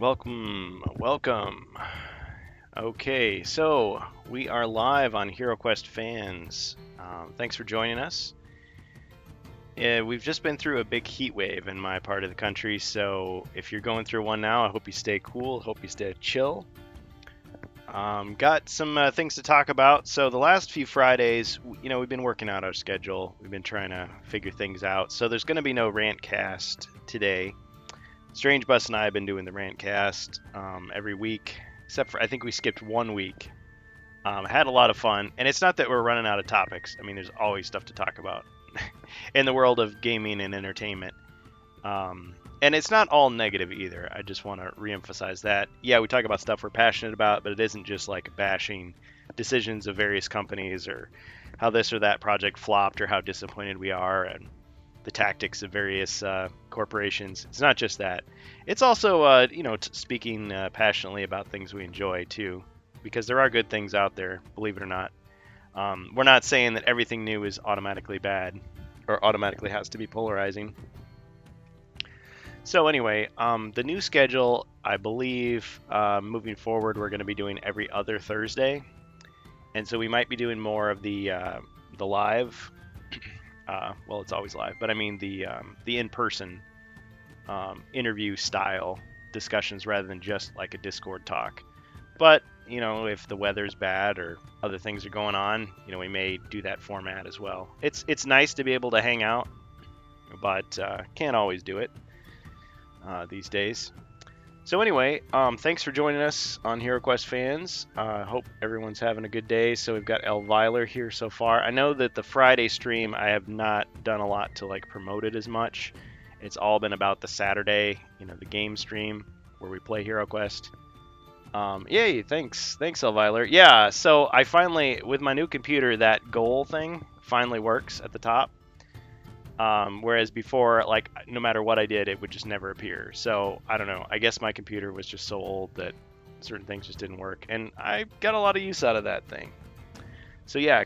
Welcome. Okay, so we are live on HeroQuest fans. Thanks for joining us. We've just been through a big heat wave in my part of the country, so if you're going through one now, I hope you stay cool. Hope you stay chill. Got some things to talk about. So the last few Fridays, we've been working out our schedule. We've been trying to figure things out. So there's going to be no rant cast today. Strange Bus and I have been doing the Rantcast every week, except for I think we skipped 1 week. Had a lot of fun, and it's not that we're running out of topics. I mean, there's always stuff to talk about in the world of gaming and entertainment. And it's not all negative either. I just want to reemphasize that. Yeah, we talk about stuff we're passionate about, but it isn't just like bashing decisions of various companies or how this or that project flopped or how disappointed we are and the tactics of various corporations. It's not just that. It's also, speaking passionately about things we enjoy too, because there are good things out there, believe it or not. We're not saying that everything new is automatically bad or automatically has to be polarizing. So anyway, the new schedule, I believe, moving forward, we're going to be doing every other Thursday, and so we might be doing more of the live. Well, it's always live, but I mean the in-person interview style discussions rather than just like a Discord talk. But if the weather's bad or other things are going on, we may do that format as well. It's nice to be able to hang out, but can't always do it these days. So anyway, thanks for joining us on HeroQuest fans. Hope everyone's having a good day. So we've got Elviler here so far. I know that the Friday stream I have not done a lot to like promote it as much. It's all been about the Saturday, the game stream where we play HeroQuest. Yay! Thanks, Elviler. Yeah. So I finally, with my new computer, that goal thing finally works at the top. Whereas before, like no matter what I did, it would just never appear. So I don't know. I guess my computer was just so old that certain things just didn't work, and I got a lot of use out of that thing. So yeah,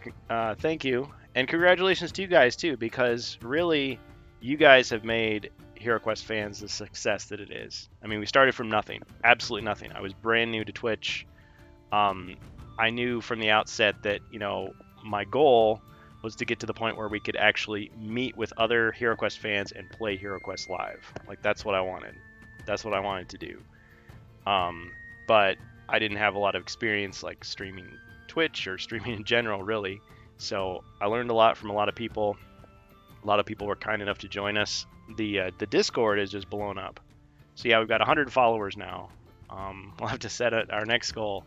thank you, and congratulations to you guys too, because really, you guys have made HeroQuest fans the success that it is. I mean, we started from nothing, absolutely nothing. I was brand new to Twitch. Um, I knew from the outset that my goal was to get to the point where we could actually meet with other HeroQuest fans and play HeroQuest live. Like that's what I wanted. That's what I wanted to do. Um, but I didn't have a lot of experience like streaming Twitch or streaming in general, really. So I learned a lot from a lot of people. A lot of people were kind enough to join us. The Discord is just blown up. So yeah, we've got 100 followers now. We'll have to set our next goal.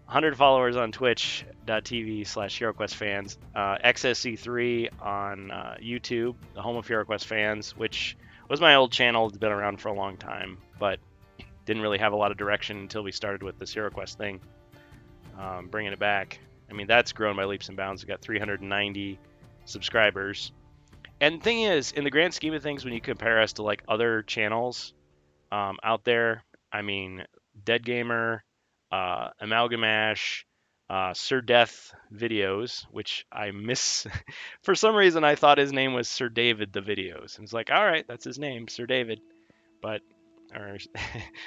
100 followers on twitch.tv/HeroQuest XSC3 on YouTube, the home of HeroQuest fans, which was my old channel. It's been around for a long time, but didn't really have a lot of direction until we started with this HeroQuest thing, bringing it back. I mean, that's grown by leaps and bounds. We've got 390 subscribers. And the thing is, in the grand scheme of things, when you compare us to like other channels out there, I mean, Dead Gamer, Amalgamash, Sir Death videos, which I miss. For some reason, I thought his name was Sir David the videos. And it's like, all right, that's his name, Sir David. But, or,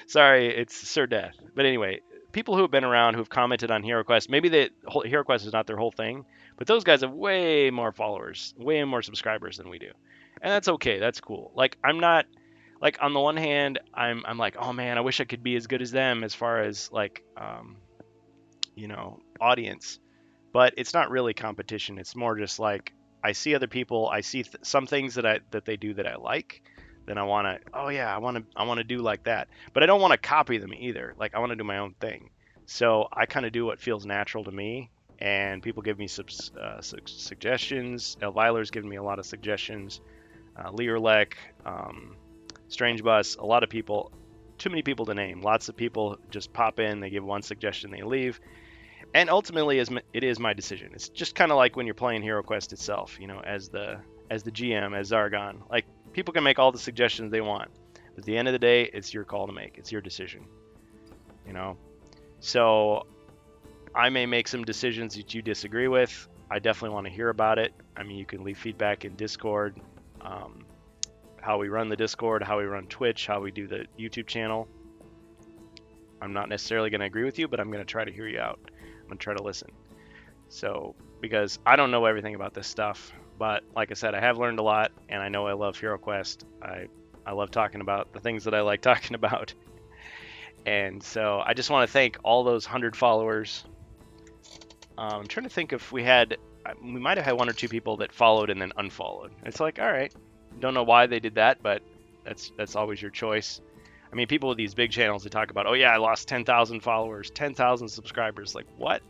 sorry, it's Sir Death. But anyway, people who have been around who've commented on HeroQuest, maybe HeroQuest is not their whole thing, but those guys have way more followers, way more subscribers than we do. And that's okay. That's cool. Like, I'm not like on the one hand, I'm like, oh man, I wish I could be as good as them as far as like audience. But it's not really competition. It's more just like I see other people, I see some things that they do that I like. Then I want to, oh yeah, I want to do like that. But I don't want to copy them either. Like I want to do my own thing. So I kind of do what feels natural to me. And people give me some suggestions. Elviler's given me a lot of suggestions. Learlek, Strange Bus, a lot of people, too many people to name. Lots of people just pop in, they give one suggestion, they leave. And ultimately, it is my decision. It's just kind of like when you're playing HeroQuest itself, as the GM, as Zargon. Like people can make all the suggestions they want. But at the end of the day, it's your call to make. It's your decision. You know. So I may make some decisions that you disagree with. I definitely want to hear about it. I mean, you can leave feedback in Discord. How we run the Discord, how we run Twitch, how we do the YouTube channel. I'm not necessarily going to agree with you, but I'm going to try to hear you out. I'm going to try to listen. So, because I don't know everything about this stuff, but like I said, I have learned a lot, and I know I love HeroQuest. I love talking about the things that I like talking about. And so I just want to thank all those 100 followers. I'm trying to think if we might have had 1 or 2 people that followed and then unfollowed. It's like, all right, don't know why they did that, but that's always your choice. I mean, people with these big channels, they talk about, oh yeah, I lost 10,000 followers, 10,000 subscribers. Like, what?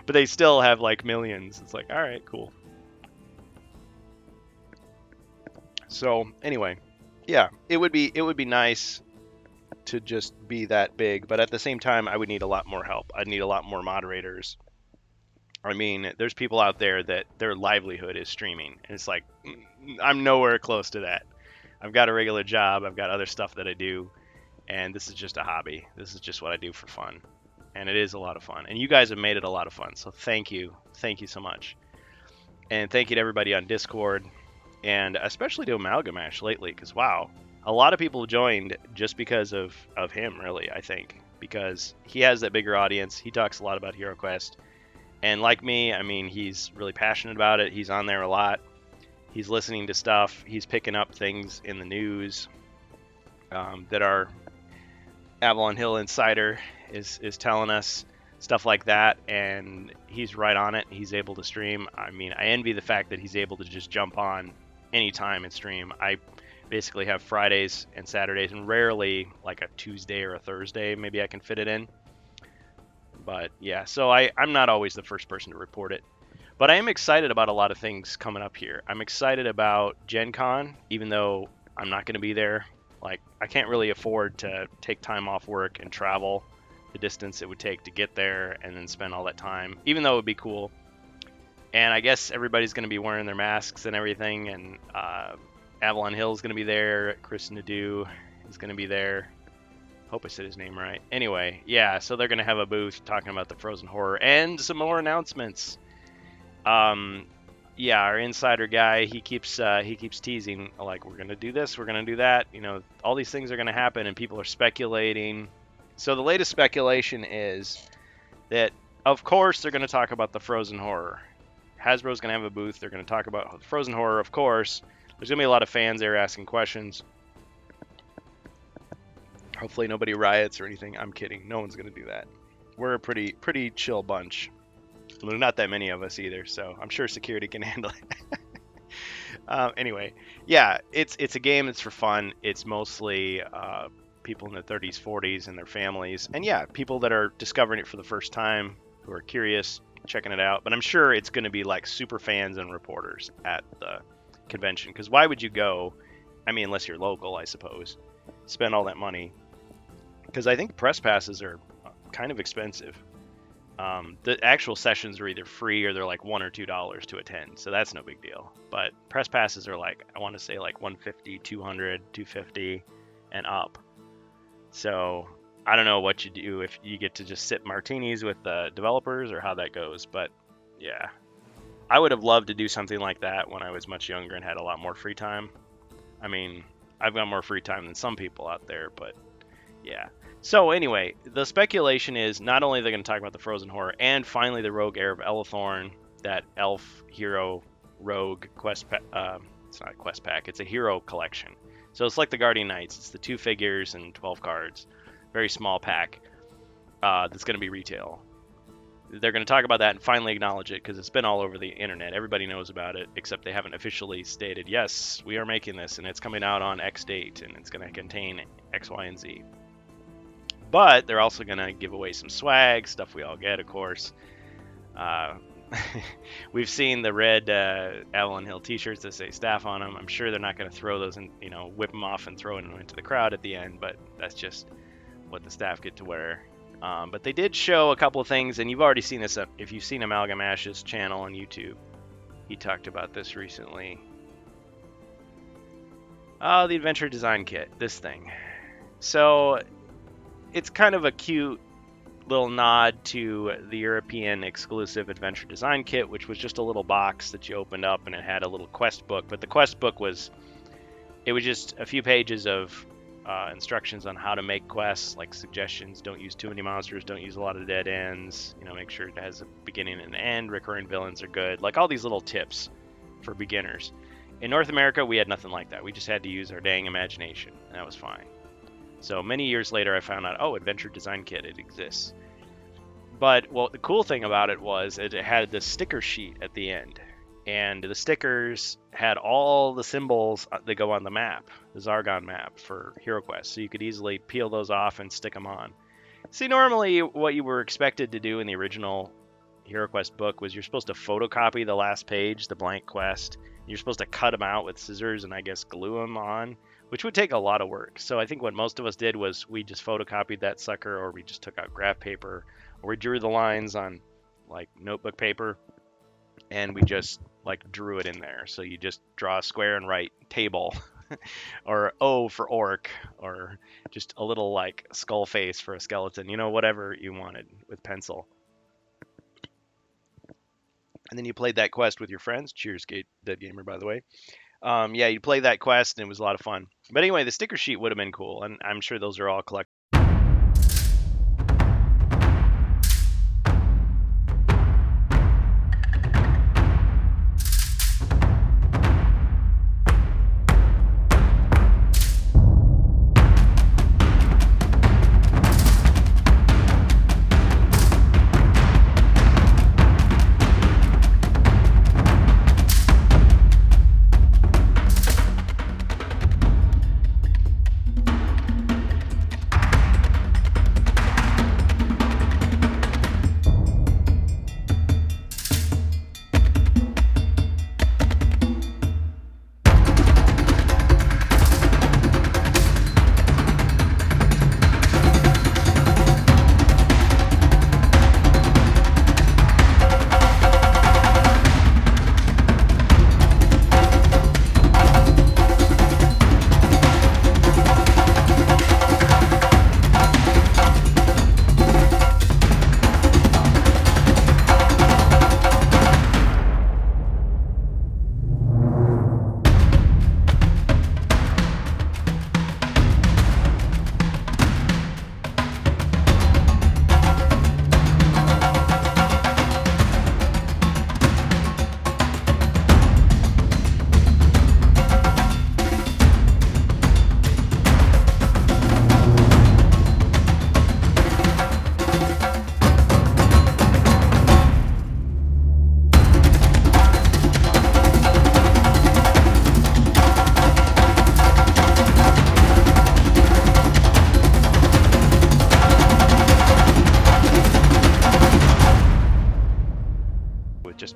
But they still have like millions. It's like, all right, cool. So anyway, yeah, it would be nice to just be that big, but at the same time, I would need a lot more help. I'd need a lot more moderators. I mean, there's people out there that their livelihood is streaming, and it's like, I'm nowhere close to that. I've got a regular job, I've got other stuff that I do, and this is just a hobby. This is just what I do for fun, and it is a lot of fun. And you guys have made it a lot of fun, so thank you so much. And thank you to everybody on Discord, and especially to Amalgamash lately, because wow, a lot of people joined just because of him, really, I think, because he has that bigger audience. He talks a lot about HeroQuest. And like me, I mean, he's really passionate about it. He's on there a lot. He's listening to stuff. He's picking up things in the news that our Avalon Hill Insider is telling us, stuff like that. And he's right on it. He's able to stream. I mean, I envy the fact that he's able to just jump on anytime and stream. I basically have Fridays and Saturdays, and rarely like a Tuesday or a Thursday maybe I can fit it in. But yeah, so I'm not always the first person to report it. But I am excited about a lot of things coming up here. I'm excited about Gen Con, even though I'm not going to be there. Like, I can't really afford to take time off work and travel the distance it would take to get there and then spend all that time, even though it would be cool. And I guess everybody's going to be wearing their masks and everything, and Avalon Hill is going to be there. Chris Nadeau is going to be there. Hope I said his name right. Anyway, yeah, so they're going to have a booth talking about the Frozen Horror and some more announcements. Yeah, our insider guy, he keeps teasing, like, we're going to do this, we're going to do that. You know, all these things are going to happen, and people are speculating. So the latest speculation is that, of course, they're going to talk about the Frozen Horror. Hasbro's going to have a booth. They're going to talk about the Frozen Horror, of course. There's going to be a lot of fans there asking questions. Hopefully nobody riots or anything. I'm kidding. No one's going to do that. We're a pretty chill bunch. Well, not that many of us either, so I'm sure security can handle it. Anyway, yeah, it's a game that's for fun. It's mostly people in their 30s, 40s, and their families. And yeah, people that are discovering it for the first time, who are curious, checking it out. But I'm sure it's going to be like super fans and reporters at the convention. Because why would you go, I mean, unless you're local, I suppose, spend all that money? Because I think press passes are kind of expensive. The actual sessions are either free or they're like $1 or $2 to attend, so that's no big deal. But press passes are like, I want to say like $150, $200, $250 and up. So I don't know what you do if you get to just sip martinis with the developers or how that goes, but yeah. I would have loved to do something like that when I was much younger and had a lot more free time. I mean, I've got more free time than some people out there, but yeah. So anyway, the speculation is not only they're going to talk about the Frozen Horror and finally the Rogue Heir of Elathorn, that elf hero rogue quest it's not a quest pack, it's a hero collection. So it's like the Guardian Knights. It's the 2 figures and 12 cards. Very small pack that's going to be retail. They're going to talk about that and finally acknowledge it because it's been all over the internet. Everybody knows about it, except they haven't officially stated, yes, we are making this and it's coming out on X date and it's going to contain X, Y, and Z. But they're also going to give away some swag, stuff we all get, of course. We've seen the red Avalon Hill t-shirts that say staff on them. I'm sure they're not going to throw those and, you know, whip them off and throw them into the crowd at the end, but that's just what the staff get to wear. But they did show a couple of things, and you've already seen this if you've seen Amalgamash's channel on YouTube. He talked about this recently. Oh, the Adventure Design Kit, this thing. So it's kind of a cute little nod to the European exclusive Adventure Design Kit, which was just a little box that you opened up and it had a little quest book. But the quest book was just a few pages of instructions on how to make quests, like suggestions: don't use too many monsters, don't use a lot of dead ends, make sure it has a beginning and an end, recurring villains are good, like all these little tips for beginners. In North America, we had nothing like that. We just had to use our dang imagination, and that was fine. So many years later, I found out, Adventure Design Kit, it exists. But the cool thing about it was it had the sticker sheet at the end, and the stickers had all the symbols that go on the map, the Zargon map for HeroQuest, so you could easily peel those off and stick them on. See, normally what you were expected to do in the original HeroQuest book was you're supposed to photocopy the last page, the blank quest. You're supposed to cut them out with scissors and I guess glue them on, which would take a lot of work. So I think what most of us did was we just photocopied that sucker, or we just took out graph paper, or we drew the lines on like notebook paper, and we just like drew it in there. So you just draw a square and write table or O for orc, or just a little like skull face for a skeleton, whatever you wanted with pencil. And then you played that quest with your friends. Cheers, Dead Gamer, by the way. Yeah, you played that quest, and it was a lot of fun. But anyway, the sticker sheet would have been cool, and I'm sure those are all collectible.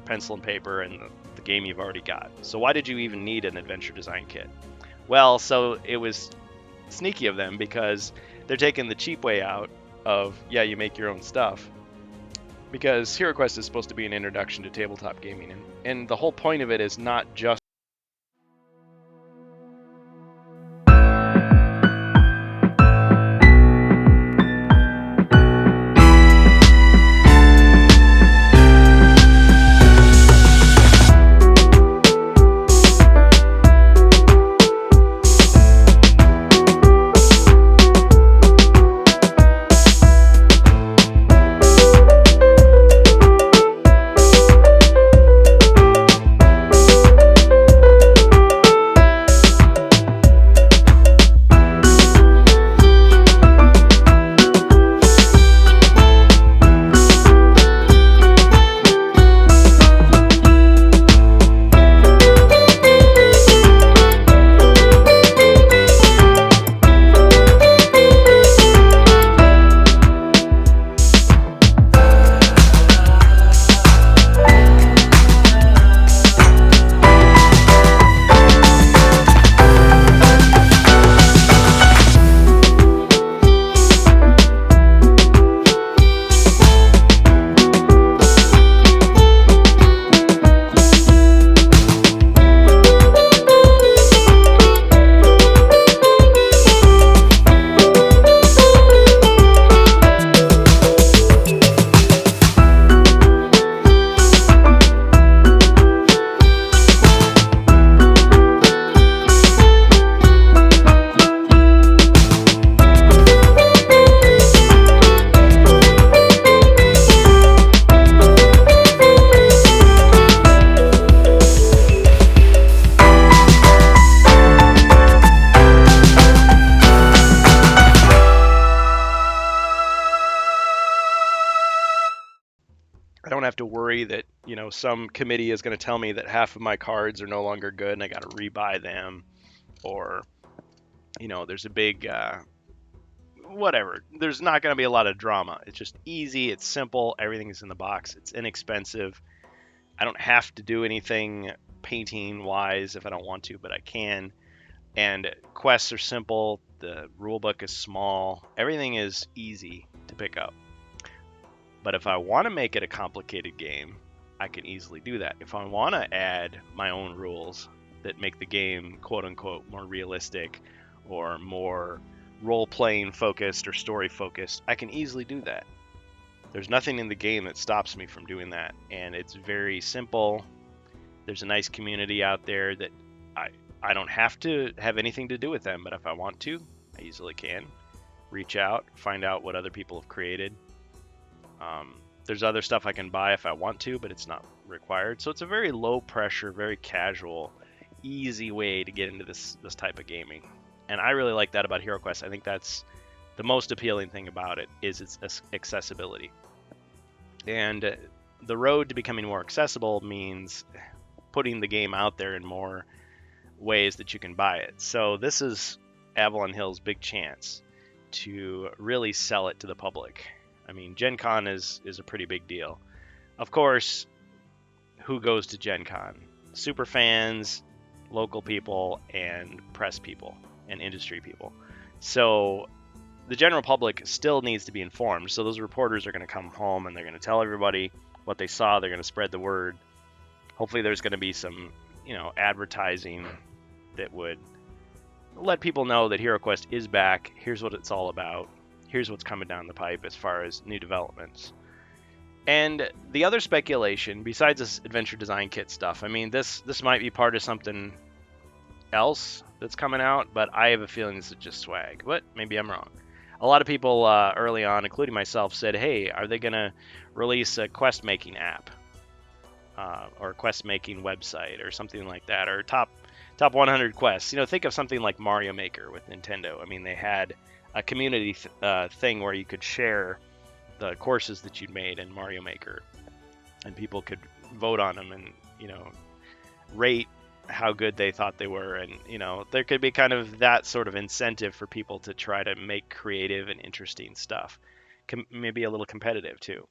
Pencil and paper and the game you've already got. So why did you even need an adventure design kit? Well, so it was sneaky of them because they're taking the cheap way out of, you make your own stuff. Because HeroQuest is supposed to be an introduction to tabletop gaming, and the whole point of it is not just to worry that, some committee is going to tell me that half of my cards are no longer good and I got to rebuy them, or, there's a big whatever. There's not going to be a lot of drama. It's just easy, it's simple, everything is in the box, it's inexpensive. I don't have to do anything painting wise if I don't want to, but I can. And quests are simple, the rulebook is small, everything is easy to pick up. But if I want to make it a complicated game, I can easily do that. If I want to add my own rules that make the game quote unquote more realistic or more role-playing focused or story focused, I can easily do that. There's nothing in the game that stops me from doing that, and it's very simple. There's a nice community out there that I don't have to have anything to do with them, but if I want to, I easily can. Reach out, find out what other people have created. There's other stuff I can buy if I want to, but it's not required. So it's a very low pressure, very casual, easy way to get into this type of gaming. And I really like that about HeroQuest. I think that's the most appealing thing about it, is its accessibility. And the road to becoming more accessible means putting the game out there in more ways that you can buy it. So this is Avalon Hill's big chance to really sell it to the public. I mean, Gen Con is a pretty big deal. Of course, who goes to Gen Con? Super fans, local people, and press people, and industry people. So the general public still needs to be informed. So those reporters are going to come home and they're going to tell everybody what they saw. They're going to spread the word. Hopefully there's going to be some, advertising that would let people know that HeroQuest is back. Here's what it's all about. Here's what's coming down the pipe as far as new developments. And the other speculation, besides this adventure design kit stuff, I mean, this might be part of something else that's coming out, but I have a feeling this is just swag. But maybe I'm wrong. A lot of people early on, including myself, said, hey, are they going to release a quest making app? Or a quest making website or something like that, or top 100 quests. Think of something like Mario Maker with Nintendo. I mean, they had a community thing where you could share the courses that you'd made in Mario Maker, and people could vote on them and rate how good they thought they were, and there could be kind of that sort of incentive for people to try to make creative and interesting stuff, maybe a little competitive too.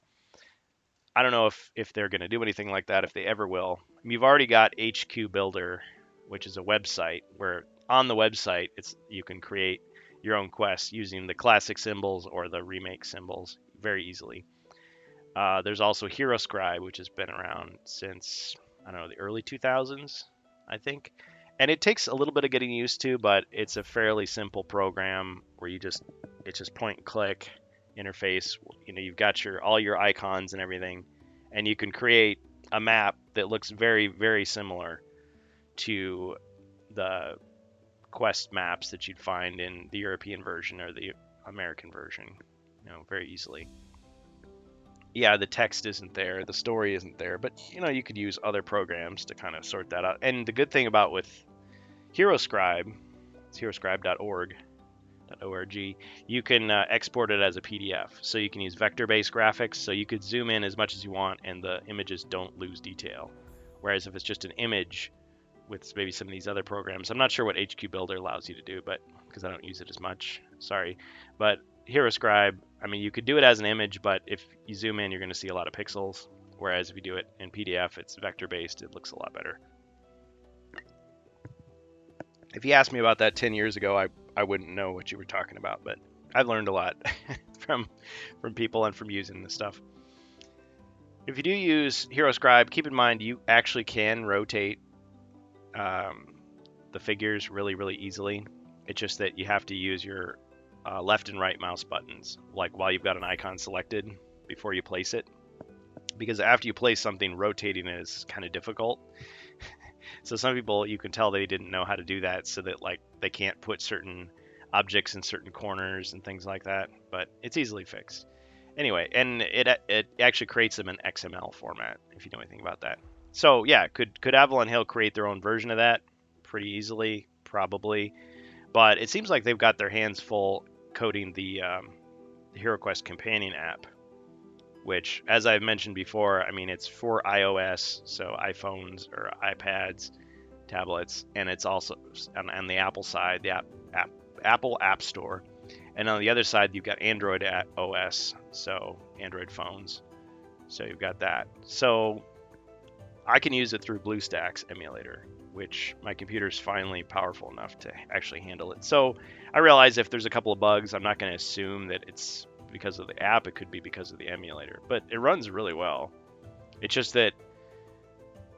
I don't know if they're going to do anything like that, if they ever will. I mean, you've already got HQ Builder, which is a website where on the website you can create your own quests using the classic symbols or the remake symbols very easily. There's also HeroScribe, which has been around since, I don't know, the early 2000s, I think. And it takes a little bit of getting used to, but it's a fairly simple program where it's just point and click interface. You've got all your icons and everything, and you can create a map that looks very, very similar to the quest maps that you'd find in the European version or the American version, very easily. Yeah, the text isn't there, the story isn't there, but you could use other programs to kind of sort that out. And the good thing about with HeroScribe, it's heroscribe.org, you can export it as a PDF. So you can use vector-based graphics, so you could zoom in as much as you want and the images don't lose detail. Whereas if it's just an image with maybe some of these other programs, I'm not sure what HQ Builder allows you to do, but because I don't use it as much, sorry. But HeroScribe, I mean, you could do it as an image, but if you zoom in, you're going to see a lot of pixels. Whereas if you do it in PDF, it's vector-based, it looks a lot better. If you asked me about that 10 years ago, I wouldn't know what you were talking about, but I've learned a lot from people and from using this stuff. If you do use HeroScribe, keep in mind you actually can rotate the figures really, really easily. It's just that you have to use your left and right mouse buttons, like while you've got an icon selected before you place it. Because after you place something, rotating it is kind of difficult. So some people, you can tell they didn't know how to do that, so that like they can't put certain objects in certain corners and things like that, but it's easily fixed. Anyway, and it actually creates them in XML format, if you know anything about that. So yeah, could Avalon Hill create their own version of that? Pretty easily, probably. But it seems like they've got their hands full coding the HeroQuest companion app. which, as I've mentioned before, I mean, it's for iOS, so iPhones or iPads, tablets, and it's also on the Apple side, the Apple App Store. And on the other side, you've got Android OS, so Android phones. So you've got that. So I can use it through BlueStacks emulator, which my computer's finally powerful enough to actually handle it. So I realize if there's a couple of bugs, I'm not going to assume that it's because of the app. It could be because of the emulator, but it runs really well. It's just that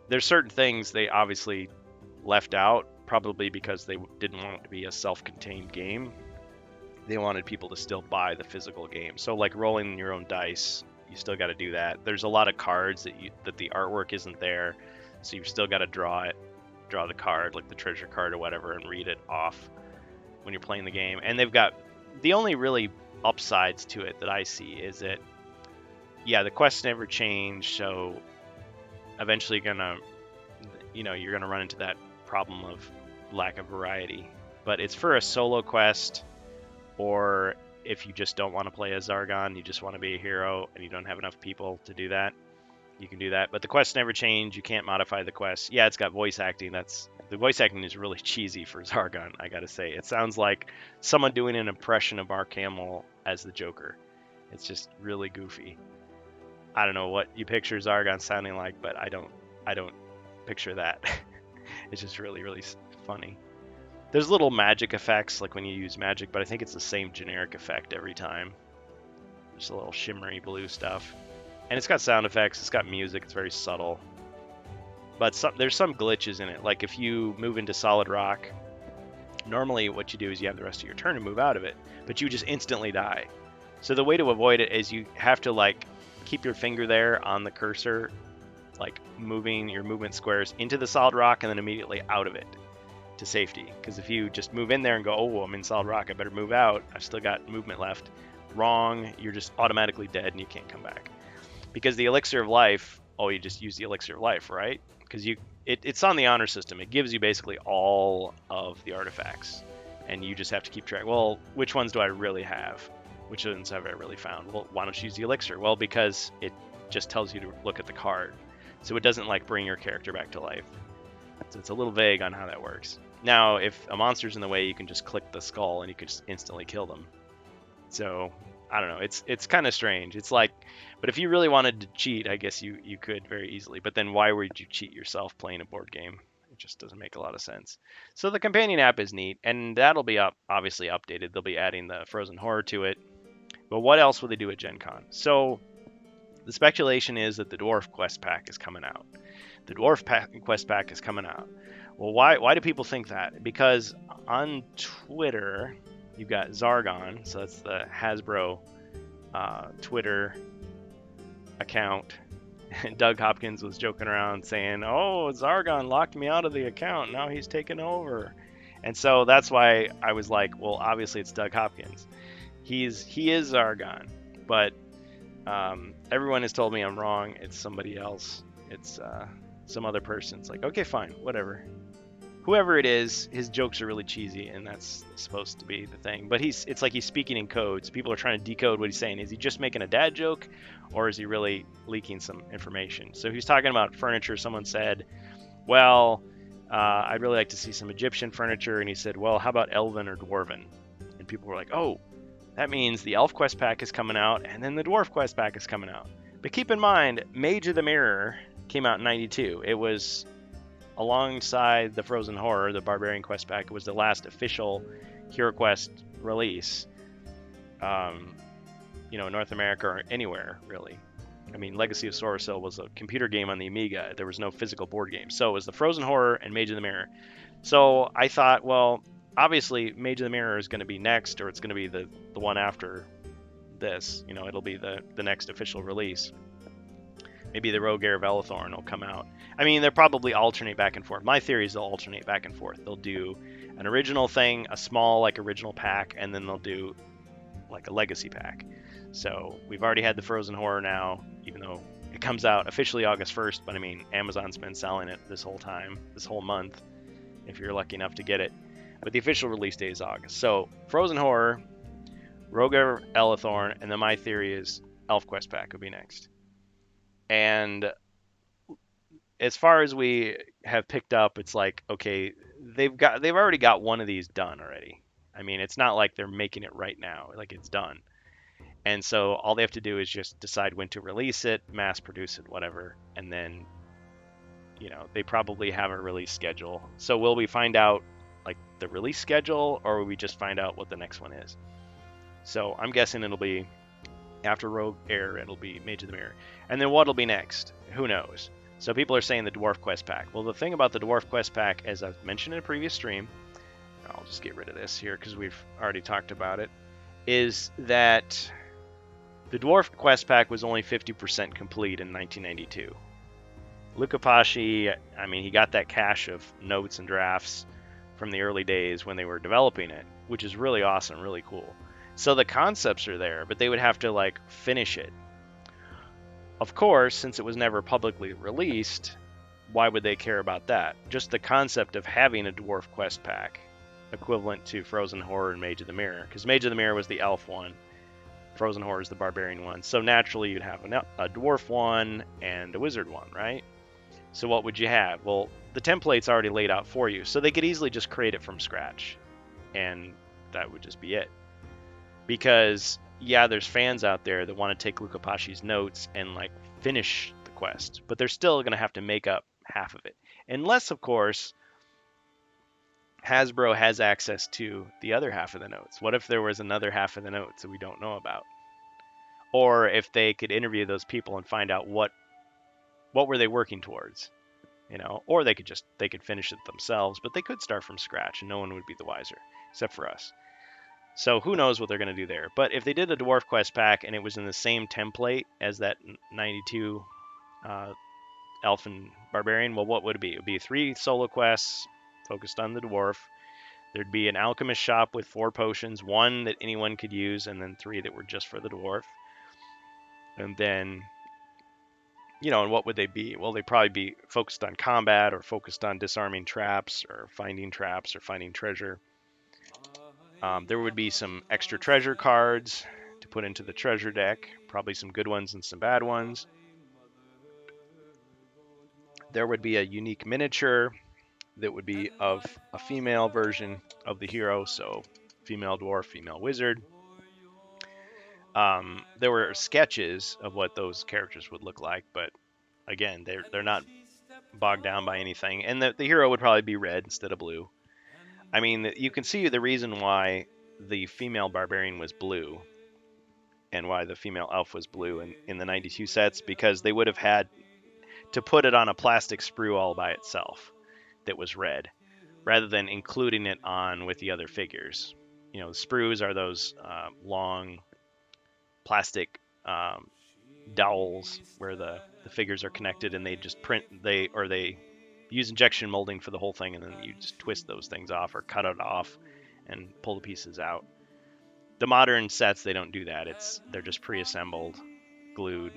there's certain things they obviously left out, probably because they didn't want it to be a self-contained game. They wanted people to still buy the physical game. So like rolling your own dice, you still got to do that. There's a lot of cards that the artwork isn't there, so you've still got to draw the card, like the treasure card or whatever, and read it off when you're playing the game. And they've got the only really upsides to it that I see is that, yeah, the quests never change, so eventually you're gonna run into that problem of lack of variety. But it's for a solo quest, or if you just don't want to play as Zargon, you just want to be a hero and you don't have enough people to do that, you can do that. But the quests never change. You can't modify the quests. Yeah, it's got voice acting. The voice acting is really cheesy for Zargon, I gotta say. It sounds like someone doing an impression of Mark Hamill as the Joker. It's just really goofy. I don't know what you picture Zargon sounding like, but I don't picture that. It's just really, really funny. There's little magic effects, like when you use magic, but I think it's the same generic effect every time. Just a little shimmery blue stuff. And it's got sound effects, it's got music, it's very subtle. But there's some glitches in it. Like if you move into solid rock, normally what you do is you have the rest of your turn to move out of it, but you just instantly die. So the way to avoid it is you have to like keep your finger there on the cursor, like moving your movement squares into the solid rock and then immediately out of it to safety. Because if you just move in there and go, oh, I'm in solid rock, I better move out, I've still got movement left, wrong, you're just automatically dead and you can't come back. Because the elixir of life, you just use the elixir of life, right? Because it's on the honor system. It gives you basically all of the artifacts, and you just have to keep track. Well, which ones do I really have? Which ones have I really found? Well, why don't you use the elixir? Well, because it just tells you to look at the card, so it doesn't like bring your character back to life. So it's a little vague on how that works. Now, if a monster's in the way, you can just click the skull and you can just instantly kill them. So I don't know. It's kind of strange. It's like, but if you really wanted to cheat, I guess you could very easily. But then why would you cheat yourself playing a board game? It just doesn't make a lot of sense. So the companion app is neat, and that'll be obviously updated. They'll be adding the Frozen Horror to it. But what else will they do at Gen Con? So the speculation is that the Dwarf Quest Pack is coming out. The Dwarf Quest Pack is coming out. Well, why do people think that? Because on Twitter, you've got Zargon, so that's the Hasbro Twitter account. And Doug Hopkins was joking around saying, oh, Zargon locked me out of the account, now he's taken over. And so that's why I was like, well, obviously it's Doug Hopkins. He is Zargon, but everyone has told me I'm wrong. It's somebody else. It's some other person. It's like, okay, fine, whatever. Whoever it is, his jokes are really cheesy, and that's supposed to be the thing. But it's like he's speaking in codes. People are trying to decode what he's saying. Is he just making a dad joke, or is he really leaking some information? So he's talking about furniture. Someone said, well, I'd really like to see some Egyptian furniture. And he said, well, how about Elven or Dwarven? And people were like, oh, that means the Elf Quest Pack is coming out, and then the Dwarf Quest Pack is coming out. But keep in mind, Mage of the Mirror came out in 92. It was alongside the Frozen Horror, the Barbarian Quest Pack. It was the last official HeroQuest release, North America or anywhere, really. I mean, Legacy of Sorrow was a computer game on the Amiga. There was no physical board game. So it was the Frozen Horror and Mage of the Mirror. So I thought, well, obviously Mage of the Mirror is going to be next, or it's going to be the one after this. It'll be the next official release. Maybe the Rogue Heir of Elethorn will come out. I mean, they'll probably alternate back and forth. My theory is they'll alternate back and forth. They'll do an original thing, a small, original pack, and then they'll do, a legacy pack. So we've already had the Frozen Horror now, even though it comes out officially August 1st, but I mean, Amazon's been selling it this whole time, this whole month, if you're lucky enough to get it. But the official release date is August. So Frozen Horror, Rogue Heir of Elethorn, and then my theory is ElfQuest pack would be next. And as far as we have picked up, it's like, okay, they've already got one of these done already. I mean, it's not like they're making it right now, like it's done. And so all they have to do is just decide when to release it, mass produce it, whatever, and then they probably have a release schedule. So will we find out like the release schedule, or will we just find out what the next one is? So I'm guessing it'll be after Rogue Air, it'll be Mage of the Mirror. And then what'll be next? Who knows? So people are saying the Dwarf Quest pack. Well, the thing about the Dwarf Quest pack, as I've mentioned in a previous stream, I'll just get rid of this here because we've already talked about it, is that the Dwarf Quest pack was only 50% complete in 1992. Luca Pasci, I mean, he got that cache of notes and drafts from the early days when they were developing it, which is really awesome, really cool. So the concepts are there, but they would have to like finish it. Of course, since it was never publicly released, why would they care about that? Just the concept of having a Dwarf Quest pack equivalent to Frozen Horror and Mage of the Mirror, because Mage of the Mirror was the elf one, Frozen Horror is the barbarian one. So naturally you'd have a dwarf one and a wizard one, right? So what would you have? Well, the template's already laid out for you, so they could easily just create it from scratch, and that would just be it. Because yeah, there's fans out there that want to take Luca Pasci's notes and like finish the quest, but they're still going to have to make up half of it, unless of course Hasbro has access to the other half of the notes. What if there was another half of the notes that we don't know about? Or if they could interview those people and find out what were they working towards, or they could finish it themselves, but they could start from scratch and no one would be the wiser except for us. So who knows what they're going to do there. But if they did a Dwarf Quest pack and it was in the same template as that 92 Elf and Barbarian, well, what would it be? It would be 3 solo quests focused on the dwarf. There'd be an alchemist shop with 4 potions, 1 that anyone could use, and then 3 that were just for the dwarf. And then, and what would they be? Well, they'd probably be focused on combat or focused on disarming traps or finding treasure. There would be some extra treasure cards to put into the treasure deck, probably some good ones and some bad ones. There would be a unique miniature that would be of a female version of the hero, so female dwarf, female wizard. There were sketches of what those characters would look like, but again, they're not bogged down by anything. And the hero would probably be red instead of blue. I mean, you can see the reason why the female barbarian was blue and why the female elf was blue in the 92 sets, because they would have had to put it on a plastic sprue all by itself that was red, rather than including it on with the other figures. The sprues are those long plastic dowels where the figures are connected, and they just they use injection molding for the whole thing, and then you just twist those things off or cut it off and pull the pieces out. The modern sets, they don't do that. They're just pre-assembled, glued,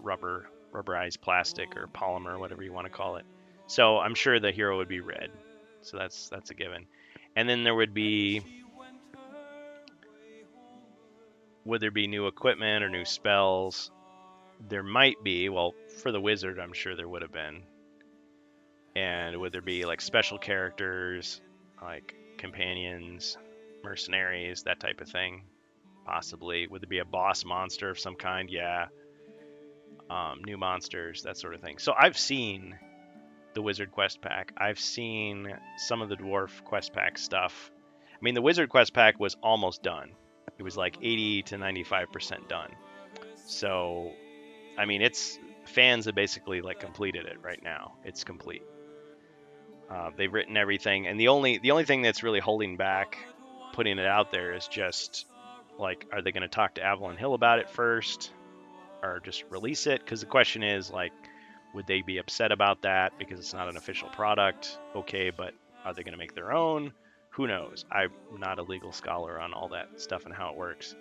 rubberized plastic or polymer, whatever you want to call it. So I'm sure the hero would be red. So that's a given. And then would there be new equipment or new spells? There might be. Well, for the wizard, I'm sure there would have been. And would there be like special characters, like companions, mercenaries, that type of thing? Possibly. Would there be a boss monster of some kind? Yeah. New monsters, that sort of thing. So I've seen the Wizard Quest pack. I've seen some of the Dwarf Quest pack stuff. I mean, the Wizard Quest pack was almost done. It was like 80 to 95% done. So, I mean, fans have basically like completed it right now. It's complete. They've written everything, and the only thing that's really holding back putting it out there is just like, are they going to talk to Avalon Hill about it first, or just release it? Because the question is like, would they be upset about that because it's not an official product? Okay, but are they going to make their own? Who knows? I'm not a legal scholar on all that stuff and how it works.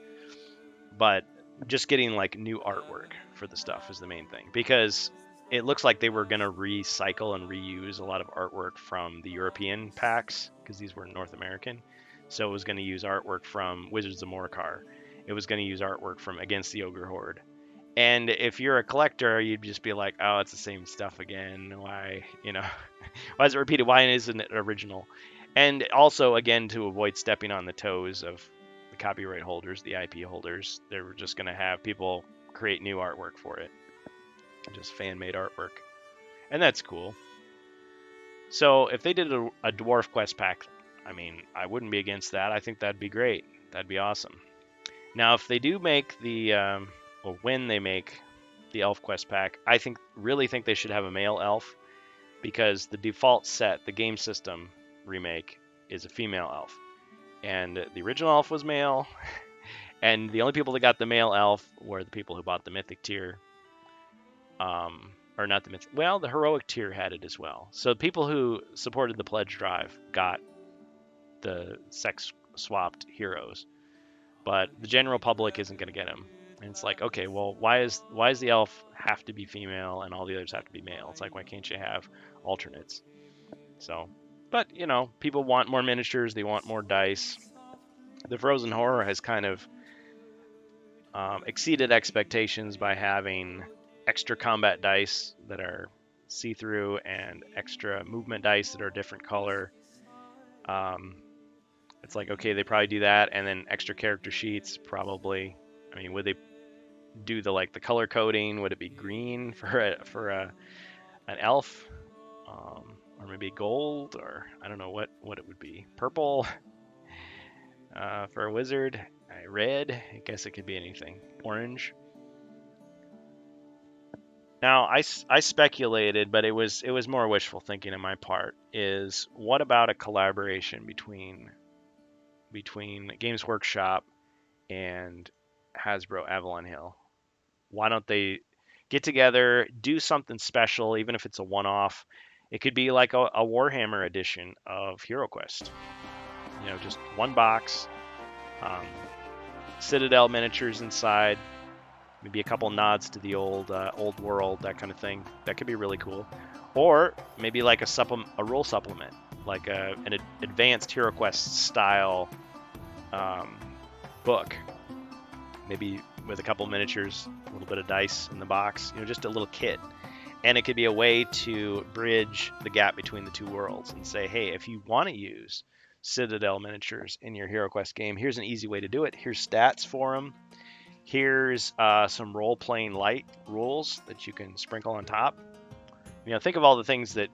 But just getting like new artwork for the stuff is the main thing, because it looks like they were going to recycle and reuse a lot of artwork from the European packs, because these were North American. So it was going to use artwork from Wizards of Morkar. It was going to use artwork from Against the Ogre Horde. And if you're a collector, you'd just be like, oh, it's the same stuff again. Why, why is it repeated? Why isn't it original? And also, again, to avoid stepping on the toes of the copyright holders, the IP holders, they're just going to have people create new artwork for it, just fan-made artwork, and that's cool. So if they did a Dwarf Quest pack, I mean, I wouldn't be against that. I think that'd be great. That'd be awesome. Now, if they do make or when they make the Elf Quest pack, I really think they should have a male elf, because the default set, the game system remake, is a female elf, and the original elf was male, and the only people that got the male elf were the people who bought the mythic tier, or not the mythic. Well, the heroic tier had it as well. So people who supported the pledge drive got the sex swapped heroes, but the general public isn't going to get them. And it's like, okay, well, why is the elf have to be female and all the others have to be male? It's like, why can't you have alternates? So, but people want more miniatures, they want more dice. The Frozen Horror has kind of exceeded expectations by having extra combat dice that are see-through and extra movement dice that are a different color. It's like, okay, they probably do that, and then extra character sheets, probably. I mean, would they do the color coding? Would it be green for an elf, or maybe gold, or I don't know what it would be. Purple for a wizard. Red. I guess it could be anything. Orange. Now, I speculated, but it was more wishful thinking on my part. Is what about a collaboration between Games Workshop and Hasbro Avalon Hill? Why don't they get together, do something special, even if it's a one-off? It could be like a Warhammer edition of HeroQuest. Just one box, Citadel miniatures inside, maybe a couple nods to the old world, that kind of thing. That could be really cool. Or maybe like a rule supplement, like an advanced HeroQuest style book, maybe with a couple miniatures, a little bit of dice in the box, just a little kit. And it could be a way to bridge the gap between the two worlds and say, hey, if you want to use Citadel miniatures in your HeroQuest game, here's an easy way to do it. Here's stats for them. Here's some role-playing light rules that you can sprinkle on top. Think of all the things that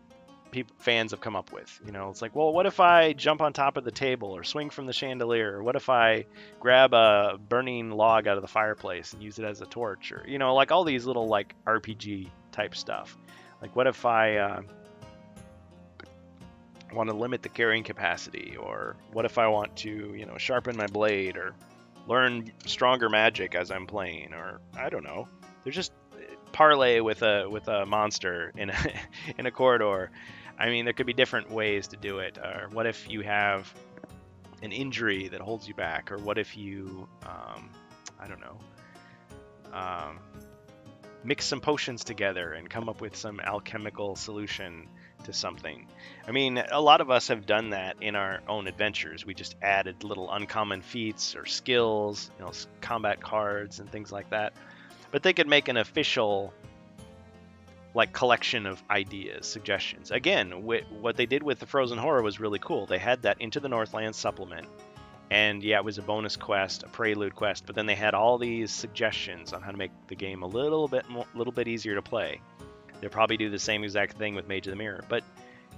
fans have come up with. It's like, well, what if I jump on top of the table or swing from the chandelier? Or what if I grab a burning log out of the fireplace and use it as a torch? Or, like all these little RPG type stuff. Like, what if I want to limit the carrying capacity? Or what if I want to, sharpen my blade or learn stronger magic as I'm playing? Or I don't know. There's just parlay with a monster in a corridor. I mean, there could be different ways to do it. Or what if you have an injury that holds you back? Or what if you, I don't know, mix some potions together and come up with some alchemical solution to something? I mean, a lot of us have done that in our own adventures. We just added little uncommon feats or skills, combat cards and things like that. But they could make an official collection of ideas, suggestions. Again, what they did with the Frozen Horror was really cool. They had that Into the Northland supplement, and yeah, it was a bonus quest, a prelude quest, but then they had all these suggestions on how to make the game a little bit easier to play. They'll probably do the same exact thing with Mage of the Mirror, but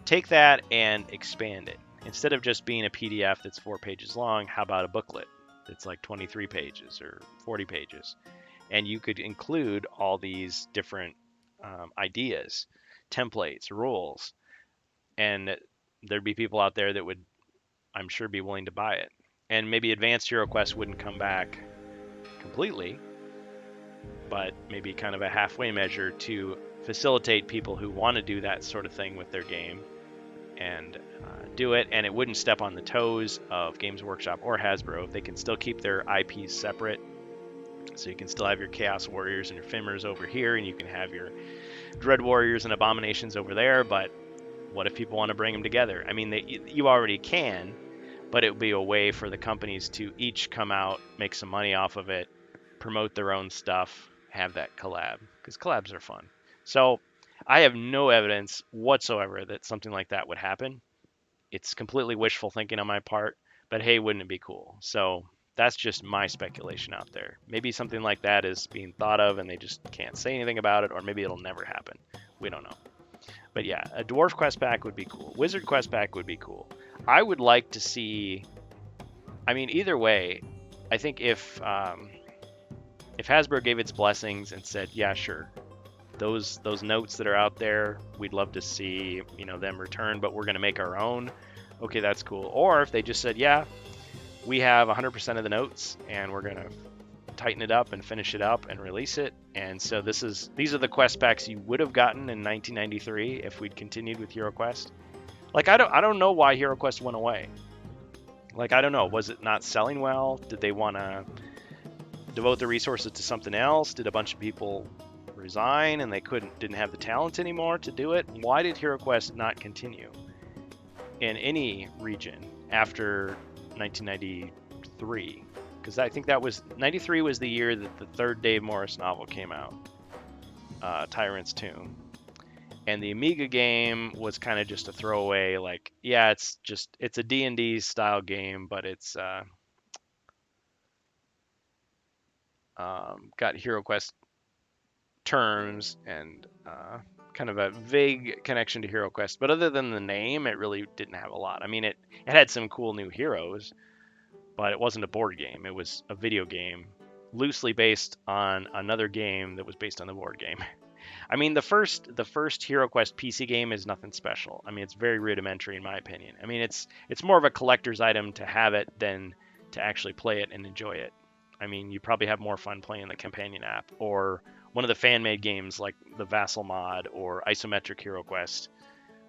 take that and expand it. Instead of just being a PDF that's 4 pages long, how about a booklet that's like 23 pages or 40 pages? And you could include all these different ideas, templates, rules, and there'd be people out there that would, I'm sure, be willing to buy it. And maybe Advanced HeroQuest wouldn't come back completely, but maybe kind of a halfway measure to facilitate people who want to do that sort of thing with their game and do it, and it wouldn't step on the toes of Games Workshop or Hasbro. They can still keep their IPs separate. So you can still have your Chaos Warriors and your Fimmers over here, and you can have your Dread Warriors and Abominations over there, but what if people want to bring them together? I mean, you already can, but it would be a way for the companies to each come out, make some money off of it, promote their own stuff, have that collab, because collabs are fun. So I have no evidence whatsoever that something like that would happen. It's completely wishful thinking on my part, but hey, wouldn't it be cool? So that's just my speculation out there. Maybe something like that is being thought of and they just can't say anything about it, or maybe it'll never happen. We don't know. But yeah, a Dwarf Quest pack would be cool. Wizard Quest pack would be cool. I would like to see. I mean, either way, I think if Hasbro gave its blessings and said, yeah, sure, those notes that are out there, we'd love to see them return, but we're going to make our own. Okay, that's cool. Or if they just said, yeah, we have 100% of the notes and we're going to tighten it up and finish it up and release it. And so these are the quest packs you would have gotten in 1993 if we'd continued with HeroQuest. Like I don't know why HeroQuest went away. Like I don't know, was it not selling well? Did they want to devote the resources to something else? Did a bunch of people resign and they didn't have the talent anymore to do it? Why did HeroQuest not continue in any region after 1993? Because I think that was 93 was the year that the third Dave Morris novel came out, Tyrant's Tomb, and the Amiga game was kind of just a throwaway. Like, yeah, it's a D&D style game, but it's got HeroQuest terms and kind of a vague connection to HeroQuest. But other than the name, it really didn't have a lot. I mean, it had some cool new heroes, but it wasn't a board game. It was a video game loosely based on another game that was based on the board game. I mean, the first HeroQuest PC game is nothing special. I mean, it's very rudimentary in my opinion. I mean, it's more of a collector's item to have it than to actually play it and enjoy it. I mean, you probably have more fun playing the companion app or one of the fan-made games like the Vassal mod or Isometric HeroQuest,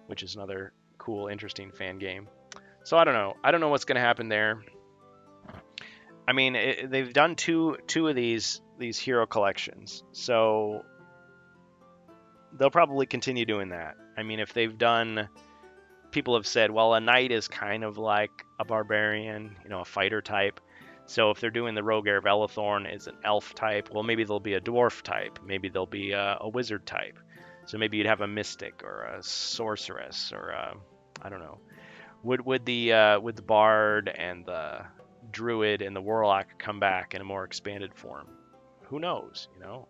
which is another cool, interesting fan game. So I don't know. I don't know what's going to happen there. I mean, they've done two of these hero collections, so they'll probably continue doing that. I mean, if they've done, people have said, well, a knight is kind of like a barbarian, a fighter type. So if they're doing the Rogue Heir of Elethorn is an elf type, well, maybe there'll be a dwarf type. Maybe there'll be a wizard type. So maybe you'd have a mystic or a sorceress or I don't know. Would the bard and the druid and the warlock come back in a more expanded form? Who knows?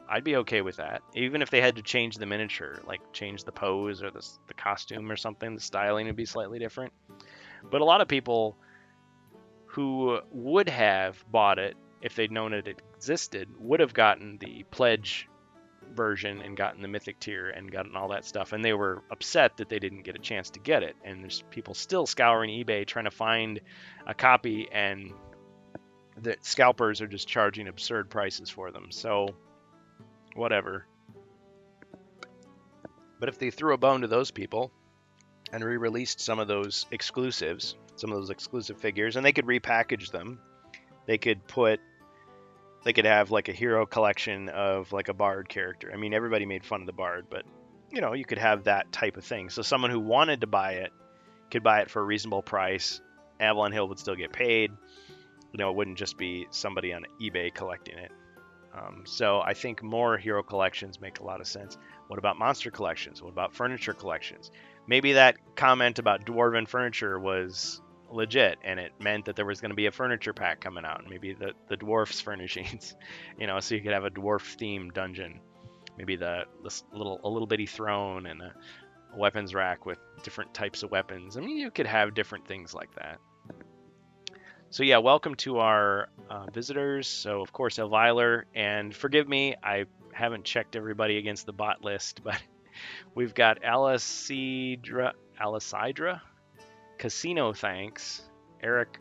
I'd be okay with that. Even if they had to change the miniature, like change the pose or the costume or something, the styling would be slightly different. But a lot of people who would have bought it if they'd known it existed would have gotten the pledge version and gotten the mythic tier and gotten all that stuff, and they were upset that they didn't get a chance to get it. And there's people still scouring eBay trying to find a copy, and the scalpers are just charging absurd prices for them. So whatever. But if they threw a bone to those people and re-released some of those exclusives, some of those exclusive figures, and they could repackage them, they could have like a hero collection of like a bard character. I mean, everybody made fun of the bard, but you could have that type of thing. So someone who wanted to buy it could buy it for a reasonable price. Avalon Hill would still get paid. It wouldn't just be somebody on eBay collecting it. So I think more hero collections make a lot of sense. What about monster collections? What about furniture collections? Maybe that comment about dwarven furniture was legit and it meant that there was going to be a furniture pack coming out, and maybe the dwarfs furnishings, so you could have a dwarf themed dungeon, maybe a little bitty throne and a weapons rack with different types of weapons. I mean, you could have different things like that. So yeah, welcome to our visitors. So of course Elviler, and forgive me, I haven't checked everybody against the bot list, but we've got Alicidra, Casino, thanks, Erica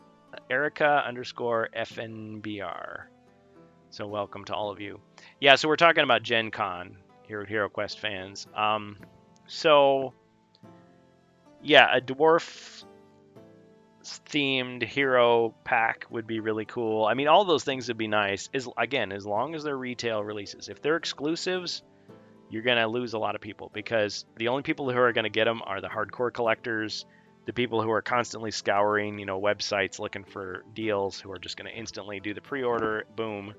_FNBR. So welcome to all of you. Yeah, so we're talking about Gen Con here at HeroQuest fans. So yeah, a dwarf themed hero pack would be really cool. I mean, all those things would be nice, as long as they're retail releases. If they're exclusives, you're going to lose a lot of people, because the only people who are going to get them are the hardcore collectors, the people who are constantly scouring, websites looking for deals, who are just going to instantly do the pre-order, boom,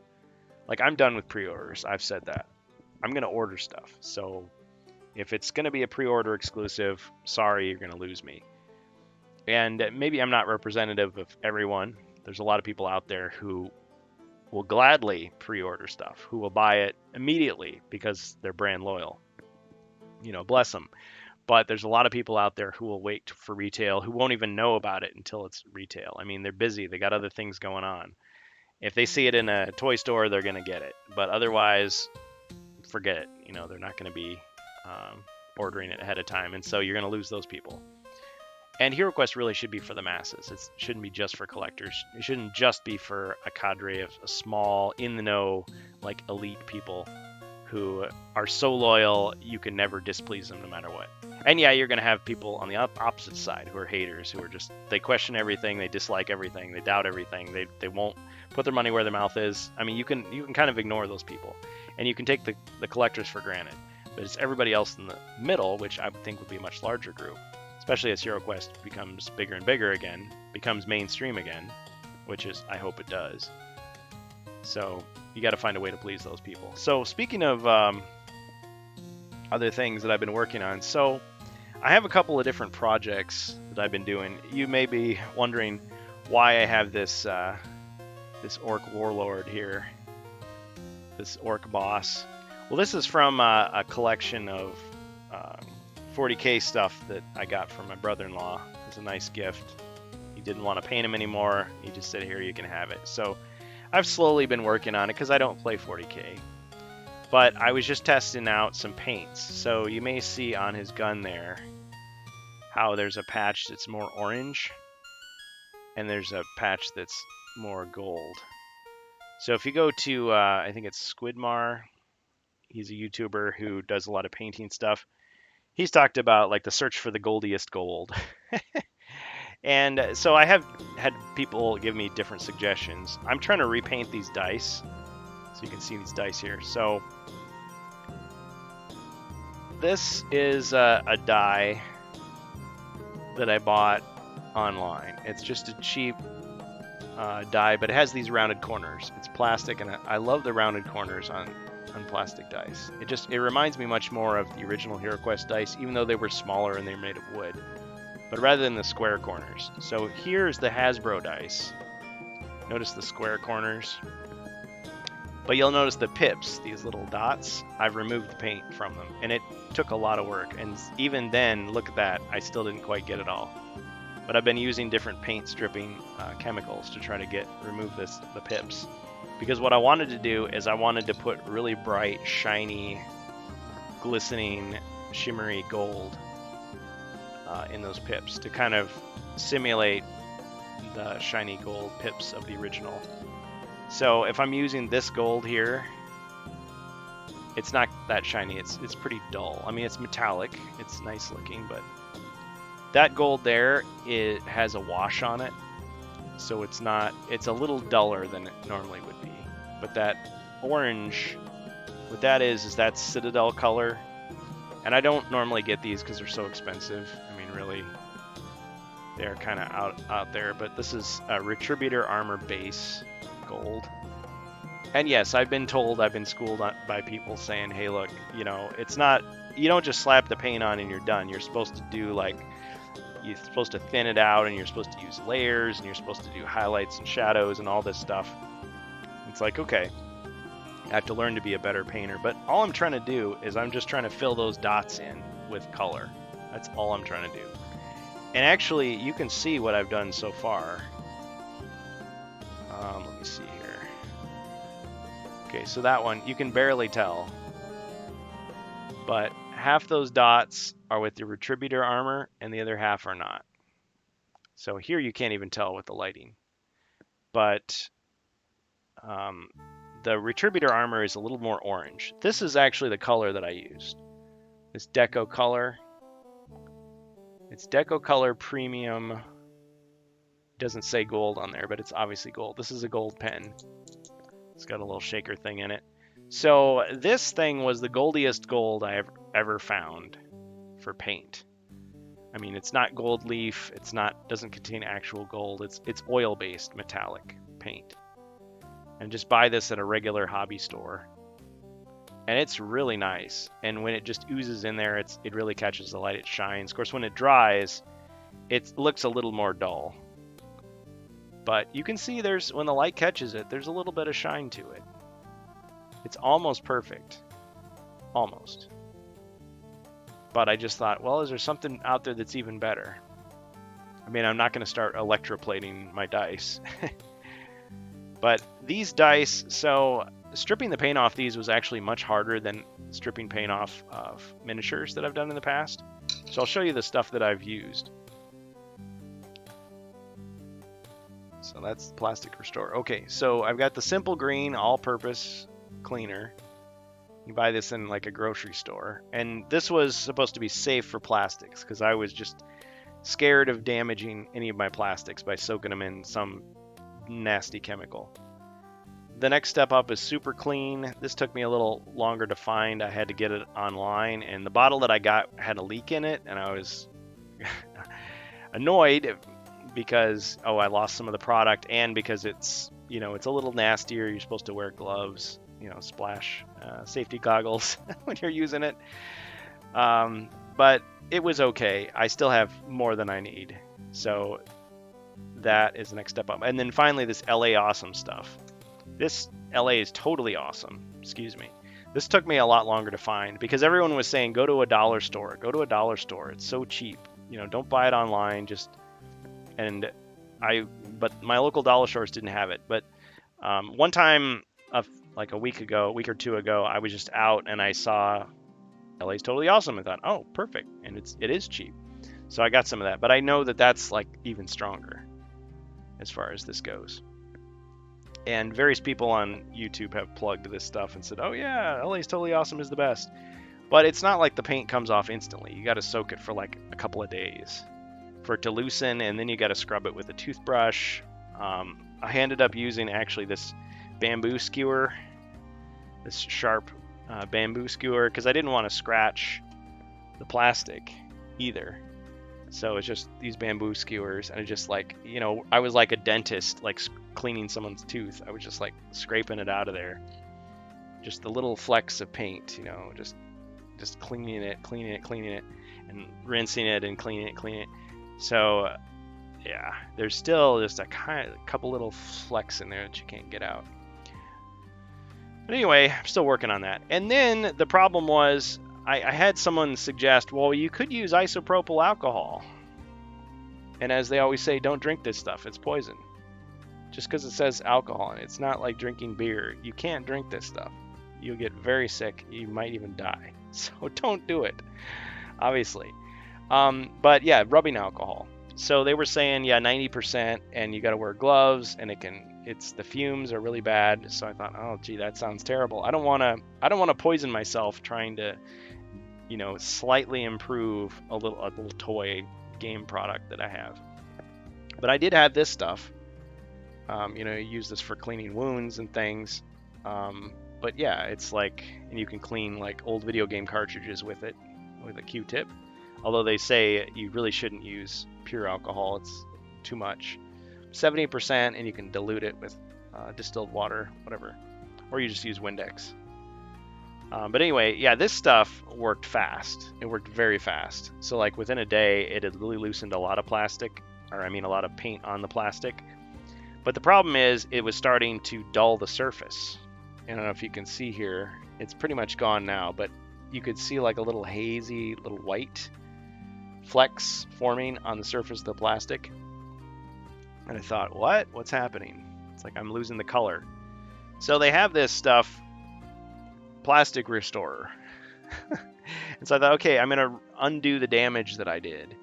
Like, I'm done with pre-orders. I've said that. I'm going to order stuff. So if it's going to be a pre-order exclusive, sorry, you're going to lose me. And maybe I'm not representative of everyone. There's a lot of people out there who will gladly pre-order stuff, who will buy it immediately because they're brand loyal. Bless them. But there's a lot of people out there who will wait for retail, who won't even know about it until it's retail. I mean, they're busy. They got other things going on. If they see it in a toy store, they're going to get it. But otherwise, forget it. They're not going to be ordering it ahead of time. And so you're going to lose those people. And HeroQuest really should be for the masses. It shouldn't be just for collectors. It shouldn't just be for a cadre of small, in-the-know, like elite people who are so loyal you can never displease them no matter what. And yeah, you're going to have people on the opposite side who are haters, who are just, they question everything, they dislike everything, they doubt everything, they won't put their money where their mouth is. I mean, you can kind of ignore those people, and you can take the collectors for granted. But it's everybody else in the middle, which I would think would be a much larger group, especially as HeroQuest becomes bigger and bigger again, becomes mainstream again, which is, I hope it does. So you got to find a way to please those people. So speaking of other things that I've been working on, so I have a couple of different projects that I've been doing. You may be wondering why I have this this orc warlord here, this orc boss. Well, this is from a collection of 40K stuff that I got from my brother-in-law. It's a nice gift. He didn't want to paint him anymore. He just said, here, you can have it. So I've slowly been working on it because I don't play 40K. But I was just testing out some paints. So you may see on his gun there how there's a patch that's more orange and there's a patch that's more gold. So if you go to, I think it's Squidmar, he's a YouTuber who does a lot of painting stuff. He's talked about like the search for the goldiest gold. And so I have had people give me different suggestions. I'm trying to repaint these dice. So you can see these dice here. So this is a die that I bought online. It's just a cheap die, but it has these rounded corners. It's plastic, and I love the rounded corners on plastic dice. It reminds me much more of the original HeroQuest dice, even though they were smaller and they're made of wood, but rather than the square corners. So here's the Hasbro dice. Notice the square corners, but you'll notice the pips, these little dots. I've removed the paint from them, and it took a lot of work, and even then, look at that, I still didn't quite get it all. But I've been using different paint stripping chemicals to try to remove the pips. Because what I wanted to do is I wanted to put really bright, shiny, glistening, shimmery gold in those pips to kind of simulate the shiny gold pips of the original. So if I'm using this gold here, it's not that shiny. It's pretty dull. I mean, it's metallic. It's nice looking, but that gold there, it has a wash on it. So it's a little duller than it normally would be. But that orange, what that is that's Citadel color. And I don't normally get these because they're so expensive. I mean, really, they're kind of out there. But this is a Retributor Armor base gold. And yes, I've been schooled by people saying, hey, look, it's not, you don't just slap the paint on and you're done. You're supposed to do you're supposed to thin it out, and you're supposed to use layers, and you're supposed to do highlights and shadows and all this stuff. It's like, okay, I have to learn to be a better painter. But all I'm trying to do is I'm just trying to fill those dots in with color. That's all I'm trying to do. And actually, you can see what I've done so far. Let me see here. Okay, so that one, you can barely tell. But half those dots are with the Retributor armor, and the other half are not. So here you can't even tell with the lighting. But the Retributor armor is a little more orange. This is actually the color that I used. This Deco color. It's Deco color premium. It doesn't say gold on there, but it's obviously gold. This is a gold pen. It's got a little shaker thing in it. So this thing was the goldiest gold I ever found for paint. I mean, it's not gold leaf. Doesn't contain actual gold. It's oil-based metallic paint. And just buy this at a regular hobby store. And it's really nice. And when it just oozes in there, it really catches the light. It shines. Of course, when it dries, it looks a little more dull. But you can see when the light catches it, there's a little bit of shine to it. It's almost perfect. Almost. But I just thought, well, is there something out there that's even better? I mean, I'm not going to start electroplating my dice. But these dice, so stripping the paint off these was actually much harder than stripping paint off of miniatures that I've done in the past. So I'll show you the stuff that I've used. So that's Plastic Restore. Okay, so I've got the Simple Green all-purpose cleaner. You buy this in like a grocery store. And this was supposed to be safe for plastics because I was just scared of damaging any of my plastics by soaking them in some nasty chemical. The next step up is Super Clean. This took me a little longer to find. I had to get it online, and the bottle that I got had a leak in it, and I was annoyed because I lost some of the product, and because it's it's a little nastier. You're supposed to wear gloves, splash safety goggles when you're using it. But it was okay. I still have more than I need, so that is the next step up. And then finally, this LA Awesome stuff. This LA is totally awesome. Excuse me. This took me a lot longer to find because everyone was saying go to a dollar store. Go to a dollar store. It's so cheap. Don't buy it online. But my local dollar stores didn't have it. But one time, like a week or two ago, I was just out and I saw LA's Totally Awesome. I thought, oh, perfect, and it is cheap. So I got some of that. But I know that that's like even stronger as far as this goes. And various people on YouTube have plugged this stuff and said, oh yeah, LA's Totally Awesome is the best. But it's not like the paint comes off instantly. You got to soak it for like a couple of days for it to loosen, and then you got to scrub it with a toothbrush. I ended up using actually this bamboo skewer, this sharp bamboo skewer, because I didn't want to scratch the plastic either. So it's just these bamboo skewers, and it just I was like a dentist, like cleaning someone's tooth. I was just like scraping it out of there. Just the little flecks of paint, just cleaning it, and rinsing it and cleaning it. So yeah, there's still just a couple little flecks in there that you can't get out. But anyway, I'm still working on that. And then the problem was, I had someone suggest, well, you could use isopropyl alcohol. And as they always say, don't drink this stuff. It's poison. Just because it says alcohol, and it's not like drinking beer. You can't drink this stuff. You'll get very sick. You might even die. So don't do it, obviously. But yeah, rubbing alcohol. So they were saying, yeah, 90%, and you got to wear gloves, and the fumes are really bad. So I thought, oh, gee, that sounds terrible. I don't want to poison myself trying to, slightly improve a little toy game product that I have. But I did have this stuff. You use this for cleaning wounds and things. But yeah, it's like, and you can clean like old video game cartridges with it, with a Q-tip. Although they say you really shouldn't use pure alcohol. It's too much. 70%, and you can dilute it with distilled water, whatever. Or you just use Windex. But anyway, yeah, this stuff worked fast. It worked very fast. So like within a day, it had really loosened a lot of plastic, a lot of paint on the plastic. But the problem is it was starting to dull the surface. I don't know if you can see here. It's pretty much gone now, but you could see like a little hazy, little white flecks forming on the surface of the plastic. And I thought, what's happening? It's like I'm losing the color. So they have this stuff, Plastic Restorer. And so I thought, okay, I'm going to undo the damage that I did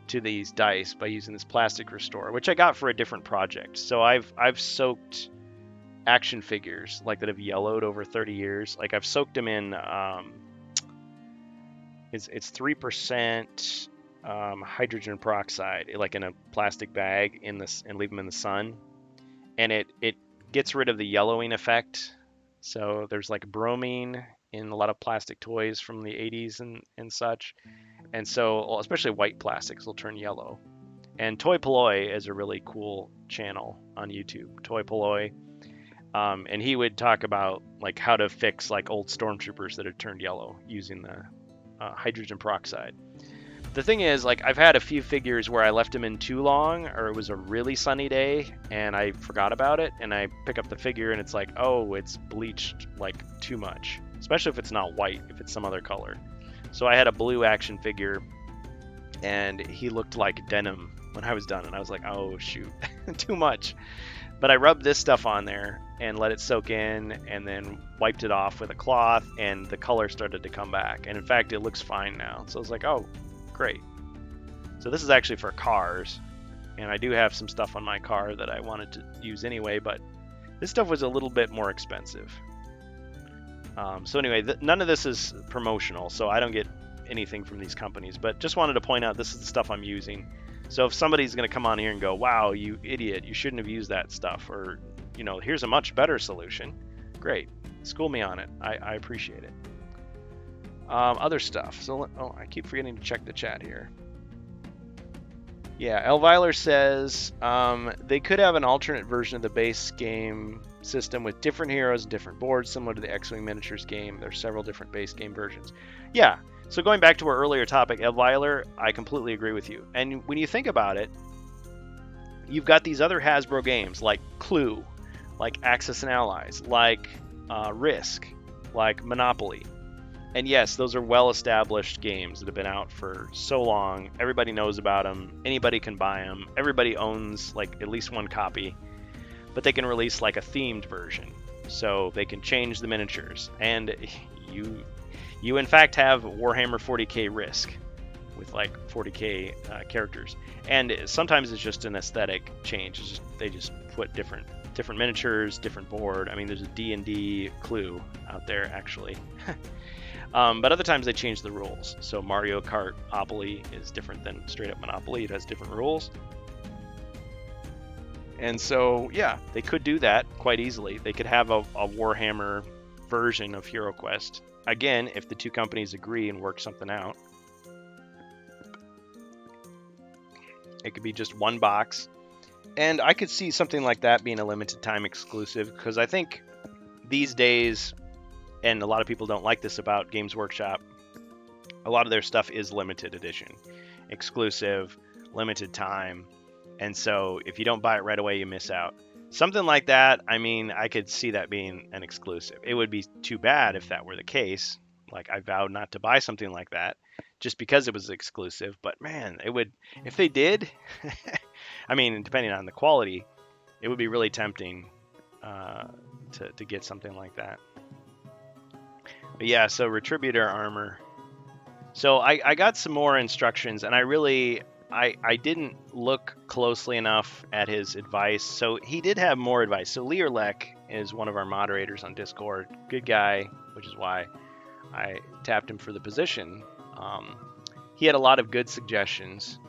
to these dice by using this Plastic Restorer, which I got for a different project. So I've soaked action figures like that have yellowed over 30 years. Like I've soaked them in it's 3% hydrogen peroxide, like in a plastic bag and leave them in the sun, and it gets rid of the yellowing effect. So there's like bromine in a lot of plastic toys from the 80s and such, and so especially white plastics will turn yellow. And Toy Polloi is a really cool channel on YouTube, Toy Polloi. And he would talk about like how to fix like old stormtroopers that had turned yellow using the hydrogen peroxide. The thing is, like, I've had a few figures where I left them in too long, or it was a really sunny day and I forgot about it, and I pick up the figure and it's like, oh, it's bleached like too much, especially if it's not white, if it's some other color. So I had a blue action figure and he looked like denim when I was done, and I was like, oh shoot, too much. But I rubbed this stuff on there and let it soak in, and then wiped it off with a cloth, and the color started to come back. And in fact, it looks fine now. So I was like, oh, great. So this is actually for cars, and I do have some stuff on my car that I wanted to use anyway, but this stuff was a little bit more expensive. So anyway, none of this is promotional, so I don't get anything from these companies, but just wanted to point out this is the stuff I'm using. So if somebody's going to come on here and go, wow, you idiot, you shouldn't have used that stuff, or, you know, here's a much better solution, great, school me on it. I appreciate it. Other stuff. So, I keep forgetting to check the chat here. Yeah, Elviler says they could have an alternate version of the base game system with different heroes and different boards, similar to the X-Wing Miniatures game. There's several different base game versions. Yeah, so going back to our earlier topic, Elviler, I completely agree with you. And when you think about it, you've got these other Hasbro games like Clue, like Axis and Allies, like Risk, like Monopoly. And yes, those are well-established games that have been out for so long. Everybody knows about them. Anybody can buy them. Everybody owns like at least one copy. But they can release like a themed version, so they can change the miniatures. And you in fact have Warhammer 40k Risk with like 40k characters. And sometimes it's just an aesthetic change. It's just, they just put different miniatures, different board. I mean, there's a D&D Clue out there actually. But other times they change the rules. So Mario Kart Opoly is different than straight up Monopoly. It has different rules. And so, yeah, they could do that quite easily. They could have a Warhammer version of HeroQuest. Again, if the two companies agree and work something out. It could be just one box. And I could see something like that being a limited time exclusive, because I think these days, and a lot of people don't like this about Games Workshop, a lot of their stuff is limited edition, exclusive, limited time. And so if you don't buy it right away, you miss out. Something like that, I mean, I could see that being an exclusive. It would be too bad if that were the case. Like, I vowed not to buy something like that just because it was exclusive. But man, it would, if they did, I mean, depending on the quality, it would be really tempting to get something like that. But yeah, so Retributor armor. So I got some more instructions, and I didn't look closely enough at his advice. So he did have more advice. So Learlek is one of our moderators on Discord. Good guy, which is why I tapped him for the position. He had a lot of good suggestions.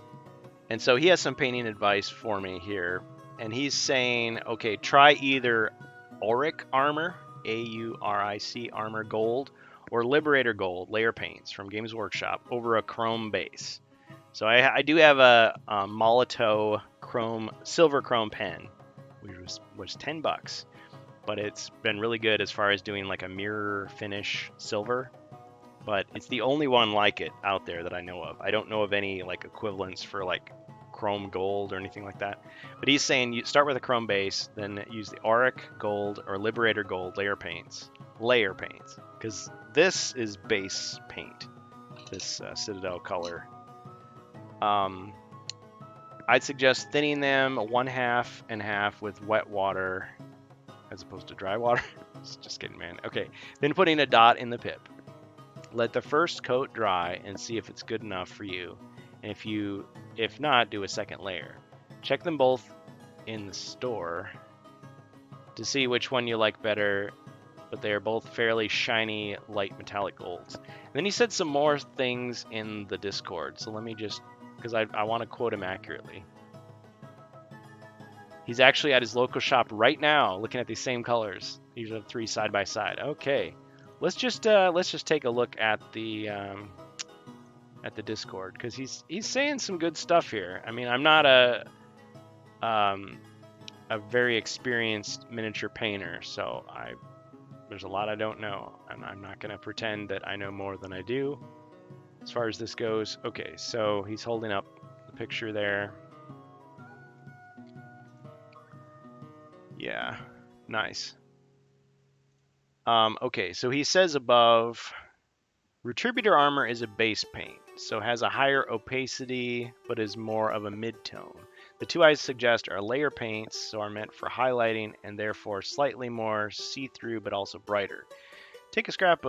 And so he has some painting advice for me here. And he's saying, okay, try either Auric armor, A-U-R-I-C armor gold, or Liberator gold layer paints from Games Workshop over a chrome base. So I do have a Molotow silver chrome pen, which was $10, but it's been really good as far as doing like a mirror finish silver. But it's the only one like it out there that I know of. I don't know of any like equivalents for like chrome gold or anything like that. But he's saying you start with a chrome base, then use the Auric gold or Liberator gold layer paints, because this is base paint, this Citadel color. I'd suggest thinning them 1/2 and half with wet water as opposed to dry water. Just kidding, man. Okay, then putting a dot in the pip. Let the first coat dry and see if it's good enough for you. And if not, do a second layer. Check them both in the store to see which one you like better, but they are both fairly shiny, light metallic golds. And then he said some more things in the Discord. So let me just, because I want to quote him accurately. He's actually at his local shop right now, looking at these same colors. These are 3 side by side. Okay, let's just take a look at the Discord, because he's saying some good stuff here. I mean, I'm not a a very experienced miniature painter, so there's a lot I don't know, and I'm not going to pretend that I know more than I do as far as this goes. Okay, so he's holding up the picture there. Yeah, nice. Okay, so he says above, Retributor armor is a base paint, so has a higher opacity, but is more of a mid-tone. The two I suggest are layer paints, so are meant for highlighting and therefore slightly more see-through, but also brighter. Take a scrap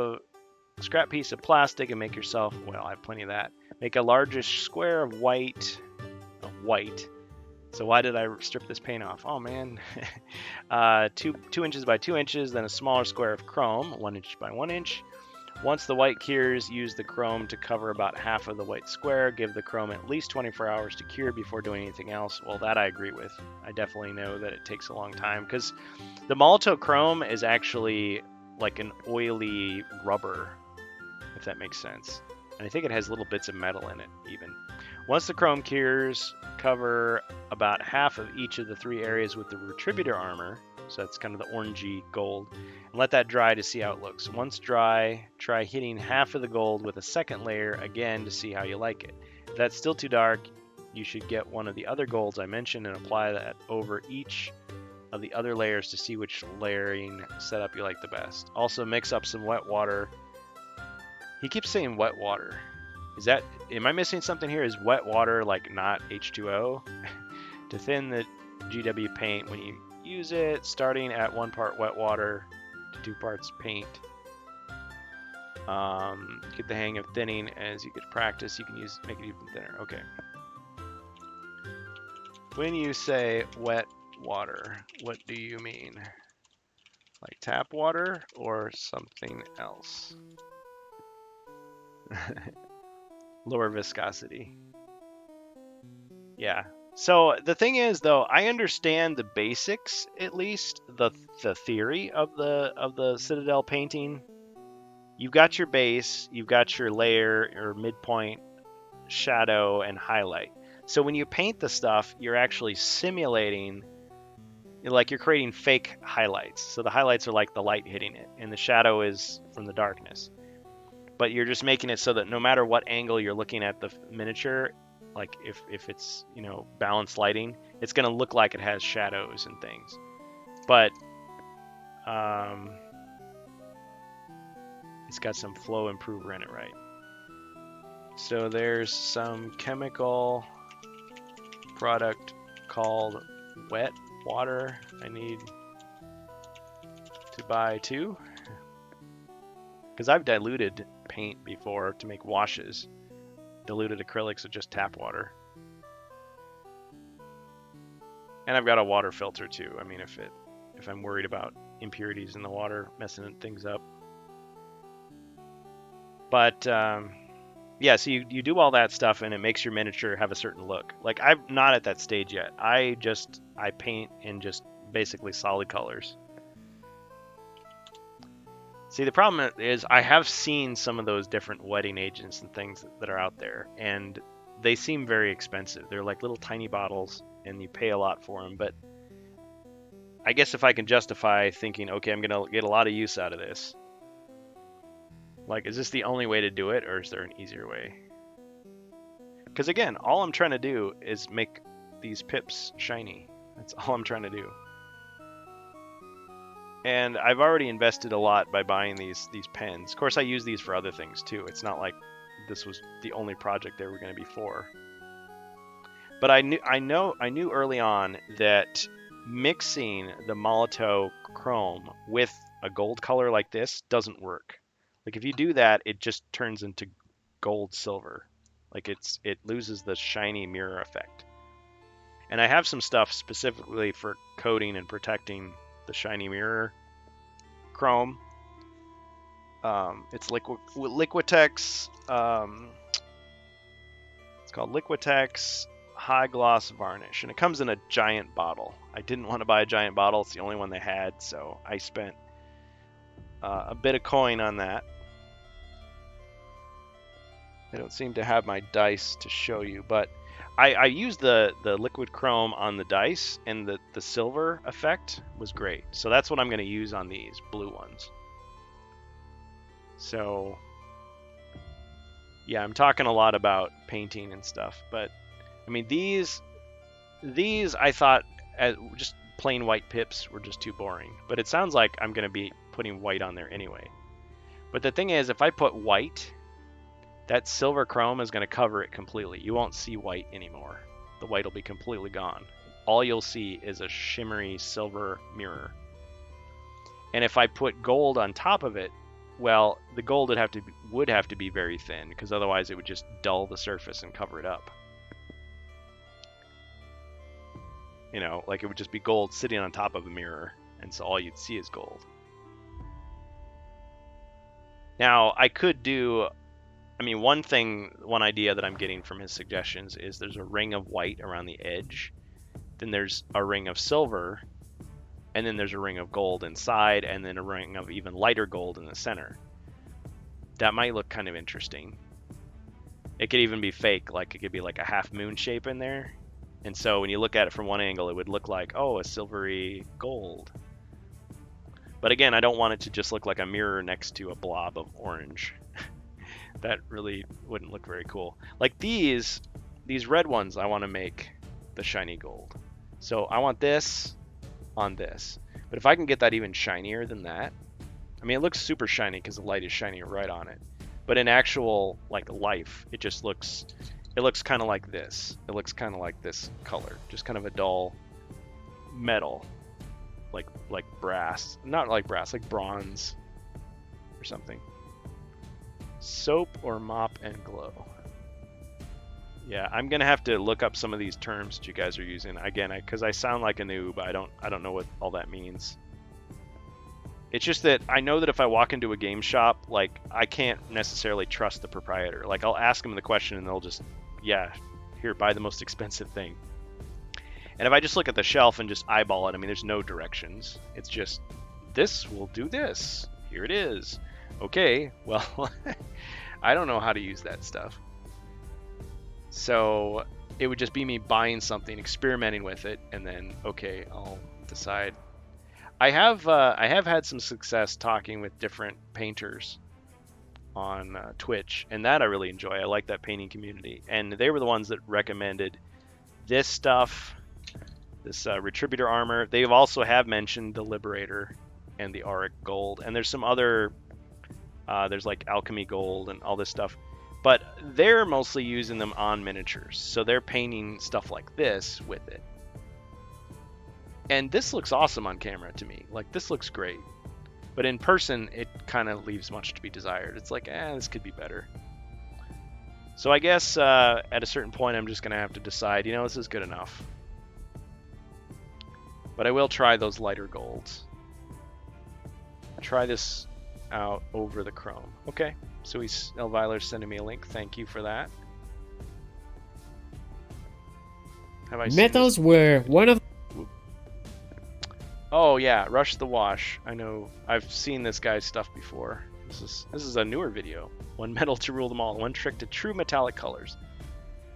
piece of plastic and make yourself, well, I have plenty of that. Make a largish square of white. So why did I strip this paint off? Oh man, 2 inches by 2 inches, then a smaller square of chrome, 1 inch by 1 inch. Once the white cures, use the chrome to cover about half of the white square. Give the chrome at least 24 hours to cure before doing anything else. Well, that I agree with. I definitely know that it takes a long time because the Molto Chrome is actually like an oily rubber, if that makes sense. And I think it has little bits of metal in it even. Once the chrome cures, cover about half of each of the 3 areas with the Retributor armor. So that's kind of the orangey gold. And let that dry to see how it looks. Once dry, try hitting half of the gold with a second layer again to see how you like it. If that's still too dark, you should get one of the other golds I mentioned and apply that over each of the other layers to see which layering setup you like the best. Also mix up some wet water. He keeps saying wet water. Am I missing something here? Is wet water like not H2O? To thin the GW paint when you use it, starting at 1 part wet water to 2 parts paint. Get the hang of thinning as you get practice. You can make it even thinner. Okay. When you say wet water, what do you mean? Like tap water or something else? Lower viscosity. Yeah. So the thing is, though, I understand the basics, at least the theory of the Citadel painting. You've got your base, you've got your layer or midpoint, shadow, and highlight. So when you paint the stuff, you're actually simulating, like you're creating fake highlights. So the highlights are like the light hitting it, and the shadow is from the darkness. But you're just making it so that no matter what angle you're looking at the miniature, like if it's, balanced lighting, it's going to look like it has shadows and things. But it's got some flow improver in it, right? So there's some chemical product called wet water I need to buy too, because I've diluted paint before to make washes. Diluted acrylics with just tap water. And I've got a water filter too. I mean, if I'm worried about impurities in the water messing things up. But yeah, so you do all that stuff and it makes your miniature have a certain look. Like I'm not at that stage yet. I paint in just basically solid colors. See, the problem is I have seen some of those different wetting agents and things that are out there, and they seem very expensive. They're like little tiny bottles, and you pay a lot for them. But I guess if I can justify thinking, okay, I'm going to get a lot of use out of this. Like, is this the only way to do it, or is there an easier way? Because again, all I'm trying to do is make these pips shiny. That's all I'm trying to do. And I've already invested a lot by buying these pens. Of course, I use these for other things too. It's not like this was the only project they were going to be for. But I knew early on that mixing the Molto Chrome with a gold color like this doesn't work. Like if you do that, it just turns into gold silver. Like it loses the shiny mirror effect. And I have some stuff specifically for coating and protecting the shiny mirror chrome. It's Liquitex. It's called Liquitex High Gloss Varnish, and it comes in a giant bottle. I didn't want to buy a giant bottle; it's the only one they had, so I spent a bit of coin on that. I don't seem to have my dice to show you, but I used the liquid chrome on the dice, and the silver effect was great. So that's what I'm going to use on these blue ones. So yeah, I'm talking a lot about painting and stuff, but I mean these I thought just plain white pips were just too boring. But it sounds like I'm going to be putting white on there anyway. But the thing is, if I put white, that silver chrome is going to cover it completely. You won't see white anymore. The white will be completely gone. All you'll see is a shimmery silver mirror. And if I put gold on top of it, well, the gold would have to be very thin, because otherwise it would just dull the surface and cover it up. You know, like it would just be gold sitting on top of a mirror, and so all you'd see is gold. Now, I could do, I mean, one idea that I'm getting from his suggestions is there's a ring of white around the edge, then there's a ring of silver, and then there's a ring of gold inside, and then a ring of even lighter gold in the center. That might look kind of interesting. It could even be fake, like it could be like a half moon shape in there. And so when you look at it from one angle, it would look like, oh, a silvery gold. But again, I don't want it to just look like a mirror next to a blob of orange. That really wouldn't look very cool. Like these red ones, I want to make the shiny gold. So I want this on this. But if I can get that even shinier than that, I mean, it looks super shiny because the light is shining right on it. But in actual like life, it just looks, it looks kind of like this. It looks kind of like this color, just kind of a dull metal, like brass, not like brass, like bronze or something. Soap or mop and glow. Yeah, I'm gonna have to look up some of these terms that you guys are using again, because I sound like a noob. I don't know what all that means. It's just that I know that if I walk into a game shop, like I can't necessarily trust the proprietor. Like I'll ask them the question and they'll just, yeah, here, buy the most expensive thing. And if I just look at the shelf and just eyeball it, I mean, there's no directions. It's just, this will do this. Here it is. Okay, well, I don't know how to use that stuff. So it would just be me buying something, experimenting with it, and then, okay, I'll decide. I have had some success talking with different painters on Twitch, and that I really enjoy. I like that painting community, and they were the ones that recommended this stuff, this Retributor armor. They also have mentioned the Liberator and the Auric Gold, and there's some other, there's like Alchemy Gold and all this stuff, but they're mostly using them on miniatures, so they're painting stuff like this with it. And this looks awesome on camera to me. Like, this looks great. But in person, it kind of leaves much to be desired. It's like, this could be better. So I guess at a certain point, I'm just going to have to decide, you know, this is good enough. But I will try those lighter golds. Try this out over the chrome. Okay, so Elviler's sending me a link. Thank you for that. Have I Metals were one of... Oh yeah, Rush the Wash. I know, I've seen this guy's stuff before. This is a newer video. One metal to rule them all. One trick to true metallic colors.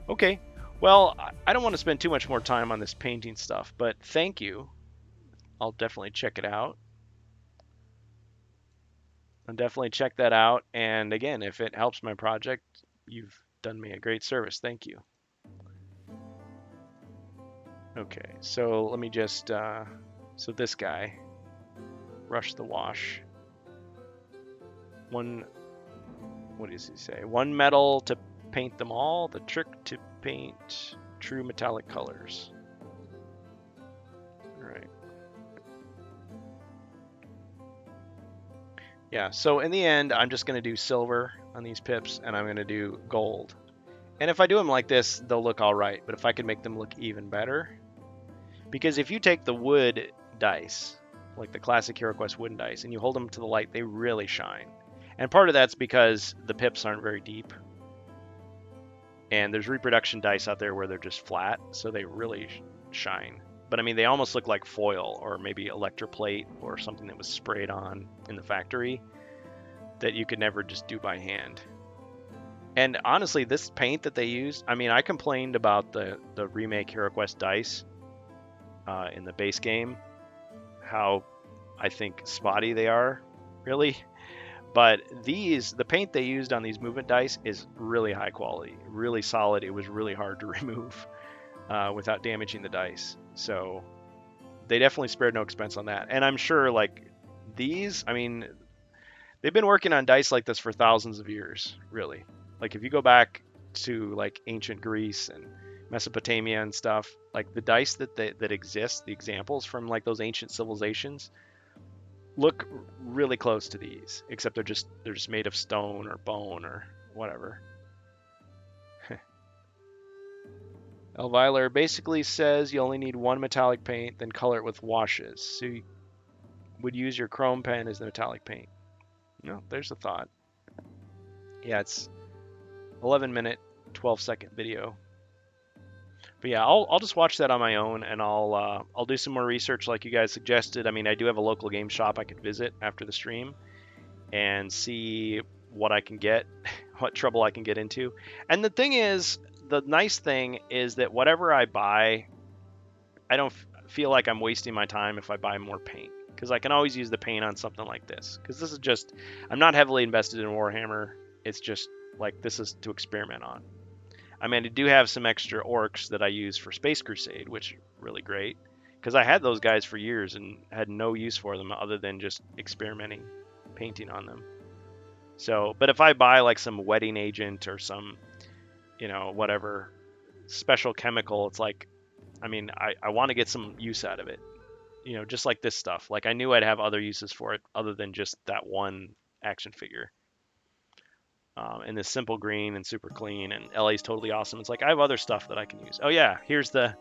Okay, well, I don't want to spend too much more time on this painting stuff, but thank you. I'll definitely check it out. I'll definitely check that out. And again, if it helps my project, you've done me a great service. Thank you. Okay, so let me just... So this guy, Rush the Wash. What does he say? One metal to paint them all. The trick to paint true metallic colors. All right. Yeah, so in the end, I'm just going to do silver on these pips, and I'm going to do gold. And if I do them like this, they'll look all right. But if I could make them look even better... Because if you take the wood dice, like the classic HeroQuest wooden dice, and you hold them to the light, they really shine. And part of that's because the pips aren't very deep. And there's reproduction dice out there where they're just flat, so they really shine. But I mean, they almost look like foil, or maybe electroplate, or something that was sprayed on in the factory that you could never just do by hand. And honestly, this paint that they used, I mean, I complained about the remake HeroQuest dice in the base game, how I think spotty they are, really. But the paint they used on these movement dice is really high quality, really solid. It was really hard to remove without damaging the dice. So they definitely spared no expense on that. And I'm sure, like, these, I mean, they've been working on dice like this for thousands of years, really. Like, if you go back to like ancient Greece and Mesopotamia and stuff, like the dice that exist, the examples from like those ancient civilizations look really close to these, except they're just made of stone or bone or whatever. Elviler basically says you only need one metallic paint, then color it with washes. So you would use your chrome pen as the metallic paint. No, there's a thought. Yeah, it's 11-minute, 12-second video. But yeah, I'll just watch that on my own, and I'll do some more research like you guys suggested. I mean, I do have a local game shop I could visit after the stream and see what I can get, what trouble I can get into. And the thing is, the nice thing is that whatever I buy, I don't feel like I'm wasting my time if I buy more paint, because I can always use the paint on something like this. Because this is just, I'm not heavily invested in Warhammer. It's just like, this is to experiment on. I mean, I do have some extra orcs that I use for Space Crusade, which are really great, because I had those guys for years and had no use for them other than just experimenting, painting on them. So, but if I buy like some wetting agent or some, whatever special chemical, it's like, I mean, I want to get some use out of it, just like this stuff. Like, I knew I'd have other uses for it other than just that one action figure. And this simple green and super clean, and LA's totally awesome. It's like, I have other stuff that I can use. Oh yeah, here's the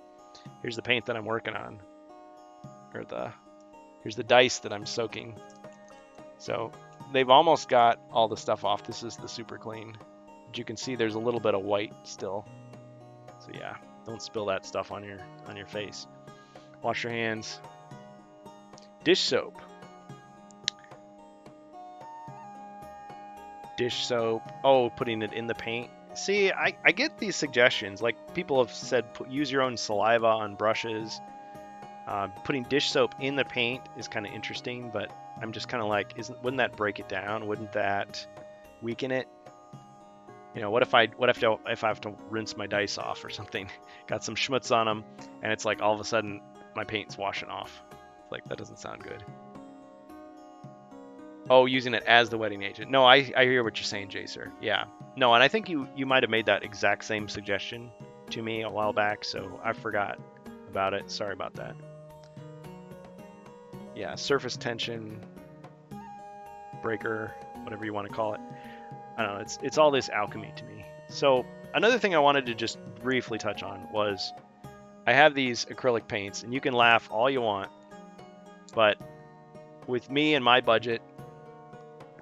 paint that I'm working on, or here's the dice that I'm soaking. So they've almost got all the stuff off. This is the super clean. But you can see there's a little bit of white still. So yeah, don't spill that stuff on your face. Wash your hands. Dish soap. Dish soap. Oh, putting it in the paint. See, I get these suggestions. Like, people have said, use your own saliva on brushes. Putting dish soap in the paint is kind of interesting, but I'm just kind of like, wouldn't that break it down? Wouldn't that weaken it? What if I have to rinse my dice off or something? Got some schmutz on them, and it's like all of a sudden my paint's washing off. It's like, that doesn't sound good. Oh, using it as the wetting agent. No, I hear what you're saying, Jacer. Yeah. No, and I think you might have made that exact same suggestion to me a while back, so I forgot about it. Sorry about that. Yeah, surface tension breaker, whatever you want to call it. I don't know, it's all this alchemy to me. So another thing I wanted to just briefly touch on was, I have these acrylic paints, and you can laugh all you want, but with me and my budget,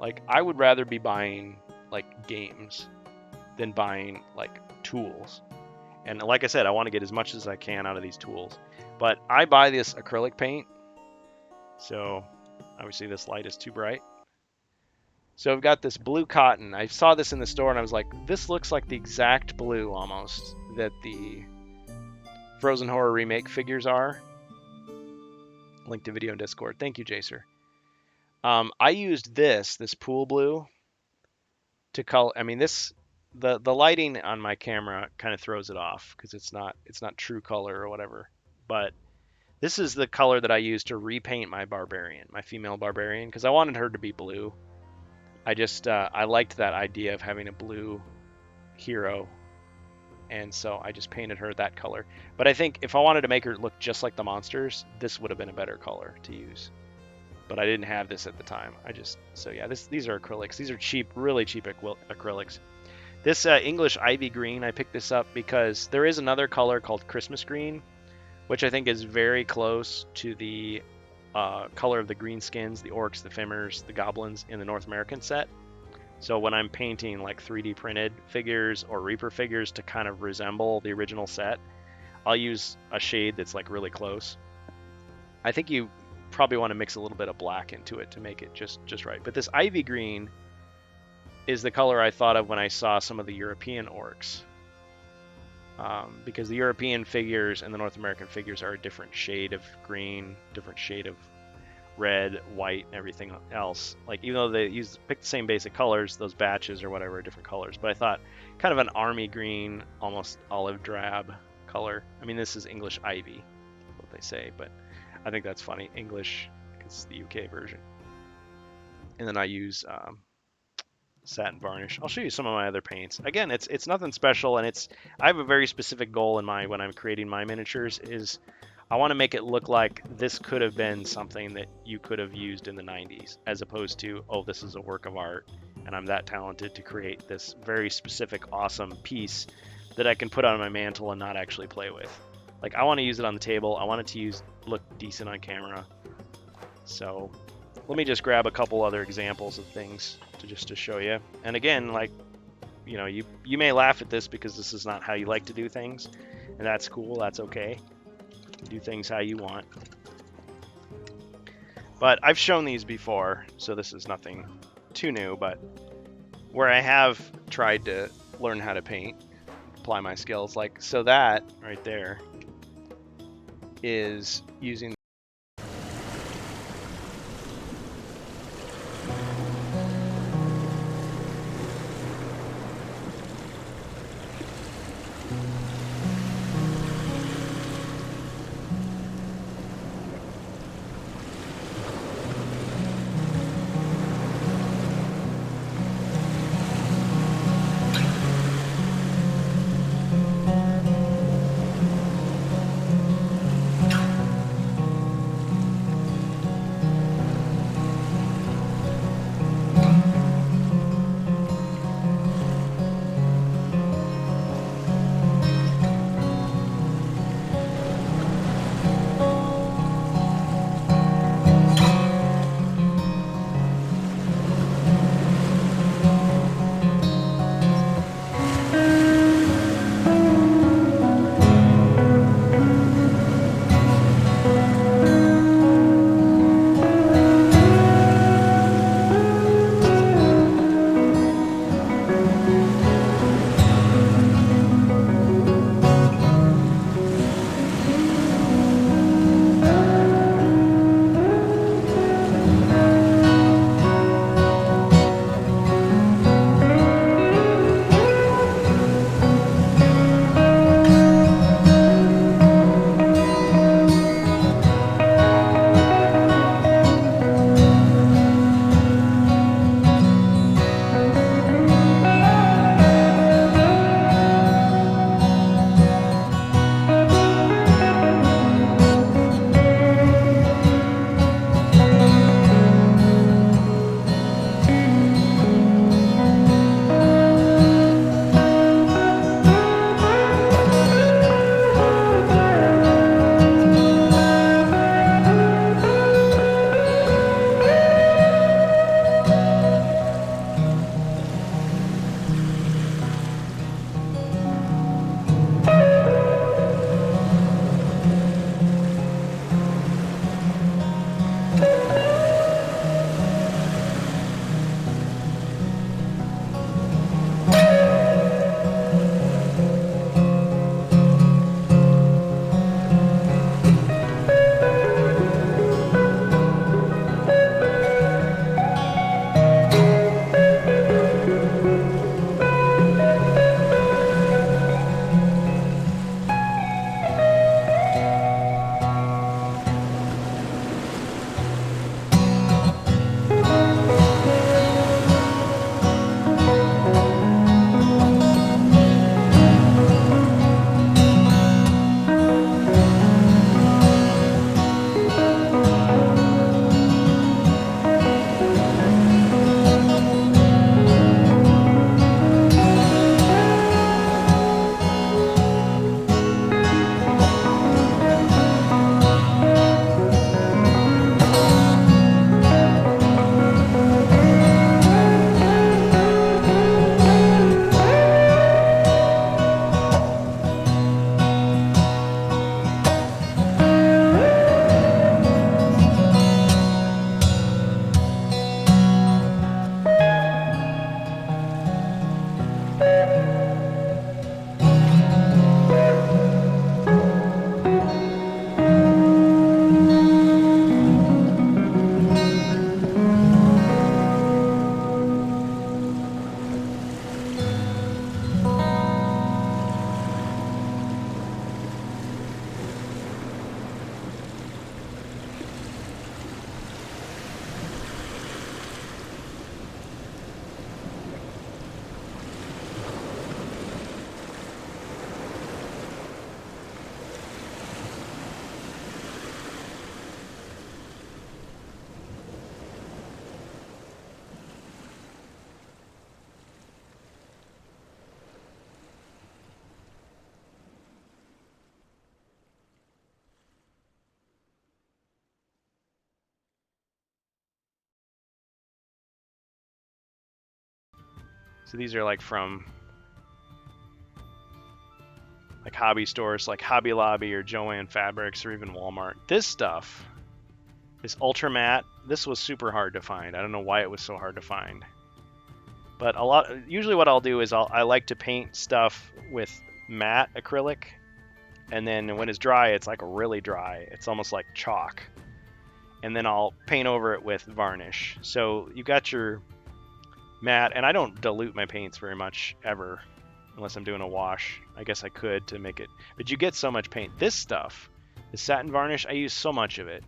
like, I would rather be buying like games than buying like tools. And like I said, I want to get as much as I can out of these tools. But I buy this acrylic paint. So obviously this light is too bright. So I've got this blue cotton. I saw this in the store and I was like, this looks like the exact blue almost that the Frozen Horror Remake figures are. Link to video in Discord. Thank you, Jacer. I used this pool blue to color. I mean, the lighting on my camera kind of throws it off because it's not true color or whatever. But this is the color that I used to repaint my barbarian, my female barbarian, because I wanted her to be blue. I liked that idea of having a blue hero, and so I just painted her that color. But I think if I wanted to make her look just like the monsters, this would have been a better color to use. But I didn't have this at the time. So yeah, these are acrylics. These are cheap, really cheap acrylics. This English Ivy Green, I picked this up because there is another color called Christmas Green, which I think is very close to the color of the greenskins, the orcs, the Fimmers, the goblins in the North American set. So when I'm painting like 3D printed figures or Reaper figures to kind of resemble the original set, I'll use a shade that's like really close. I think you probably want to mix a little bit of black into it to make it just right. But this Ivy Green is the color I thought of when I saw some of the European orcs. Because the European figures and the North American figures are a different shade of green, different shade of red, white, and everything else. Like, even though they pick the same basic colors, those batches or whatever are different colors. But I thought kind of an army green, almost olive drab color. I mean, this is English ivy, what they say, but I think that's funny. English, because it's the UK version. And then I use satin varnish. I'll show you some of my other paints. Again, it's nothing special, and I have a very specific goal in mind when I'm creating my miniatures. Is I want to make it look like this could have been something that you could have used in the 90s, as opposed to, oh, this is a work of art and I'm that talented to create this very specific, awesome piece that I can put on my mantle and not actually play with. Like, I want to use it on the table. I want it to look decent on camera. So let me just grab a couple other examples of things to show you. And again, like, you know, you may laugh at this because this is not how you like to do things, and that's cool. That's okay. Do things how you want. But I've shown these before, so this is nothing too new, but where I have tried to learn how to paint, apply my skills, like, so that right there is using So these are like from like hobby stores like Hobby Lobby or Joann Fabrics or even Walmart. This stuff is ultra matte. This was super hard to find. I don't know why it was so hard to find. But usually what I'll do is I like to paint stuff with matte acrylic, and then when it's dry, it's like really dry. It's almost like chalk. And then I'll paint over it with varnish. So you got your matte, and I don't dilute my paints very much ever, unless I'm doing a wash. I guess I could to make it, but you get so much paint. This stuff, the satin varnish, I use so much of it.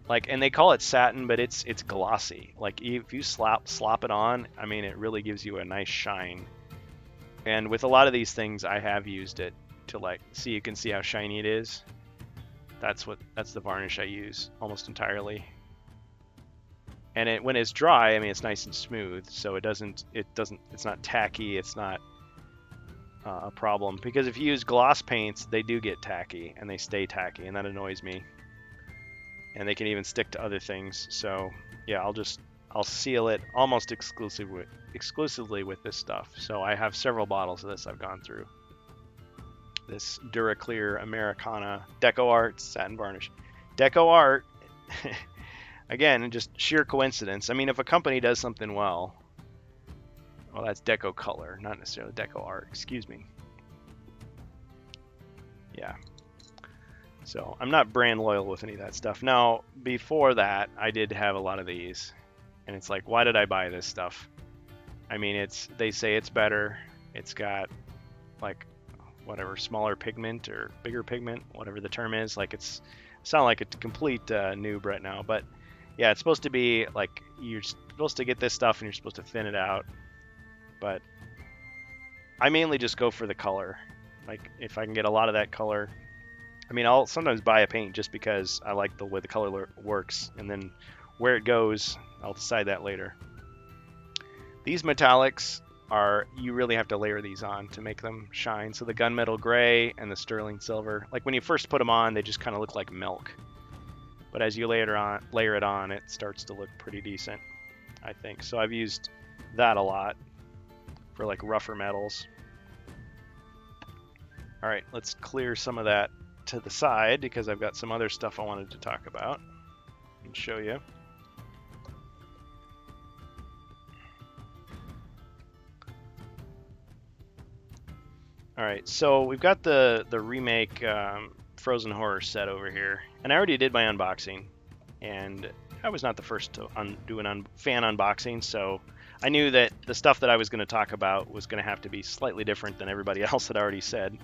Like, and they call it satin, but it's glossy. Like if you slop it on, I mean, it really gives you a nice shine. And with a lot of these things, I have used it to like see. You can see how shiny it is. That's the varnish I use almost entirely. And when it's dry, I mean, it's nice and smooth, so it's not tacky. It's not a problem, because if you use gloss paints, they do get tacky and they stay tacky, and that annoys me. And they can even stick to other things. So yeah, I'll seal it almost exclusively with this stuff. So I have several bottles of this I've gone through. This Duraclear Americana Deco Art satin varnish. Deco Art, again, just sheer coincidence. I mean, if a company does something well, that's Deco Color, not necessarily Deco Art. Excuse me. Yeah. So I'm not brand loyal with any of that stuff. Now, before that, I did have a lot of these, and it's like, why did I buy this stuff? I mean, they say it's better. It's got like whatever, smaller pigment or bigger pigment, whatever the term is. Like it's sound like a complete noob right now, but yeah, it's supposed to be like you're supposed to get this stuff and you're supposed to thin it out. But I mainly just go for the color. Like if I can get a lot of that color. I mean, I'll sometimes buy a paint just because I like the way the color works, and then where it goes, I'll decide that later. These metallics you really have to layer these on to make them shine. So the gunmetal gray and the sterling silver, like when you first put them on, they just kind of look like milk. But as you layer it on, it starts to look pretty decent, I think. So I've used that a lot for like rougher metals. All right, let's clear some of that to the side because I've got some other stuff I wanted to talk about and show you. All right, so we've got the remake Frozen Horror set over here, and I already did my unboxing, and I was not the first to do an fan unboxing, so I knew that the stuff that I was going to talk about was going to have to be slightly different than everybody else had already said.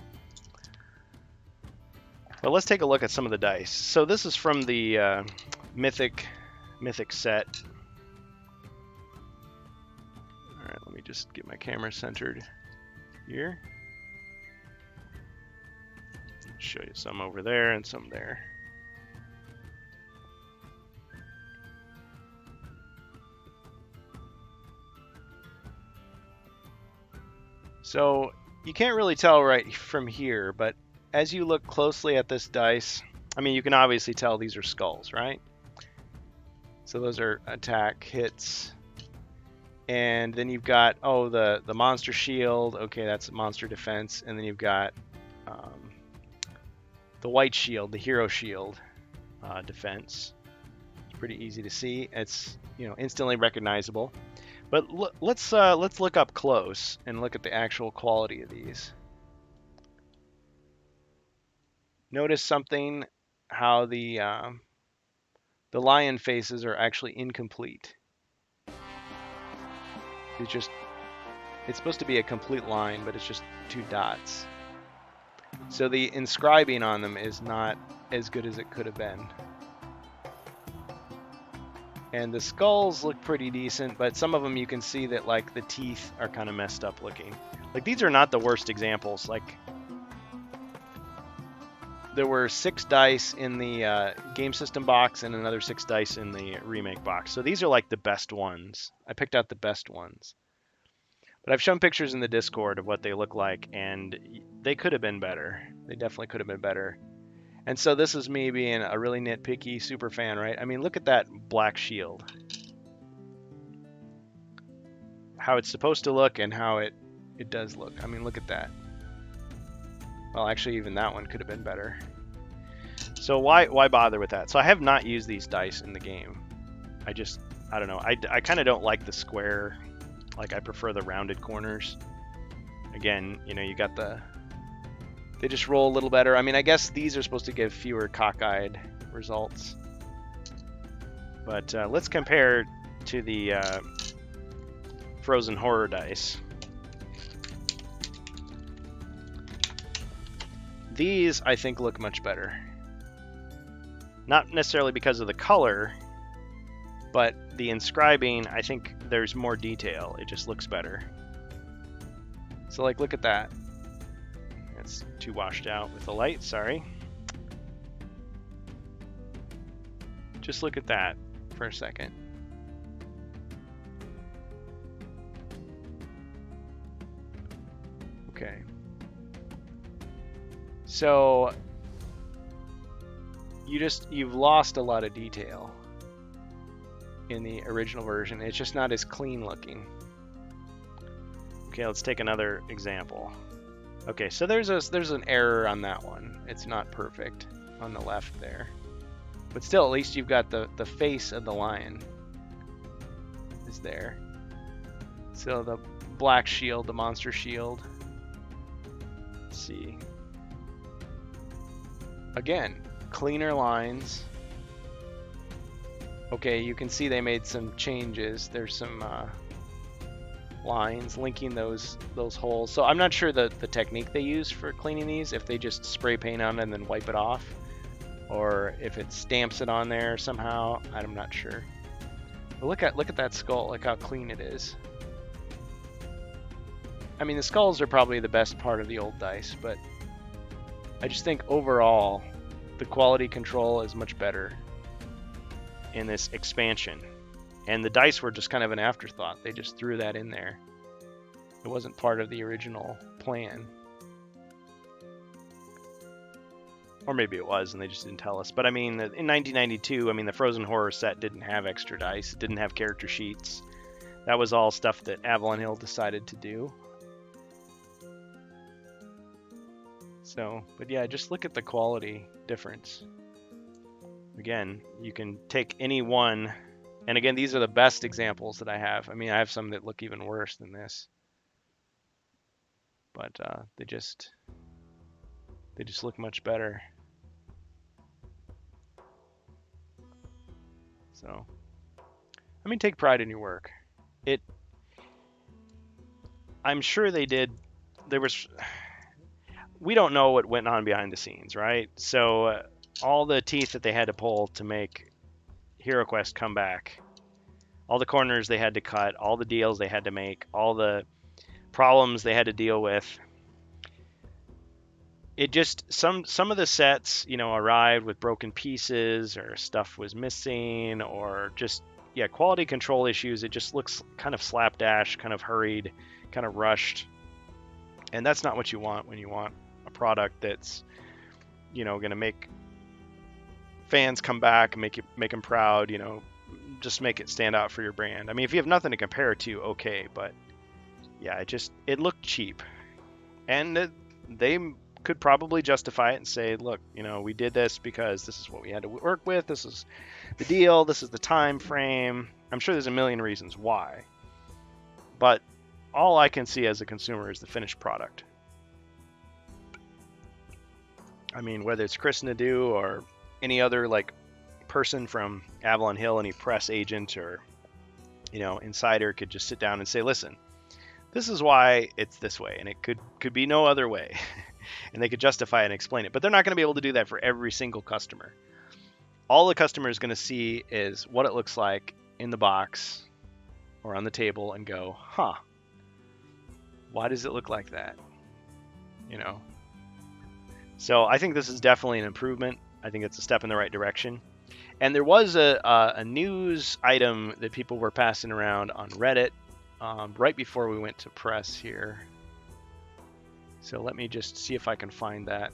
But let's take a look at some of the dice. So this is from the Mythic set. All right, let me just get my camera centered here. Show you some over there and some there. So you can't really tell right from here, but as you look closely at this dice, I mean, you can obviously tell these are skulls, right? So those are attack hits. And then you've got, the monster shield. Okay, that's monster defense. And then you've got the white shield, the hero shield defense. It's pretty easy to see. It's, instantly recognizable. But let's look up close and look at the actual quality of these. Notice something, how the lion faces are actually incomplete. It's supposed to be a complete line, but it's just 2 dots. So the inscribing on them is not as good as it could have been. And the skulls look pretty decent, but some of them you can see that like the teeth are kind of messed up looking. Like these are not the worst examples. Like there were 6 dice in the game system box and another 6 dice in the remake box. So these are like the best ones. I picked out the best ones. But I've shown pictures in the Discord of what they look like, and they could have been better. They definitely could have been better. And so this is me being a really nitpicky super fan, right? I mean, look at that black shield. how it's supposed to look and how it does look. I mean, look at that. Well, actually, even that one could have been better. So why bother with that? So I have not used these dice in the game. I don't know. I kind of don't like the square. Like, I prefer the rounded corners. Again, you know, you got they just roll a little better. I mean, I guess these are supposed to give fewer cockeyed results. But let's compare to the Frozen Horror dice. These, I think, look much better. Not necessarily because of the color, but the inscribing, I think there's more detail. It just looks better. So, like, look at that. It's too washed out with the light, sorry. Just look at that for a second. Okay. So you've lost a lot of detail in the original version. It's just not as clean looking. Okay, let's take another example. Okay, so there's an error on that one. It's not perfect on the left there. But still, at least you've got the face of the lion is there. So the black shield, the monster shield. Let's see. Again, cleaner lines. Okay, you can see they made some changes. There's some lines linking those holes. So I'm not sure the technique they use for cleaning these, if they just spray paint on it and then wipe it off, or if it stamps it on there somehow. I'm not sure. But look at that skull. Look how clean it is. I mean, the skulls are probably the best part of the old dice, but I just think overall the quality control is much better in this expansion. And the dice were just kind of an afterthought. They just threw that in there. It wasn't part of the original plan. Or maybe it was and they just didn't tell us. But I mean, in 1992, I mean, the Frozen Horror set didn't have extra dice. It didn't have character sheets. That was all stuff that Avalon Hill decided to do. So, but yeah, just look at the quality difference. Again, you can take any one, and again, these are the best examples that I have. I mean, I have some that look even worse than this, but they just look much better. So, I mean, take pride in your work. I'm sure they did. We don't know what went on behind the scenes, right? So all the teeth that they had to pull to make HeroQuest come back, all the corners they had to cut, all the deals they had to make, all the problems they had to deal with. It just, some of the sets, you know, arrived with broken pieces, or stuff was missing, or just, yeah, quality control issues. It just looks kind of slapdash, kind of hurried, kind of rushed. And that's not what you want when you want a product that's, you know, going to make fans come back and make them proud, you know, just make it stand out for your brand. I mean, if you have nothing to compare it to, okay, but yeah, it looked cheap. And they could probably justify it and say, look, you know, we did this because this is what we had to work with. This is the deal. This is the time frame. I'm sure there's a million reasons why. But all I can see as a consumer is the finished product. I mean, whether it's Chris Nadeau or any other like person from Avalon Hill, any press agent or, you know, insider could just sit down and say, listen, this is why it's this way, and it could be no other way. And they could justify it and explain it. But they're not going to be able to do that for every single customer. All the customer is going to see is what it looks like in the box or on the table and go, huh, why does it look like that? You know? So I think this is definitely an improvement. I think it's a step in the right direction. And there was a news item that people were passing around on Reddit right before we went to press here. So let me just see if I can find that.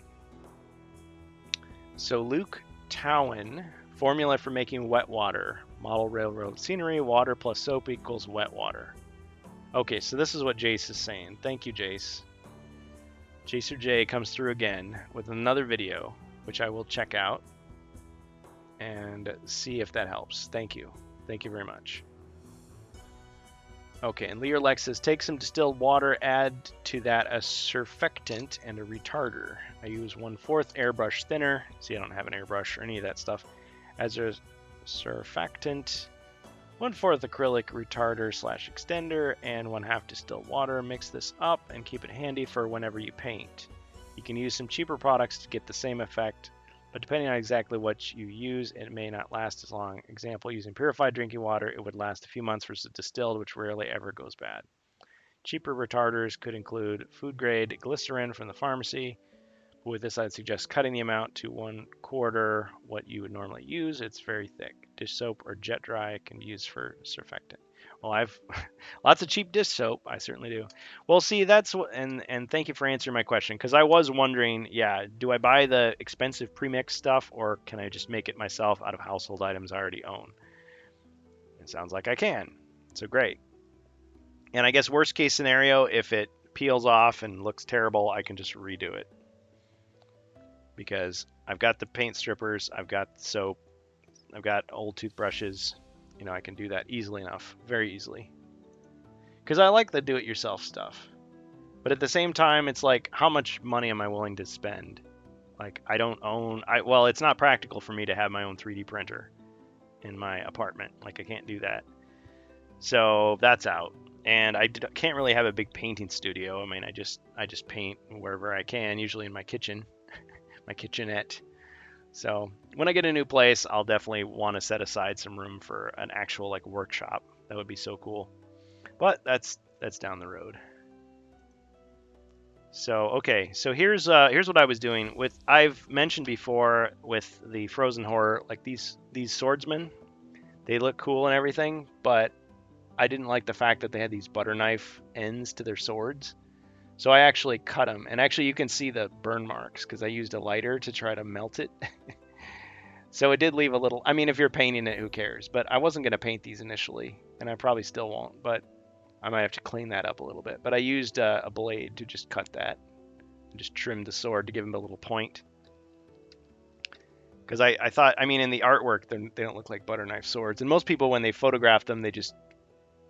So Luke Towan, formula for making wet water. Model railroad scenery, water plus soap equals wet water. Okay, so this is what Jace is saying. Thank you, Jace. Jacer J comes through again with another video, which I will check out and see if that helps. Thank you. Thank you very much. Okay, and Lear Lex says, take some distilled water, add to that a surfactant and a retarder. I use 1/4 airbrush thinner. See, I don't have an airbrush or any of that stuff. As a surfactant, 1/4 acrylic retarder / extender, and 1/2 distilled water. Mix this up and keep it handy for whenever you paint. You can use some cheaper products to get the same effect, but depending on exactly what you use, it may not last as long. Example, using purified drinking water, it would last a few months versus distilled, which rarely ever goes bad. Cheaper retarders could include food grade glycerin from the pharmacy. With this, I'd suggest cutting the amount to 1/4 what you would normally use. It's very thick. Dish soap or jet dry can be used for surfactant. Well, I've lots of cheap dish soap. I certainly do. Well, see, that's what, and thank you for answering my question, because I was wondering, yeah, do I buy the expensive premix stuff, or can I just make it myself out of household items I already own? It sounds like I can. So great. And I guess worst case scenario, if it peels off and looks terrible, I can just redo it. Because I've got the paint strippers, I've got soap, I've got old toothbrushes. You know, I can do that easily enough, very easily. Because I like the do-it-yourself stuff. But at the same time, it's like, how much money am I willing to spend? Like, I don't own, well, it's not practical for me to have my own 3D printer in my apartment. Like, I can't do that. So that's out. And I can't really have a big painting studio. I mean, I just paint wherever I can, usually in my kitchen, my kitchenette. So when I get a new place, I'll definitely want to set aside some room for an actual like workshop. That would be so cool. But that's down the road. So okay, so here's what I was doing with. I've mentioned before with the Frozen Horror, like these swordsmen, they look cool and everything, but I didn't like the fact that they had these butter knife ends to their swords. So I actually cut them, and actually you can see the burn marks because I used a lighter to try to melt it. So it did leave a little, I mean, if you're painting it, who cares? But I wasn't going to paint these initially, and I probably still won't, but I might have to clean that up a little bit. But I used a blade to just cut that and just trim the sword to give them a little point. Because I thought, I mean, in the artwork, they don't look like butter knife swords. And most people, when they photograph them, they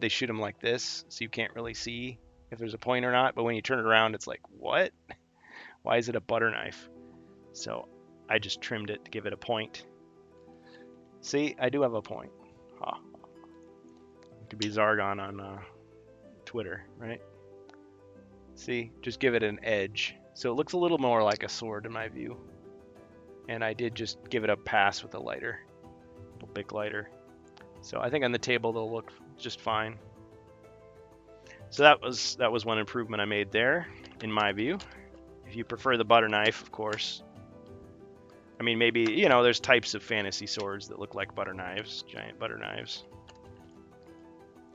shoot them like this, so you can't really see if there's a point or not. But when you turn it around, it's like, what? Why is it a butter knife? So I just trimmed it to give it a point. See, I do have a point. Huh. It could be Zargon on Twitter, right? See, just give it an edge. So it looks a little more like a sword in my view. And I did just give it a pass with a lighter, a big lighter. So I think on the table they'll look just fine. So that was one improvement I made there, in my view. If you prefer the butter knife, of course. I mean, maybe, you know, there's types of fantasy swords that look like butter knives, giant butter knives,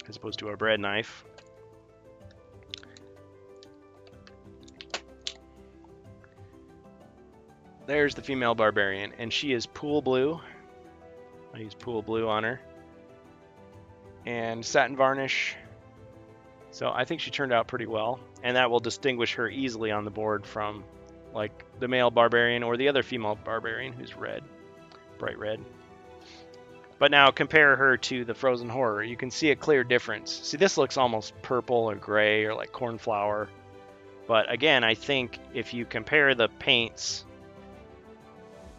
as opposed to a bread knife. There's the female barbarian, and she is pool blue. I use pool blue on her. And satin varnish. So I think she turned out pretty well, and that will distinguish her easily on the board from like the male barbarian or the other female barbarian who's red, bright red. But now compare her to the Frozen Horror. You can see a clear difference. See, this looks almost purple or gray or like cornflower. But again, I think if you compare the paints,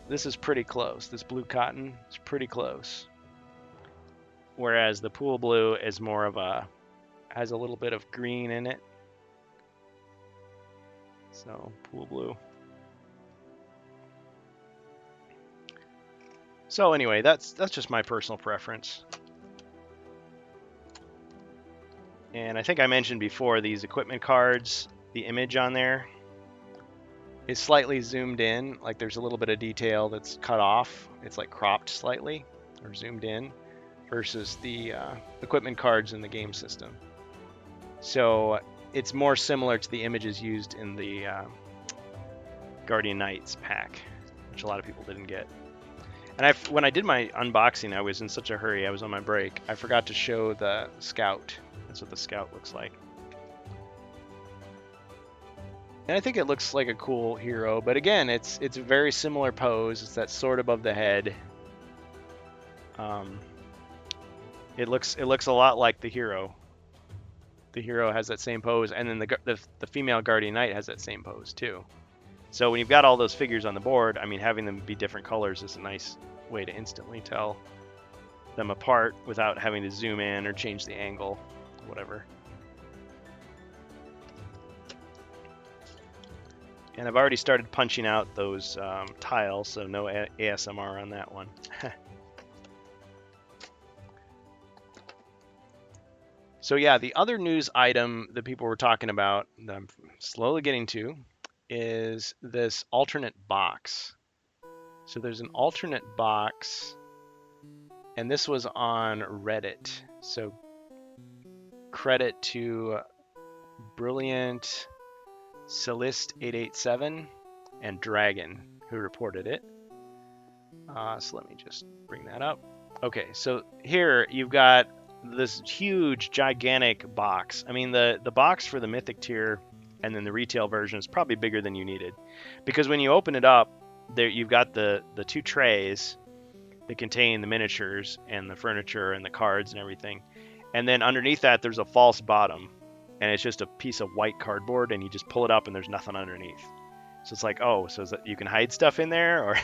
this is pretty close. This blue cotton is pretty close. Whereas the pool blue is more of a, has a little bit of green in it. So, pool blue. So anyway, that's just my personal preference. And I think I mentioned before, these equipment cards, the image on there is slightly zoomed in. Like there's a little bit of detail that's cut off. It's like cropped slightly or zoomed in versus the equipment cards in the game system. So it's more similar to the images used in the Guardian Knights pack, which a lot of people didn't get. And when I did my unboxing, I was in such a hurry. I was on my break. I forgot to show the Scout. That's what the Scout looks like. And I think it looks like a cool hero, but again, it's a very similar pose. It's that sword above the head. It looks a lot like the hero. The hero has that same pose, and then the female Guardian Knight has that same pose too. So when you've got all those figures on the board, I mean, having them be different colors is a nice way to instantly tell them apart without having to zoom in or change the angle, whatever. And I've already started punching out those tiles, so no ASMR on that one. So yeah, the other news item that people were talking about that I'm slowly getting to is this alternate box. So there's an alternate box, and this was on Reddit. So credit to Brilliant Celeste887 and Dragon who reported it. So let me just bring that up. Okay, so here you've got this huge, gigantic box. I mean, the box for the Mythic tier and then the retail version is probably bigger than you needed, because when you open it up, there you've got the two trays that contain the miniatures and the furniture and the cards and everything, and then underneath that there's a false bottom, and it's just a piece of white cardboard, and you just pull it up and there's nothing underneath. So it's like, oh, so is that you can hide stuff in there? Or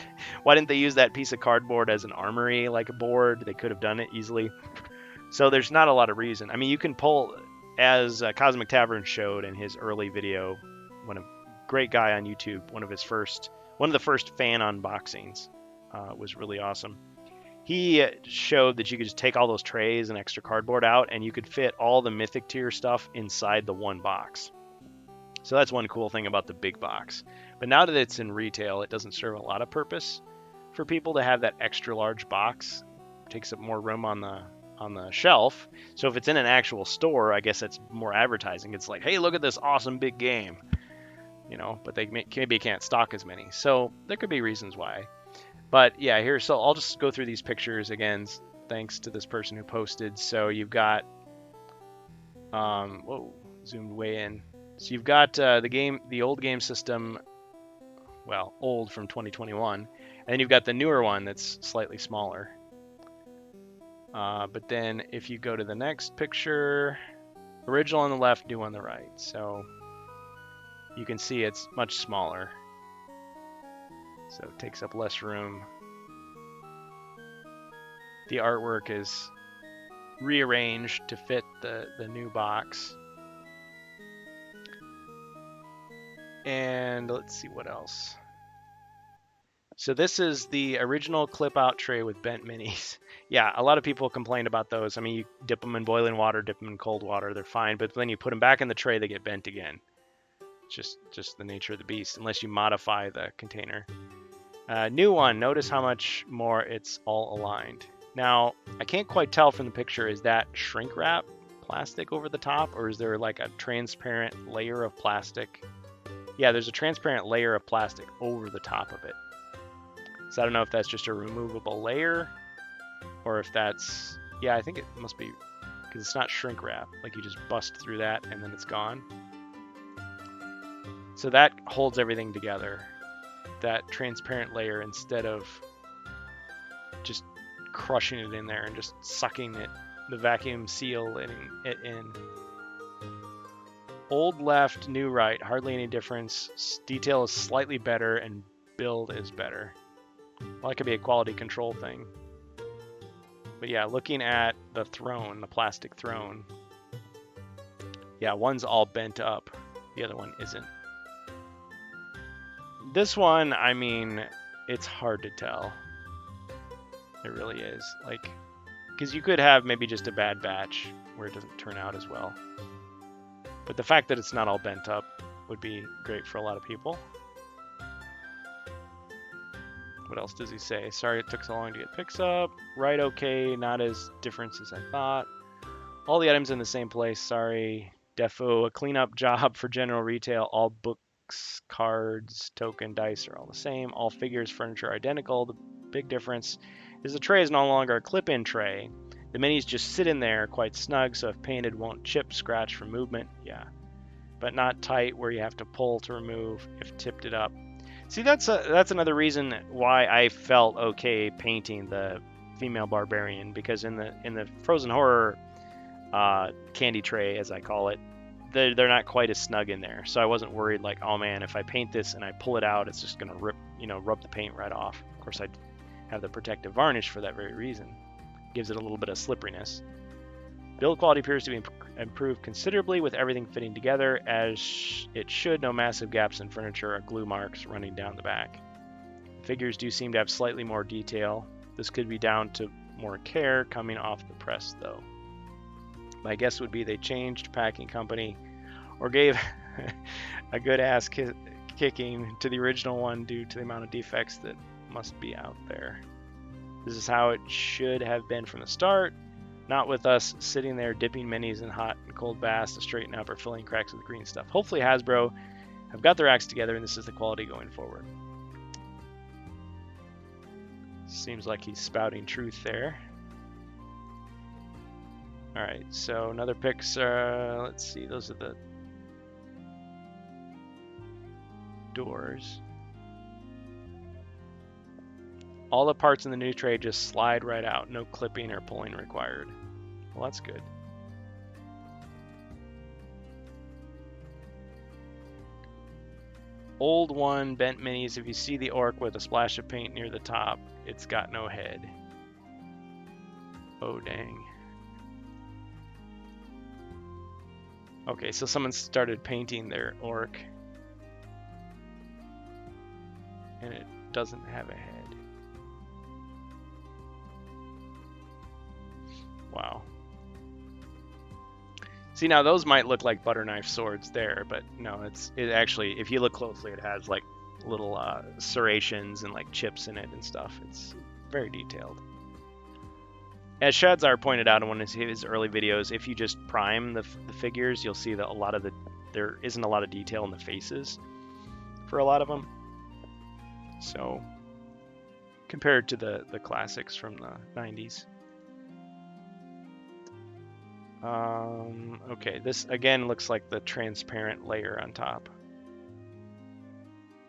why didn't they use that piece of cardboard as an armory, like a board? They could have done it easily. So there's not a lot of reason. I mean, you can pull, as Cosmic Tavern showed in his early video, a great guy on YouTube, one of the first fan unboxings, was really awesome. He showed that you could just take all those trays and extra cardboard out, and you could fit all the Mythic tier stuff inside the one box. So that's one cool thing about the big box. But now that it's in retail, it doesn't serve a lot of purpose for people to have that extra large box. It takes up more room on the shelf. So if it's in an actual store, I guess it's more advertising. It's like, hey, look at this awesome big game, but they maybe can't stock as many. So there could be reasons why. But yeah, here, so I'll just go through these pictures again, thanks to this person who posted. So you've got, whoa, zoomed way in. So you've got the old game system, well, old from 2021, and then you've got the newer one that's slightly smaller. But then if you go to the next picture, original on the left, new on the right. So you can see it's much smaller. So it takes up less room. The artwork is rearranged to fit the new box. And let's see what else. So this is the original clip out tray with bent minis. Yeah, a lot of people complained about those. I mean, you dip them in boiling water, dip them in cold water, they're fine. But when you put them back in the tray, they get bent again. It's just the nature of the beast, unless you modify the container. New one, notice how much more it's all aligned. Now, I can't quite tell from the picture, is that shrink wrap plastic over the top, or is there like a transparent layer of plastic? Yeah, there's a transparent layer of plastic over the top of it. So I don't know if that's just a removable layer, or if that's, yeah, I think it must be, because it's not shrink wrap. Like you just bust through that and then it's gone. So that holds everything together, that transparent layer, instead of just crushing it in there and just sucking it, the vacuum seal it in. Old left, new right, hardly any difference. Detail is slightly better and build is better. Well, that could be a quality control thing. But yeah, looking at the throne, the plastic throne, yeah, one's all bent up, the other one isn't. This one, I mean, it's hard to tell. It really is. Like, because you could have maybe just a bad batch where it doesn't turn out as well. But the fact that it's not all bent up would be great for a lot of people. What else does he say? Sorry it took so long to get picks up. Right, okay, not as different as I thought. All the items in the same place, sorry. Defo, a cleanup job for general retail. All books, cards, token, dice are all the same. All figures, furniture are identical. The big difference is the tray is no longer a clip-in tray. The minis just sit in there quite snug, so if painted won't chip, scratch from movement, yeah. But not tight where you have to pull to remove if tipped it up. See, that's another reason why I felt okay painting the female barbarian, because in the Frozen Horror candy tray, as I call it, they're not quite as snug in there. So I wasn't worried like, oh man, if I paint this and I pull it out, it's just gonna rub the paint right off. Of course, I have the protective varnish for that very reason. Gives it a little bit of slipperiness. Build quality appears to be improved considerably with everything fitting together as it should. No massive gaps in furniture or glue marks running down the back. Figures do seem to have slightly more detail. This could be down to more care coming off the press though. My guess would be they changed packing company or gave a good ass kicking to the original one due to the amount of defects that must be out there. This is how it should have been from the start, not with us sitting there dipping minis in hot and cold baths to straighten up or filling cracks with green stuff. Hopefully Hasbro have got their acts together and this is the quality going forward. Seems like he's spouting truth there. Alright, so another pics, let's see, those are the doors. All the parts in the new tray just slide right out, no clipping or pulling required. Well, that's good. Old one, bent minis. If you see the orc with a splash of paint near the top, it's got no head. Oh, dang. Okay, so someone started painting their orc. And it doesn't have a head. Wow. See, now those might look like butter knife swords there, but no, it actually, if you look closely, it has like little serrations and like chips in it and stuff. It's very detailed. As Shadzar pointed out in one of his early videos, if you just prime the figures, you'll see that there isn't a lot of detail in the faces for a lot of them. So, compared to the classics from the 90s. Okay, this again looks like the transparent layer on top.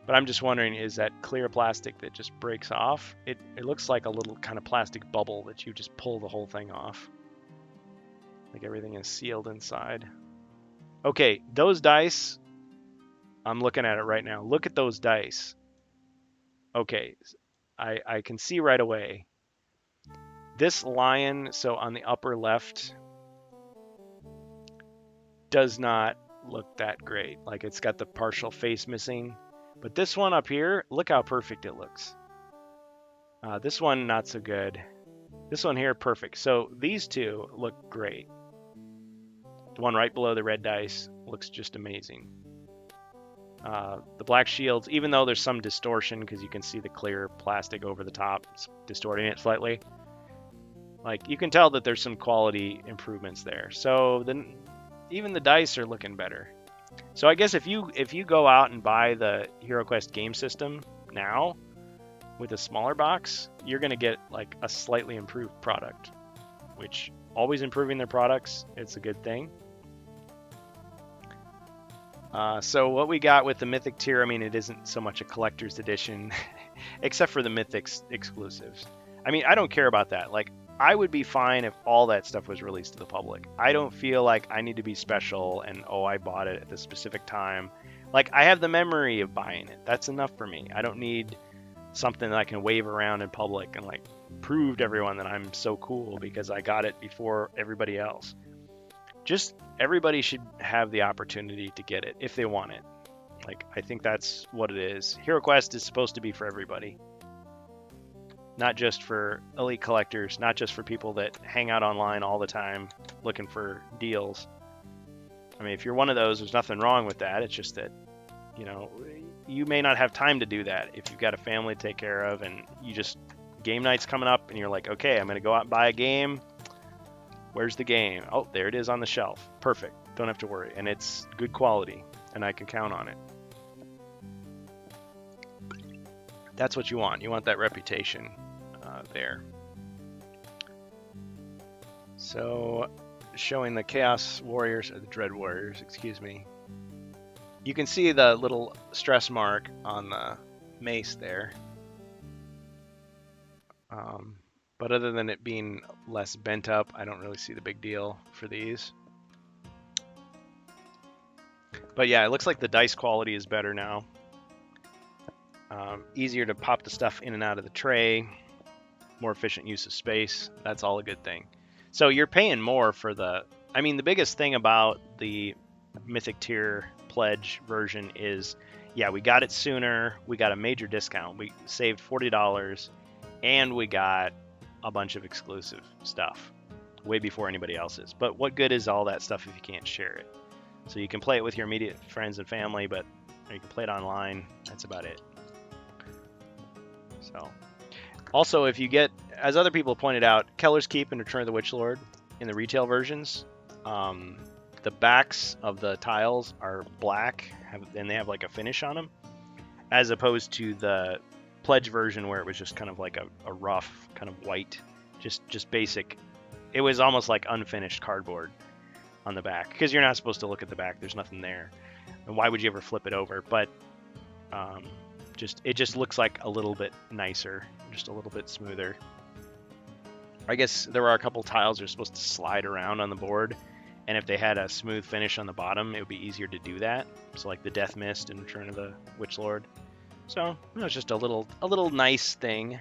But I'm just wondering, is that clear plastic that just breaks off? It looks like a little kind of plastic bubble that you just pull the whole thing off. Like everything is sealed inside. Okay, those dice, I'm looking at it right now. Look at those dice. Okay, I can see right away. This lion, so on the upper left, does not look that great. Like it's got the partial face missing. But this one up here, look how perfect it looks. This one, not so good. This one here, perfect. So these two look great. The one right below the red dice looks just amazing. The black shields, even though there's some distortion because you can see the clear plastic over the top, it's distorting it slightly. Like you can tell that there's some quality improvements there. So then even the dice are looking better. So I guess if you go out and buy the HeroQuest game system now with a smaller box, you're going to get like a slightly improved product, which always improving their products, it's a good thing. So what we got with the Mythic tier, I mean, it isn't so much a collector's edition, except for the Mythics exclusives. I mean, I don't care about that. Like, I would be fine if all that stuff was released to the public. I don't feel like I need to be special and, oh, I bought it at this specific time. Like, I have the memory of buying it. That's enough for me. I don't need something that I can wave around in public and, like, prove to everyone that I'm so cool because I got it before everybody else. Just everybody should have the opportunity to get it if they want it. Like, I think that's what it is. HeroQuest is supposed to be for everybody. Not just for elite collectors, not just for people that hang out online all the time looking for deals. I mean, if you're one of those, there's nothing wrong with that. It's just that, you know, you may not have time to do that if you've got a family to take care of and you just, game night's coming up and you're like, okay, I'm going to go out and buy a game. Where's the game? Oh, there it is on the shelf. Perfect. Don't have to worry. And it's good quality and I can count on it. That's what you want. You want that reputation there. So, showing the Chaos Warriors, or the Dread Warriors, excuse me. You can see the little stress mark on the mace there. But other than it being less bent up, I don't really see the big deal for these. But yeah, it looks like the dice quality is better now. Easier to pop the stuff in and out of the tray. More efficient use of space. That's all a good thing. So you're paying more for the... I mean, the biggest thing about the Mythic Tier Pledge version is, yeah, we got it sooner. We got a major discount. We saved $40, and we got a bunch of exclusive stuff way before anybody else's. But what good is all that stuff if you can't share it? So you can play it with your immediate friends and family, but you can play it online. That's about it. So, also, if you get, as other people pointed out, Keller's Keep and Return of the Witchlord in the retail versions, the backs of the tiles are black, and they have like a finish on them, as opposed to the Pledge version where it was just kind of like a rough, kind of white, just basic. It was almost like unfinished cardboard on the back, because you're not supposed to look at the back. There's nothing there, and why would you ever flip it over? But it just looks like a little bit nicer, just a little bit smoother. I guess there are a couple tiles that are supposed to slide around on the board, and if they had a smooth finish on the bottom, it would be easier to do that. So like the Death Mist and Return of the Witchlord. So it's just a little nice thing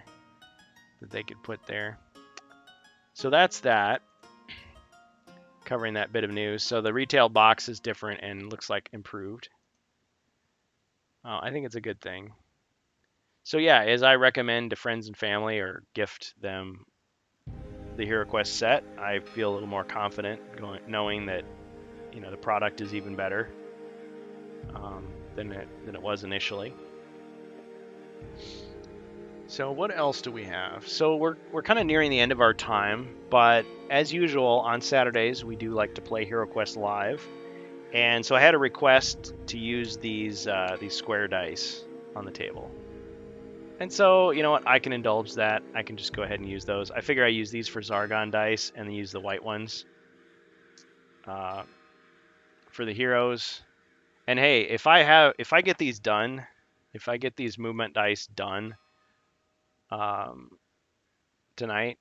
that they could put there. So that's that. Covering that bit of news. So the retail box is different and looks like improved. I think it's a good thing. So yeah, as I recommend to friends and family or gift them the HeroQuest set, I feel a little more confident knowing that the product is even better than it was initially. So what else do we have? So we're kind of nearing the end of our time, but as usual on Saturdays we do like to play HeroQuest Live, and so I had a request to use these square dice on the table. And so, you know what, I can indulge that. I can just go ahead and use those. I figure I use these for Zargon dice and then use the white ones for the heroes. And hey, if I get these done, if I get these movement dice done tonight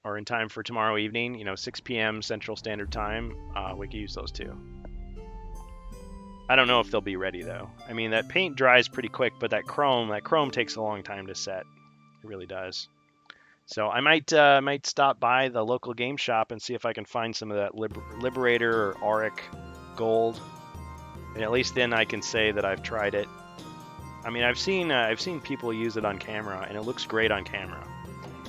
or in time for tomorrow evening, 6 p.m. Central Standard Time, we can use those too. I don't know if they'll be ready though. I mean, that paint dries pretty quick, but that chrome takes a long time to set. It really does. So I might stop by the local game shop and see if I can find some of that Liberator or Auric gold, and at least then I can say that I've tried it. I mean, I've seen people use it on camera, and it looks great on camera.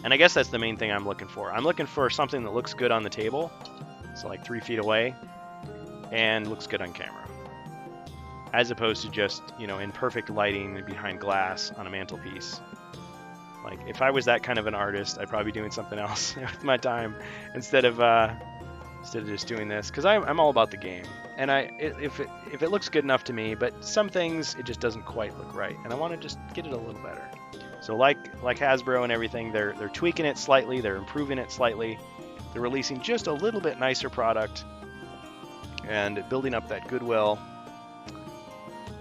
And I guess that's the main thing I'm looking for. I'm looking for something that looks good on the table, so like 3 feet away, and looks good on camera, as opposed to just, in perfect lighting behind glass on a mantelpiece. Like, if I was that kind of an artist, I'd probably be doing something else with my time instead of just doing this, because I'm all about the game, and if it looks good enough to me, but some things it just doesn't quite look right, and I want to just get it a little better. So like Hasbro and everything, they're tweaking it slightly, they're improving it slightly, they're releasing just a little bit nicer product, and building up that goodwill.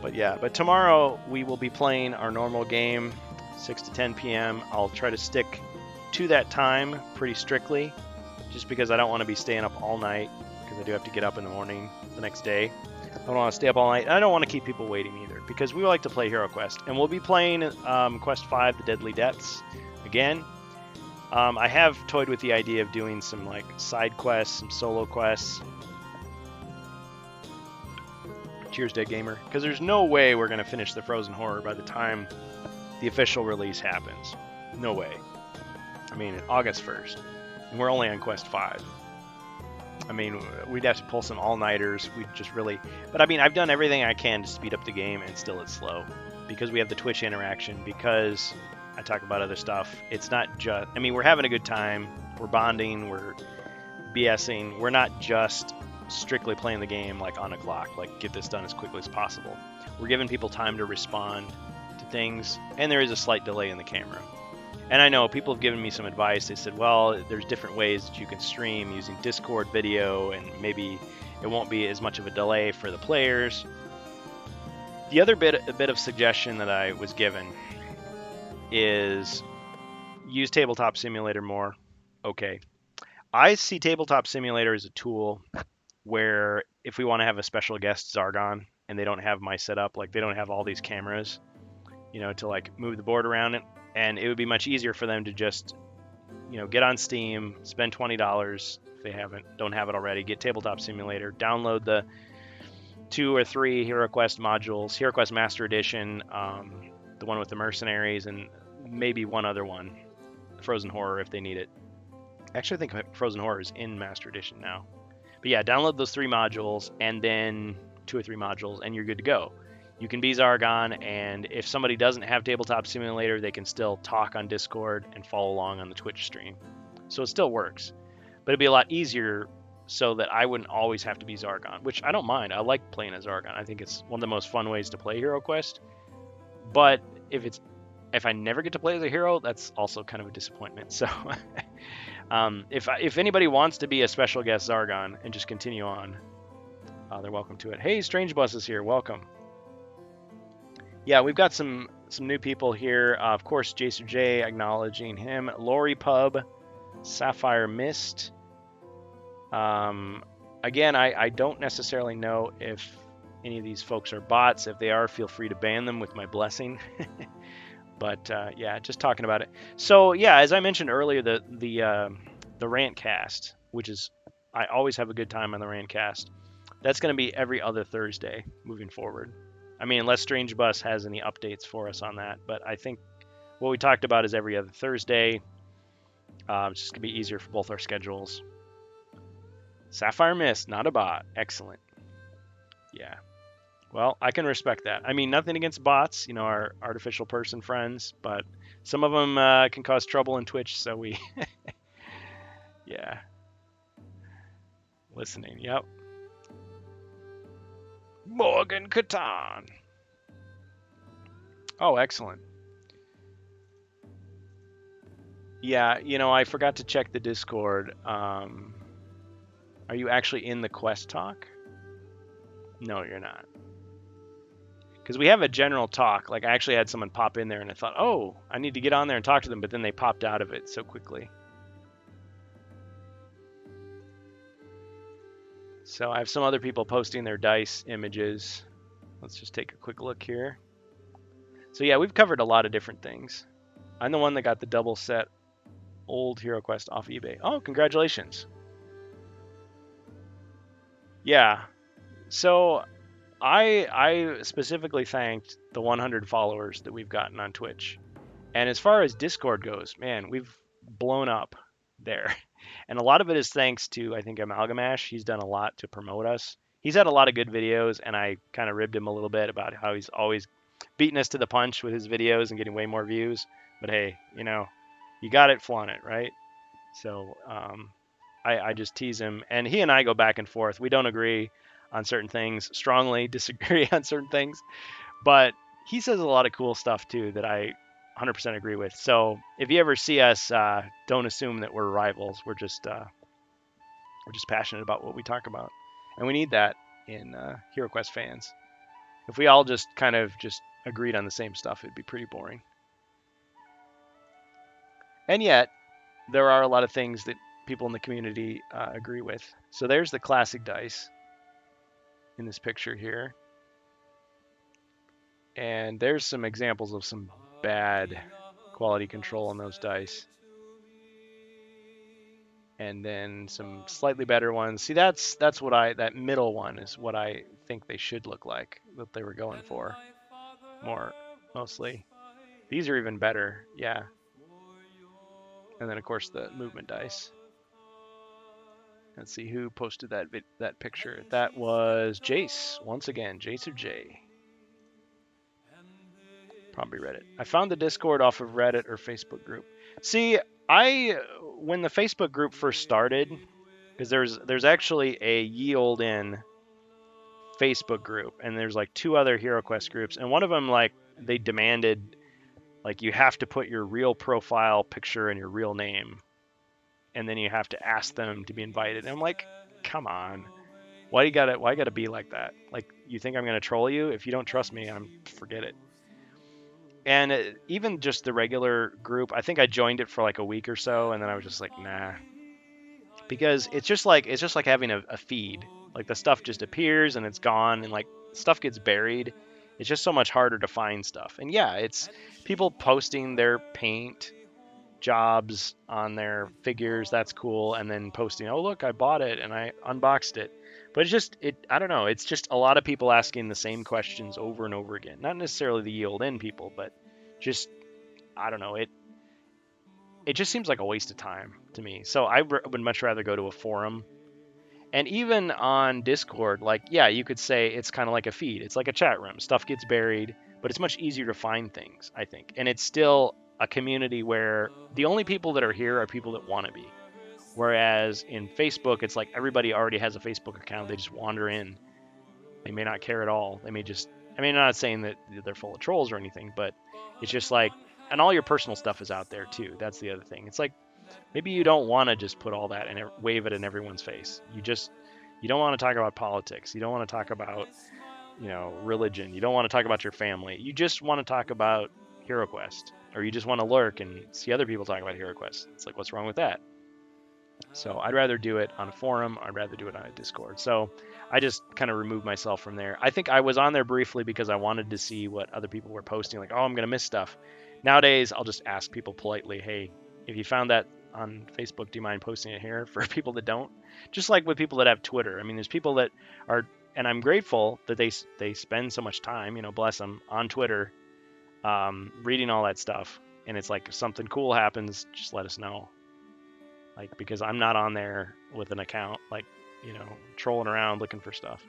But tomorrow we will be playing our normal game, 6 to 10 p.m. I'll try to stick to that time pretty strictly, just because I don't want to be staying up all night, because I do have to get up in the morning the next day. I don't want to stay up all night, and I don't want to keep people waiting either, because we like to play HeroQuest. And we'll be playing Quest 5, The Deadly Depths, again. I have toyed with the idea of doing some side quests, some solo quests. Cheers, Dead Gamer. Because there's no way we're going to finish the Frozen Horror by the time the official release happens. No way. I mean, August 1st. And we're only on Quest 5. I mean, we'd have to pull some all-nighters. We'd just really... But I mean, I've done everything I can to speed up the game, and still it's slow. Because we have the Twitch interaction, because I talk about other stuff. It's not just... I mean, we're having a good time. We're bonding. We're BSing. We're not just strictly playing the game on a clock. Get this done as quickly as possible. We're giving people time to respond to things, and there is a slight delay in the camera. And I know people have given me some advice. They said, well, there's different ways that you can stream using Discord video, and maybe it won't be as much of a delay for the players. The other bit of suggestion that I was given is use Tabletop Simulator more. Okay. I see Tabletop Simulator as a tool where if we want to have a special guest Zargon and they don't have my setup, like they don't have all these cameras, to like move the board around, and it would be much easier for them to just, get on Steam, spend $20 if they don't have it already, get Tabletop Simulator, download the 2 or 3 HeroQuest modules, HeroQuest Master Edition, the one with the mercenaries, and maybe one other one, Frozen Horror if they need it. Actually, I think Frozen Horror is in Master Edition now. But yeah, download those 3 modules and then 2 or 3 modules, and you're good to go. You can be Zargon, and if somebody doesn't have Tabletop Simulator, they can still talk on Discord and follow along on the Twitch stream. So it still works. But it'd be a lot easier so that I wouldn't always have to be Zargon, which I don't mind. I like playing as Zargon. I think it's one of the most fun ways to play HeroQuest. But if I never get to play as a hero, that's also kind of a disappointment. So if anybody wants to be a special guest Zargon and just continue on, they're welcome to it. Hey, Strange Bus is here. Welcome. Yeah, we've got some new people here. Of course, Jason J, acknowledging him. Lori Pub, Sapphire Mist. Again, I don't necessarily know if any of these folks are bots. If they are, feel free to ban them with my blessing. But yeah, just talking about it. So yeah, as I mentioned earlier, the rant cast, which is, I always have a good time on the rant cast. That's going to be every other Thursday moving forward. I mean, unless Strange Bus has any updates for us on that. But I think what we talked about is every other Thursday. It's just going to be easier for both our schedules. Sapphire Mist, not a bot. Excellent. Yeah. Well, I can respect that. I mean, nothing against bots, our artificial person friends, but some of them can cause trouble in Twitch, so we... yeah. Listening, yep. Morgan Catan. Oh, excellent. Yeah, I forgot to check the Discord. Are you actually in the quest talk? No, you're not. Because we have a general talk. Like, I actually had someone pop in there, and I thought, oh, I need to get on there and talk to them, but then they popped out of it so quickly. So I have some other people posting their dice images. Let's just take a quick look here. So yeah, we've covered a lot of different things. I'm the one that got the double set old HeroQuest off eBay. Oh, congratulations. Yeah. So I specifically thanked the 100 followers that we've gotten on Twitch. And as far as Discord goes, man, we've blown up there. And a lot of it is thanks to, I think, Amalgamash. He's done a lot to promote us. He's had a lot of good videos, and I kind of ribbed him a little bit about how he's always beating us to the punch with his videos and getting way more views. But hey, you got it, flaunt it, right? So I just tease him. And he and I go back and forth. We don't agree on certain things, strongly disagree on certain things. But he says a lot of cool stuff, too, that I 100% agree with. So if you ever see us, don't assume that we're rivals. We're just passionate about what we talk about, and we need that in HeroQuest fans. If we all just kind of just agreed on the same stuff, it'd be pretty boring. And yet, there are a lot of things that people in the community agree with. So there's the classic dice in this picture here, and there's some examples of some bad quality control on those dice, and then some slightly better ones. See, that's what that middle one is what I think they should look like, that they were going for mostly. These are even better, yeah. And then of course the movement dice. Let's see who posted that picture. That was Jace, once again, Jace or J. Probably Reddit. I found the Discord off of Reddit or Facebook group. See, when the Facebook group first started, because there's actually a Ye Olde Inn Facebook group, and there's like 2 other HeroQuest groups, and one of them, like, they demanded Like you have to put your real profile picture and your real name, and then you have to ask them to be invited. And I'm like, come on, why you gotta be like that? Like you think I'm gonna troll you? If you don't trust me, forget it. And even just the regular group, I think I joined it for like a week or so, and then I was just like, nah, because it's just like having a feed. Like the stuff just appears and it's gone, and like stuff gets buried. It's just so much harder to find stuff. And yeah, it's people posting their paint jobs on their figures. That's cool. And then posting, oh look, I bought it and I unboxed it. But it's just I don't know. It's just a lot of people asking the same questions over and over again. Not necessarily the yield in people, but just I don't know. It just seems like a waste of time to me. So I would much rather go to a forum. And even on Discord, like, yeah, you could say it's kind of like a feed. It's like a chat room. Stuff gets buried, but it's much easier to find things, I think. And it's still a community where the only people that are here are people that want to be. Whereas in Facebook, it's like everybody already has a Facebook account. They just wander in. They may not care at all. They may just, I mean, I'm not saying that they're full of trolls or anything, but it's just like, and all your personal stuff is out there too. That's the other thing. It's like, maybe you don't want to just put all that and wave it in everyone's face. You don't want to talk about politics. You don't want to talk about, religion. You don't want to talk about your family. You just want to talk about HeroQuest, or you just want to lurk and see other people talk about HeroQuest. It's like, what's wrong with that? So I'd rather do it on a forum. I'd rather do it on a Discord. So I just kind of removed myself from there. I think I was on there briefly because I wanted to see what other people were posting. Like, oh, I'm going to miss stuff. Nowadays, I'll just ask people politely, hey, if you found that on Facebook, do you mind posting it here? For people that don't, just like with people that have Twitter. I mean, there's people that are, and I'm grateful that they spend so much time, bless them, on Twitter, reading all that stuff. And it's like if something cool happens, just let us know. Like, because I'm not on there with an account, like, trolling around looking for stuff.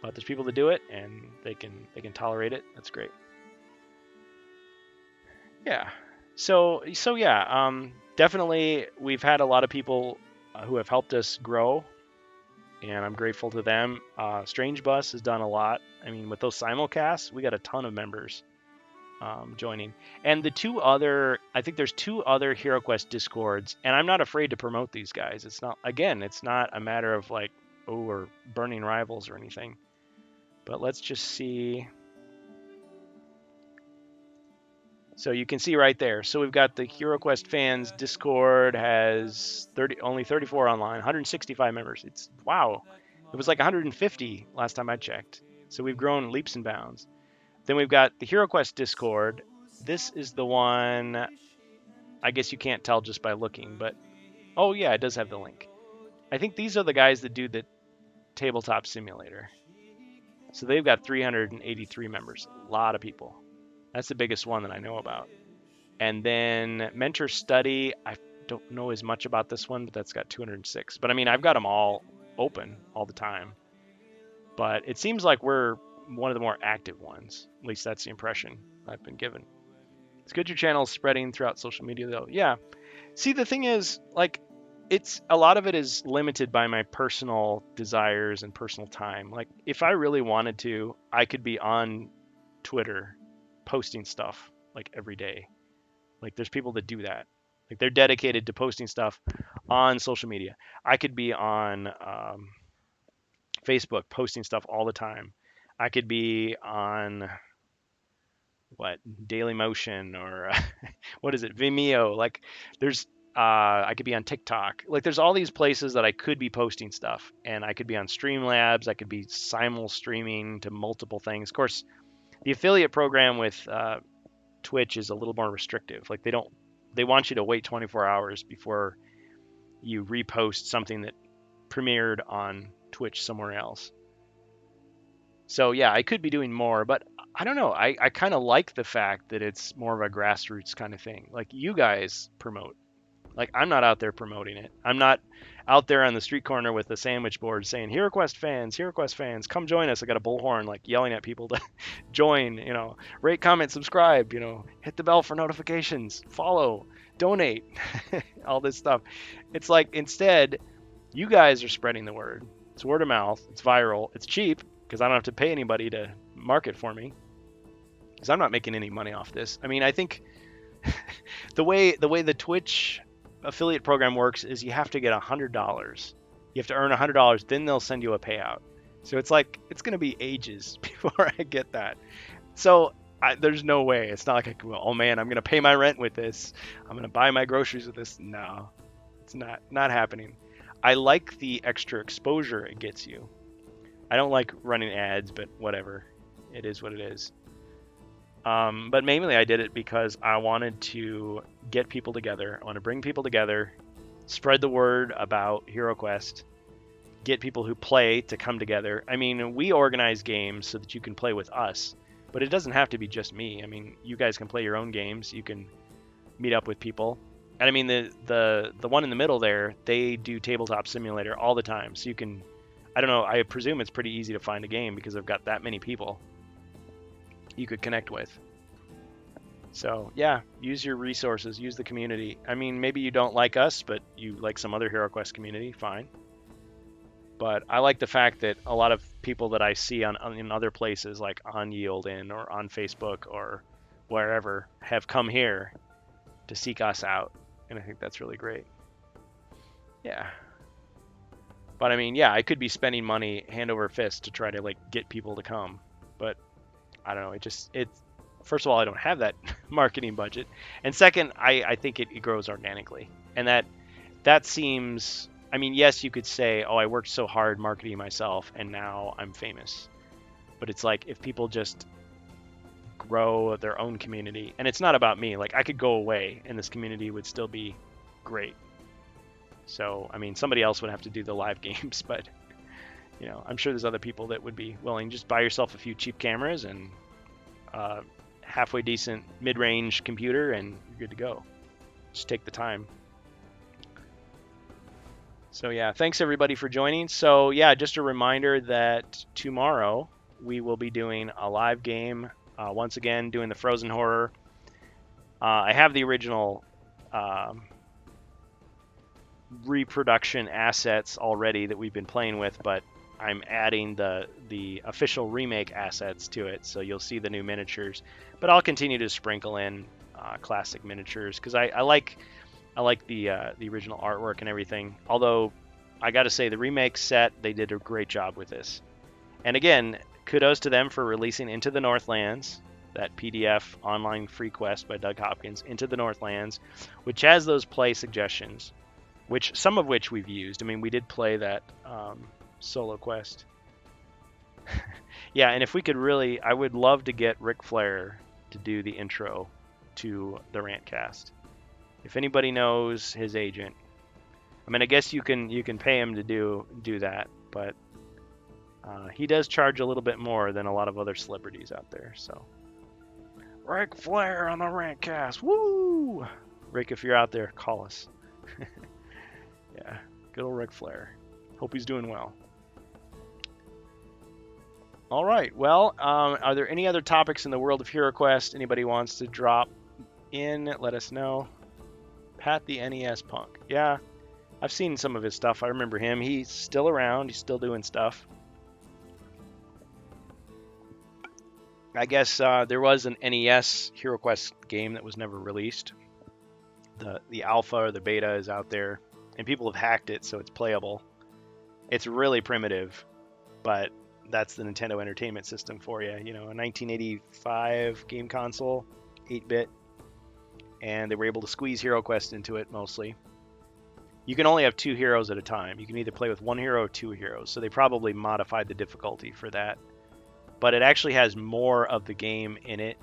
But there's people that do it, and they can tolerate it. That's great. Yeah. So yeah. Definitely, we've had a lot of people who have helped us grow, and I'm grateful to them. Strange Bus has done a lot. I mean, with those simulcasts, we got a ton of members joining. And I think there's 2 other HeroQuest Discords, and I'm not afraid to promote these guys. It's not a matter of like, oh, we're burning rivals or anything. But let's just see. So you can see right there. So we've got the HeroQuest fans Discord has only 34 online, 165 members. It's wow. It was like 150 last time I checked. So we've grown leaps and bounds. Then we've got the HeroQuest Discord. This is the one, I guess you can't tell just by looking, but oh yeah, it does have the link. I think these are the guys that do the tabletop simulator. So they've got 383 members, a lot of people. That's the biggest one that I know about. And then Mentor Study, I don't know as much about this one, but that's got 206. But I mean, I've got them all open all the time. But it seems like we're one of the more active ones. At least that's the impression I've been given. It's good your channel is spreading throughout social media though. Yeah. See, the thing is, like, it's a lot of it is limited by my personal desires and personal time. Like, if I really wanted to, I could be on Twitter posting stuff like every day. Like, there's people that do that. Like, they're dedicated to posting stuff on social media. I could be on Facebook posting stuff all the time. I could be on Daily Motion or what is it, Vimeo. Like, there's I could be on TikTok. Like, there's all these places that I could be posting stuff, and I could be on Streamlabs. I could be simul streaming to multiple things. Of course, the affiliate program with Twitch is a little more restrictive. Like, they want you to wait 24 hours before you repost something that premiered on Twitch somewhere else. So yeah, I could be doing more, but I don't know. I kind of like the fact that it's more of a grassroots kind of thing. Like, you guys promote. Like, I'm not out there promoting it. I'm not out there on the street corner with a sandwich board saying, HeroQuest fans, come join us. I got a bullhorn, like, yelling at people to join, rate, comment, subscribe, hit the bell for notifications, follow, donate, all this stuff. It's like, instead, you guys are spreading the word. It's word of mouth. It's viral. It's cheap because I don't have to pay anybody to market for me. because I'm not making any money off this. I mean, I think the way the Twitch affiliate program works is you have to get $100. You have to earn $100, then they'll send you a payout. So it's like it's gonna be ages before I get that. So there's no way. It's not like oh man, I'm gonna pay my rent with this. I'm gonna buy my groceries with this. No, it's not happening. I like the extra exposure it gets you. I don't like running ads, but whatever. It is what it is. But mainly I did it because I wanted to get people together. I want to bring people together, spread the word about HeroQuest, get people who play to come together. I mean, we organize games so that you can play with us, but it doesn't have to be just me. I mean, you guys can play your own games. You can meet up with people. And I mean, the one in the middle there, they do Tabletop Simulator all the time. So you can, I don't know, I presume it's pretty easy to find a game because I've got that many people you could connect with. So yeah, use your resources, use the community. I mean, maybe you don't like us, but you like some other HeroQuest community, fine. But I like the fact that a lot of people that I see in other places, like on Yielden or on Facebook or wherever, have come here to seek us out, and I think that's really great. Yeah. But I mean, yeah, I could be spending money hand over fist to try to like get people to come, but I don't know. It's first of all, I don't have that marketing budget, and second, I think it grows organically, and that seems. I mean, yes, you could say, oh, I worked so hard marketing myself, and now I'm famous, but it's like if people just grow their own community, and it's not about me. Like I could go away, and this community would still be great. So I mean, somebody else would have to do the live games, but. You know, I'm sure there's other people that would be willing. Just buy yourself a few cheap cameras and halfway decent mid-range computer, and you're good to go. Just take the time. So yeah, thanks everybody for joining. So yeah, just a reminder that tomorrow we will be doing a live game. Once again, doing the Frozen Horror. I have the original reproduction assets already that we've been playing with, but I'm adding the official remake assets to it, so you'll see the new miniatures. But I'll continue to sprinkle in classic miniatures because I like the original artwork and everything. Although I got to say the remake set, they did a great job with this. And again, kudos to them for releasing Into the Northlands, that PDF online free quest by Doug Hopkins, Into the Northlands, which has those play suggestions, which some of which we've used. I mean, we did play that. Solo quest. Yeah, and if we could really, I would love to get Ric Flair to do the intro to the Rantcast. If anybody knows his agent, I mean, I guess you can pay him to do that, but he does charge a little bit more than a lot of other celebrities out there. So, Ric Flair on the Rantcast, woo! Rick, if you're out there, call us. Yeah, good old Ric Flair. Hope he's doing well. All right. Well, are there any other topics in the world of HeroQuest anybody wants to drop in? Let us know. Pat the NES Punk. Yeah, I've seen some of his stuff. I remember him. He's still around. He's still doing stuff. I guess there was an NES HeroQuest game that was never released. The alpha or the beta is out there, and people have hacked it so it's playable. It's really primitive, but that's the Nintendo Entertainment System for you. You know, a 1985 game console, 8-bit, and they were able to squeeze HeroQuest into it mostly. You can only have 2 heroes at a time. You can either play with 1 hero or 2 heroes, so they probably modified the difficulty for that. But it actually has more of the game in it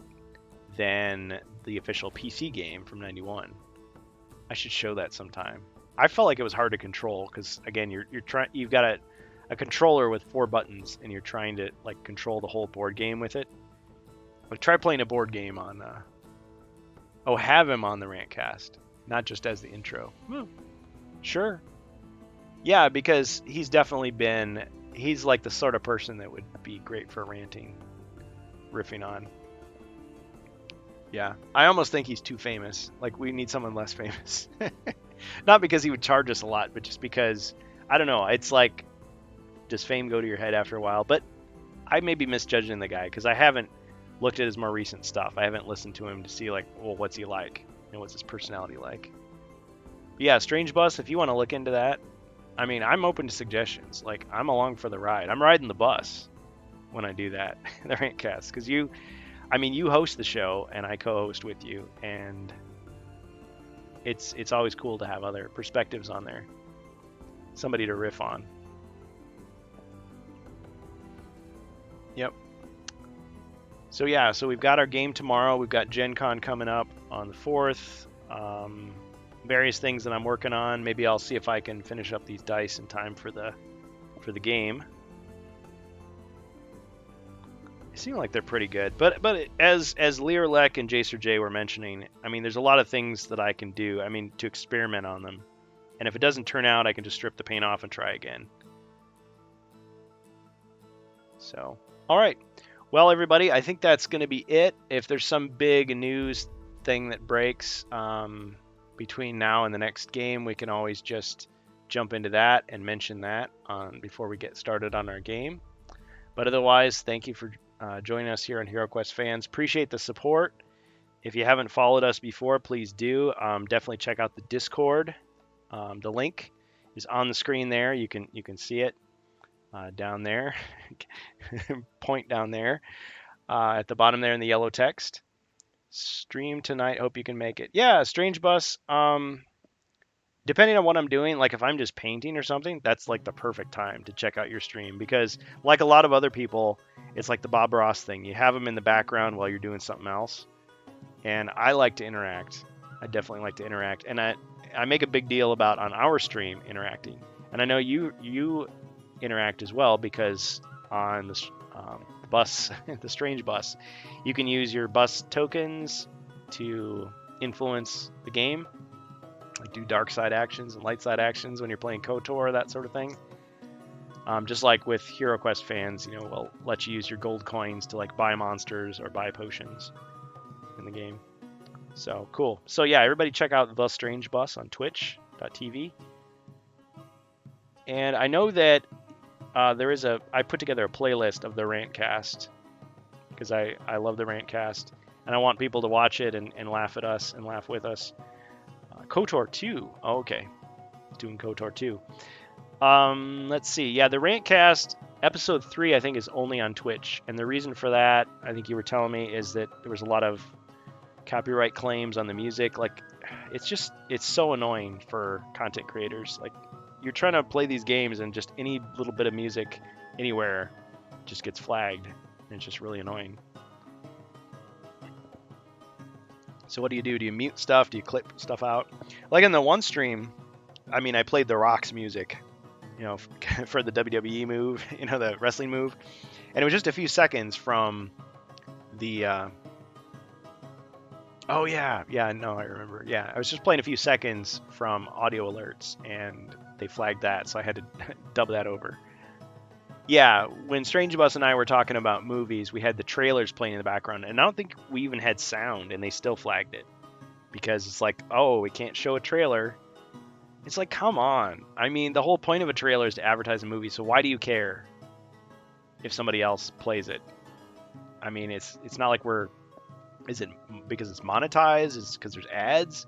than the official PC game from '91. I should show that sometime. I felt like it was hard to control because again, you've got a controller with 4 buttons and you're trying to like control the whole board game with it. Like try playing a board game on have him on the Rantcast, not just as the intro. Sure. Yeah, because he's like the sort of person that would be great for ranting, riffing on. Yeah, I almost think he's too famous. Like we need someone less famous. Not because he would charge us a lot, but just because, I don't know, it's like, does fame go to your head after a while? But I may be misjudging the guy because I haven't looked at his more recent stuff. I haven't listened to him to see like, well, what's he like? What's his personality like? But yeah, Strange Bus, if you want to look into that, I mean, I'm open to suggestions. Like, I'm along for the ride. I'm riding the bus when I do that, the Rantcast, because you host the show and I co-host with you, and it's always cool to have other perspectives on there, somebody to riff on. Yep. So yeah, so we've got our game tomorrow. We've got Gen Con coming up on the 4th. Various things that I'm working on. Maybe I'll see if I can finish up these dice in time for the game. They seem like they're pretty good, but as Lear Leck and Jacer J were mentioning, I mean, there's a lot of things that I can do. I mean, to experiment on them, and if it doesn't turn out, I can just strip the paint off and try again. So, all right. Well, everybody, I think that's going to be it. If there's some big news thing that breaks between now and the next game, we can always just jump into that and mention that before we get started on our game. But otherwise, thank you for joining us here on HeroQuest Fans. Appreciate the support. If you haven't followed us before, please do. Definitely check out the Discord. The link is on the screen there. You can see it down there. Point down there at the bottom there in the yellow text. Stream tonight. Hope you can make it. Yeah, Strange Bus. Depending on what I'm doing, like if I'm just painting or something, that's like the perfect time to check out your stream, because like a lot of other people, it's like the Bob Ross thing. You have them in the background while you're doing something else. And I like to interact. I definitely like to interact. And I make a big deal about on our stream interacting. And I know you interact as well, because on the bus, the Strange Bus, you can use your bus tokens to influence the game. Like do dark side actions and light side actions when you're playing KOTOR, that sort of thing. Just like with HeroQuest Fans, we'll let you use your gold coins to like buy monsters or buy potions in the game. So cool. So yeah, everybody check out The Strange Bus on twitch.tv. And I know that I put together a playlist of the Rantcast, because I love the Rantcast and I want people to watch it and laugh at us and laugh with us. KOTOR 2. Oh, okay. Doing KOTOR 2. Let's see. Yeah, the Rantcast episode 3, I think, is only on Twitch. And the reason for that, I think you were telling me, is that there was a lot of copyright claims on the music. Like, it's so annoying for content creators. Like, you're trying to play these games and just any little bit of music anywhere just gets flagged. And it's just really annoying. So what do? Do you mute stuff? Do you clip stuff out? Like in the one stream, I mean, I played The Rock's music, for the WWE move, the wrestling move. And it was just a few seconds from the, oh yeah, no, I remember. Yeah, I was just playing a few seconds from audio alerts and they flagged that, so I had to dub that over. Yeah, when Strange Bus and I were talking about movies, we had the trailers playing in the background, and I don't think we even had sound, and they still flagged it. Because it's like, oh, we can't show a trailer. It's like, come on. I mean, the whole point of a trailer is to advertise a movie, so why do you care if somebody else plays it? I mean, it's not like is it because it's monetized? Is it because there's ads?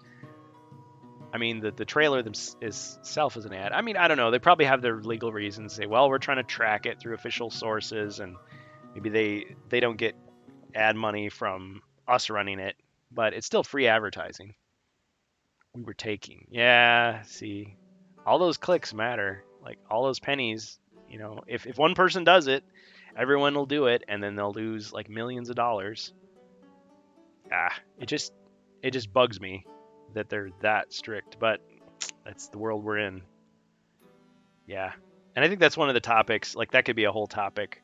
I mean, the trailer itself is an ad. I mean, I don't know. They probably have their legal reasons. Say, well, we're trying to track it through official sources, and maybe they don't get ad money from us running it, but it's still free advertising we were taking. Yeah, see, all those clicks matter. Like all those pennies, if one person does it, everyone will do it, and then they'll lose like millions of dollars. It just bugs me that they're that strict, but that's the world we're in. Yeah. And I think that's one of the topics, like that could be a whole topic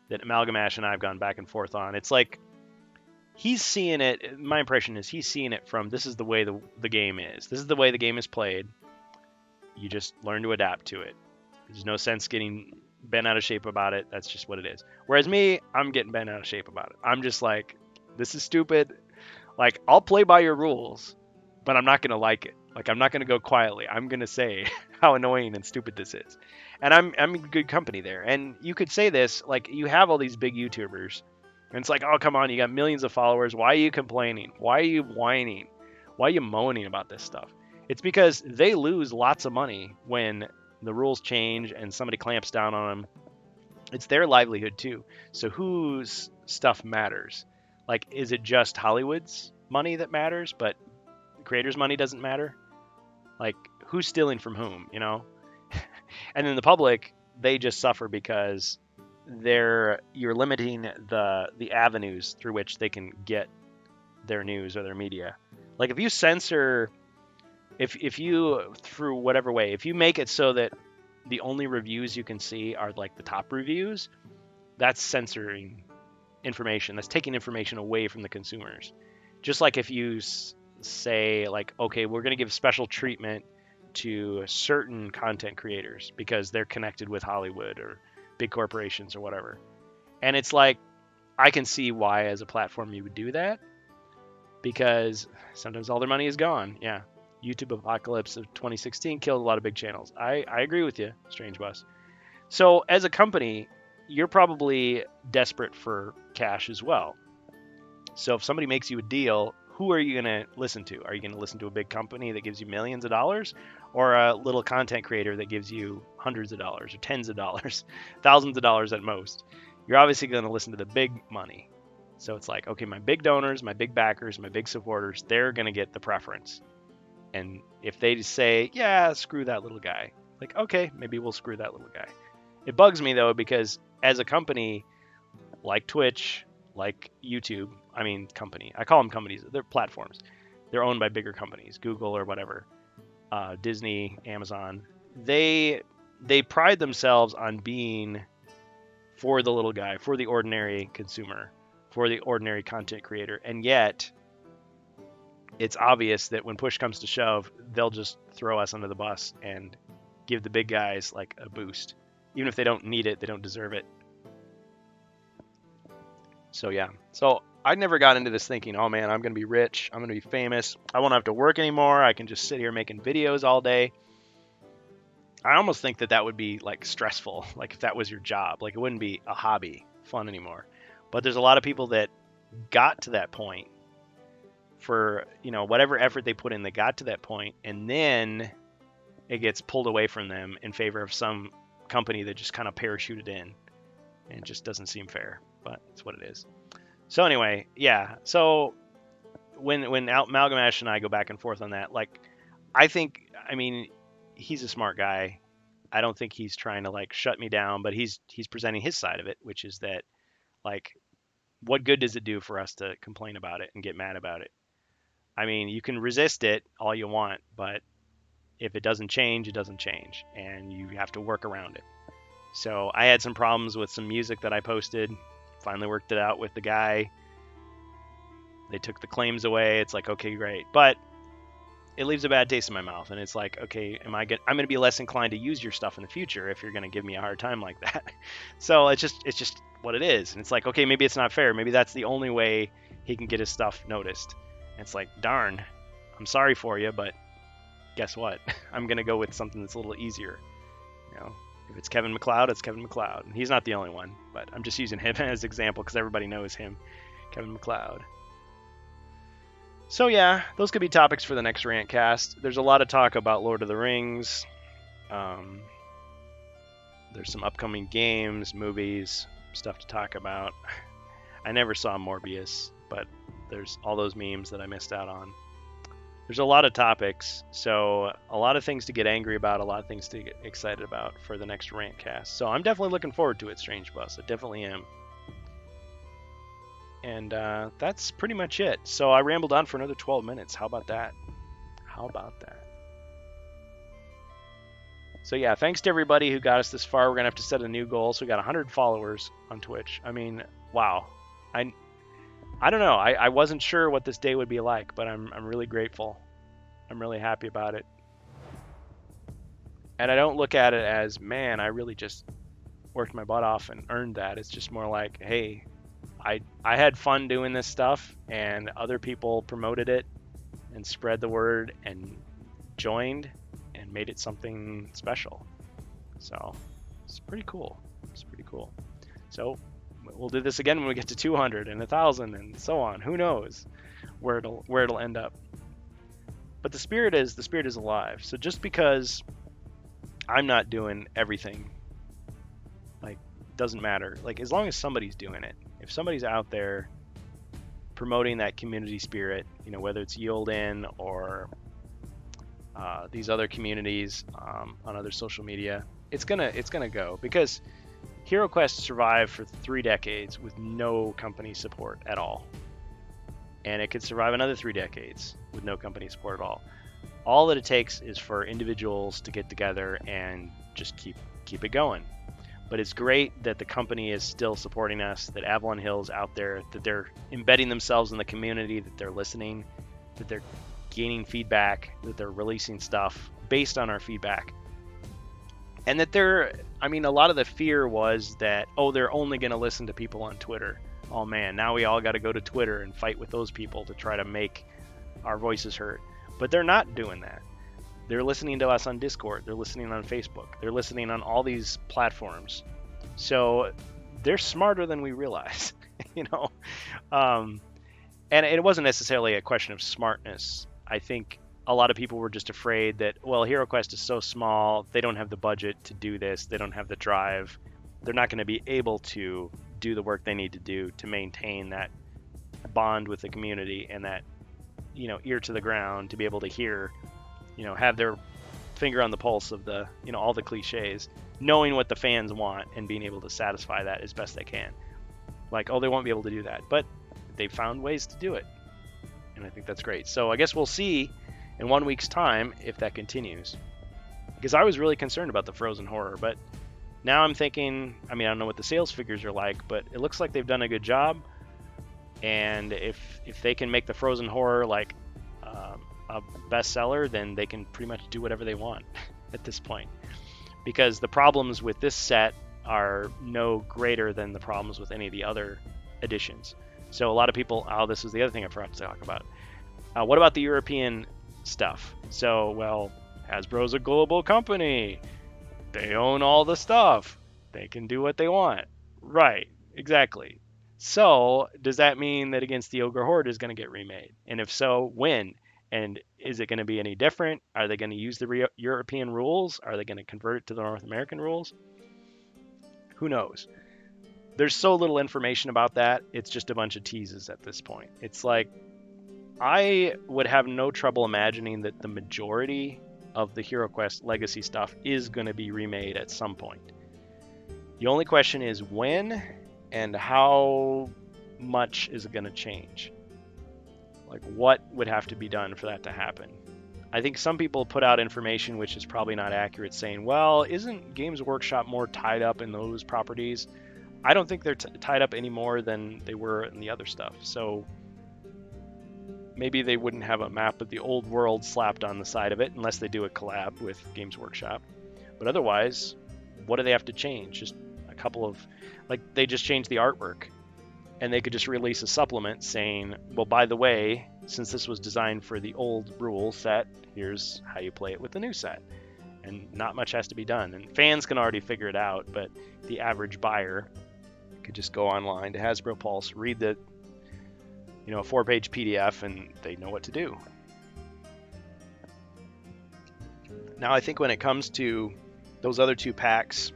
that Amalgamash and I have gone back and forth on. It's like he's seeing it, my impression is he's seeing it from, this is the way the game is. This is the way the game is played. You just learn to adapt to it. There's no sense getting bent out of shape about it. That's just what it is. Whereas me, I'm getting bent out of shape about it. I'm just like, this is stupid. Like, I'll play by your rules, but I'm not going to like it. Like, I'm not going to go quietly. I'm going to say how annoying and stupid this is. And I'm in good company there. And you could say this, like, you have all these big YouTubers And it's like, oh, come on, you got millions of followers. Why are you complaining? Why are you whining? Why are you moaning about this stuff? It's because they lose lots of money when the rules change and somebody clamps down on them. It's their livelihood too. So whose stuff matters? Like, is it just Hollywood's money that matters, but creators' money doesn't matter? Like, who's stealing from whom, you know? And then the public, they just suffer because you're limiting the avenues through which they can get their news or their media. Like, if you censor, if you, through whatever way, if you make it so that the only reviews you can see are like the top reviews, that's censoring information. That's taking information away from the consumers. Just like if you say, like, okay, we're going to give special treatment to certain content creators because they're connected with Hollywood or big corporations or whatever. And it's like, I can see why as a platform you would do that, because sometimes all their money is gone. Yeah. YouTube apocalypse of 2016 killed a lot of big channels. I agree with you, Strange Bus. So as a company, you're probably desperate for cash as well. So if somebody makes you a deal, who are you going to listen to? Are you going to listen to a big company that gives you millions of dollars, or a little content creator that gives you hundreds of dollars or tens of dollars, thousands of dollars at most? You're obviously going to listen to the big money. So it's like, okay, my big donors, my big backers, my big supporters, they're going to get the preference. And if they just say, yeah, screw that little guy, like, okay, maybe we'll screw that little guy. It bugs me, though, because as a company like Twitch, like YouTube, I mean, company, I call them companies, they're platforms. They're owned by bigger companies, Google or whatever, Disney, Amazon. They pride themselves on being for the little guy, for the ordinary consumer, for the ordinary content creator. And yet, it's obvious that when push comes to shove, they'll just throw us under the bus and give the big guys like a boost. Even if they don't need it, they don't deserve it. So yeah. So I never got into this thinking, oh man, I'm going to be rich. I'm going to be famous. I won't have to work anymore. I can just sit here making videos all day. I almost think that would be like stressful. Like if that was your job, like it wouldn't be a hobby, fun anymore. But there's a lot of people that got to that point for, you know, whatever effort they put in, they got to that point, and then it gets pulled away from them in favor of some company that just kind of parachuted in, and it just doesn't seem fair, but it's what it is. So anyway, yeah. So when Malgamash and I go back and forth on that, like, I mean, he's a smart guy. I don't think he's trying to like shut me down, but he's presenting his side of it, which is that, like, what good does it do for us to complain about it and get mad about it? I mean, you can resist it all you want, but if it doesn't change, it doesn't change, and you have to work around it. So I had some problems with some music that I posted. Finally worked it out with the guy. They took the claims away. It's like, okay, great. But it leaves a bad taste in my mouth, and it's like, okay, I'm going to be less inclined to use your stuff in the future if you're going to give me a hard time like that. So it's just what it is. And it's like, okay, maybe it's not fair. Maybe that's the only way he can get his stuff noticed. And it's like, darn, I'm sorry for you, but guess what? I'm going to go with something that's a little easier. You know, if it's Kevin MacLeod, it's Kevin MacLeod. And he's not the only one, but I'm just using him as an example because everybody knows him, Kevin MacLeod. So yeah, those could be topics for the next Rantcast. There's a lot of talk about Lord of the Rings. There's some upcoming games, movies, stuff to talk about. I never saw Morbius, but there's all those memes that I missed out on. There's a lot of topics, so a lot of things to get angry about, a lot of things to get excited about for the next Rantcast. So I'm definitely looking forward to it, Strange Bus. I definitely am. And that's pretty much it. So I rambled on for another 12 minutes. How about that? How about that? So yeah, thanks to everybody who got us this far. We're going to have to set a new goal. So we got 100 followers on Twitch. I mean, wow. I don't know. I wasn't sure what this day would be like, but I'm really grateful. I'm really happy about it. And I don't look at it as, man, I really just worked my butt off and earned that. It's just more like, hey, I had fun doing this stuff, and other people promoted it and spread the word and joined and made it something special. So it's pretty cool. It's pretty cool. So we'll do this again when we get to 200 and 1,000 and so on. Who knows where it'll end up? But the spirit is alive. So just because I'm not doing everything, like, doesn't matter. Like, as long as somebody's doing it, if somebody's out there promoting that community spirit, whether it's Yolden or these other communities on other social media, it's gonna go, because HeroQuest survived for 3 decades with no company support at all, and it could survive another 3 decades with no company support at all. All that it takes is for individuals to get together and just keep it going. But it's great that the company is still supporting us, that Avalon Hill's out there, that they're embedding themselves in the community, that they're listening, that they're gaining feedback, that they're releasing stuff based on our feedback. And that a lot of the fear was that, they're only going to listen to people on Twitter. Oh man, now we all got to go to Twitter and fight with those people to try to make our voices heard. But they're not doing that. They're listening to us on Discord. They're listening on Facebook. They're listening on all these platforms. So they're smarter than we realize, And it wasn't necessarily a question of smartness. I think a lot of people were just afraid that, HeroQuest is so small, they don't have the budget to do this. They don't have the drive. They're not going to be able to do the work they need to do to maintain that bond with the community and that, ear to the ground to be able to hear, have their finger on the pulse of the, all the cliches, knowing what the fans want and being able to satisfy that as best they can. Like, they won't be able to do that, but they've found ways to do it. And I think that's great. So I guess we'll see in 1 week's time if that continues. Because I was really concerned about the Frozen Horror, but now I'm thinking, I don't know what the sales figures are like, but it looks like they've done a good job. And if they can make the Frozen Horror like a bestseller, then they can pretty much do whatever they want at this point. Because the problems with this set are no greater than the problems with any of the other editions. So a lot of people, this is the other thing I forgot to talk about. What about the European stuff? So, Hasbro's a global company. They own all the stuff. They can do what they want. Right, exactly. So, does that mean that Against the Ogre Horde is going to get remade? And if so, when? And is it going to be any different? Are they going to use the European rules? Are they going to convert it to the North American rules? Who knows? There's so little information about that. It's just a bunch of teases at this point. It's like, I would have no trouble imagining that the majority of the HeroQuest Legacy stuff is going to be remade at some point. The only question is when and how much is it going to change? Like, what would have to be done for that to happen? I think some people put out information which is probably not accurate, saying, isn't Games Workshop more tied up in those properties? I don't think they're tied up any more than they were in the other stuff. So maybe they wouldn't have a map of the old world slapped on the side of it unless they do a collab with Games Workshop. But otherwise, what do they have to change? Just a couple of, they just changed the artwork. And they could just release a supplement saying, by the way, since this was designed for the old rule set, here's how you play it with the new set. And not much has to be done. And fans can already figure it out, but the average buyer could just go online to Hasbro Pulse, read the, a 4-page PDF, and they know what to do. Now, I think when it comes to those other 2 packs,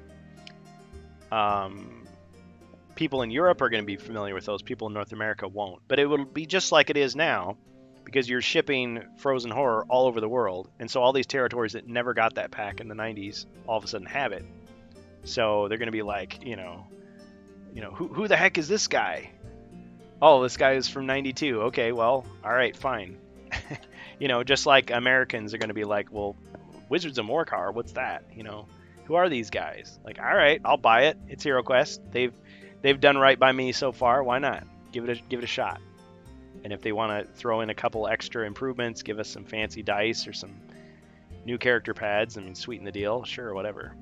people in Europe are going to be familiar with those. People in North America won't. But it will be just like it is now, because you're shipping Frozen Horror all over the world. And so all these territories that never got that pack in the 90s all of a sudden have it. So they're going to be like, who the heck is this guy? Oh, this guy is from 92. Okay, well, all right, fine. Just like Americans are going to be like, Wizards of Morcar, what's that? Who are these guys? Like, all right, I'll buy it. It's HeroQuest. They've done right by me so far. Why not? Give it a shot. And if they want to throw in a couple extra improvements, give us some fancy dice or some new character pads, sweeten the deal, sure, whatever.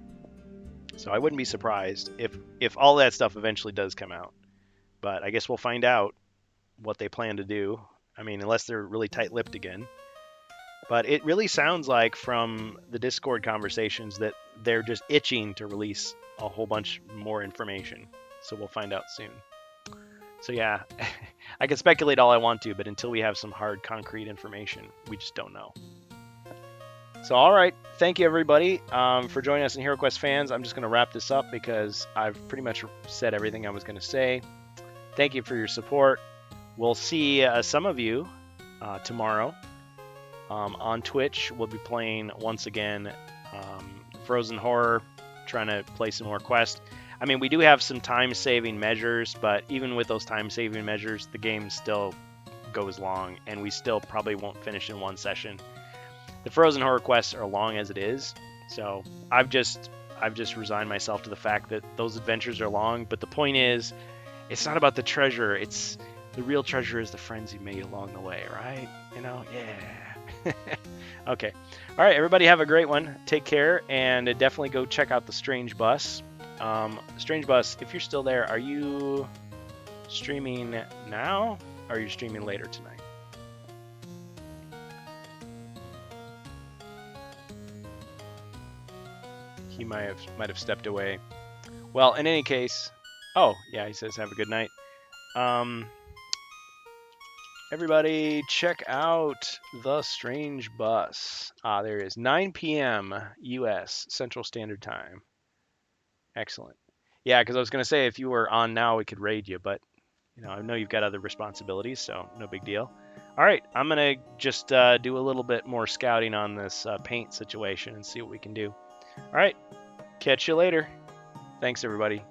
So I wouldn't be surprised if all that stuff eventually does come out. But I guess we'll find out what they plan to do. Unless they're really tight-lipped again. But it really sounds like from the Discord conversations that they're just itching to release a whole bunch more information. So we'll find out soon. So yeah, I can speculate all I want to, but until we have some hard, concrete information, we just don't know. So all right, thank you everybody for joining us in HeroQuest fans. I'm just going to wrap this up because I've pretty much said everything I was going to say. Thank you for your support. We'll see some of you tomorrow on Twitch. We'll be playing once again Frozen Horror, trying to play some more quests. I mean, we do have some time-saving measures, but even with those time-saving measures, the game still goes long, and we still probably won't finish in one session. The Frozen Horror quests are long as it is, so I've just resigned myself to the fact that those adventures are long. But the point is, it's not about the treasure. It's the real treasure is the friends you made along the way, right? You know, yeah. Okay. All right, everybody have a great one. Take care, and definitely go check out the Strange Bus. Strange Bus, if you're still there, are you streaming now, or are you streaming later tonight? He might have stepped away. Well, in any case, oh yeah, he says have a good night. Everybody, check out the Strange Bus. There it is, 9 p.m. U.S. Central Standard Time. Excellent. Yeah, because I was gonna say if you were on now, we could raid you, but you know I know you've got other responsibilities, so no big deal. All right, I'm gonna just do a little bit more scouting on this paint situation and see what we can do. All right, catch you later. Thanks, everybody.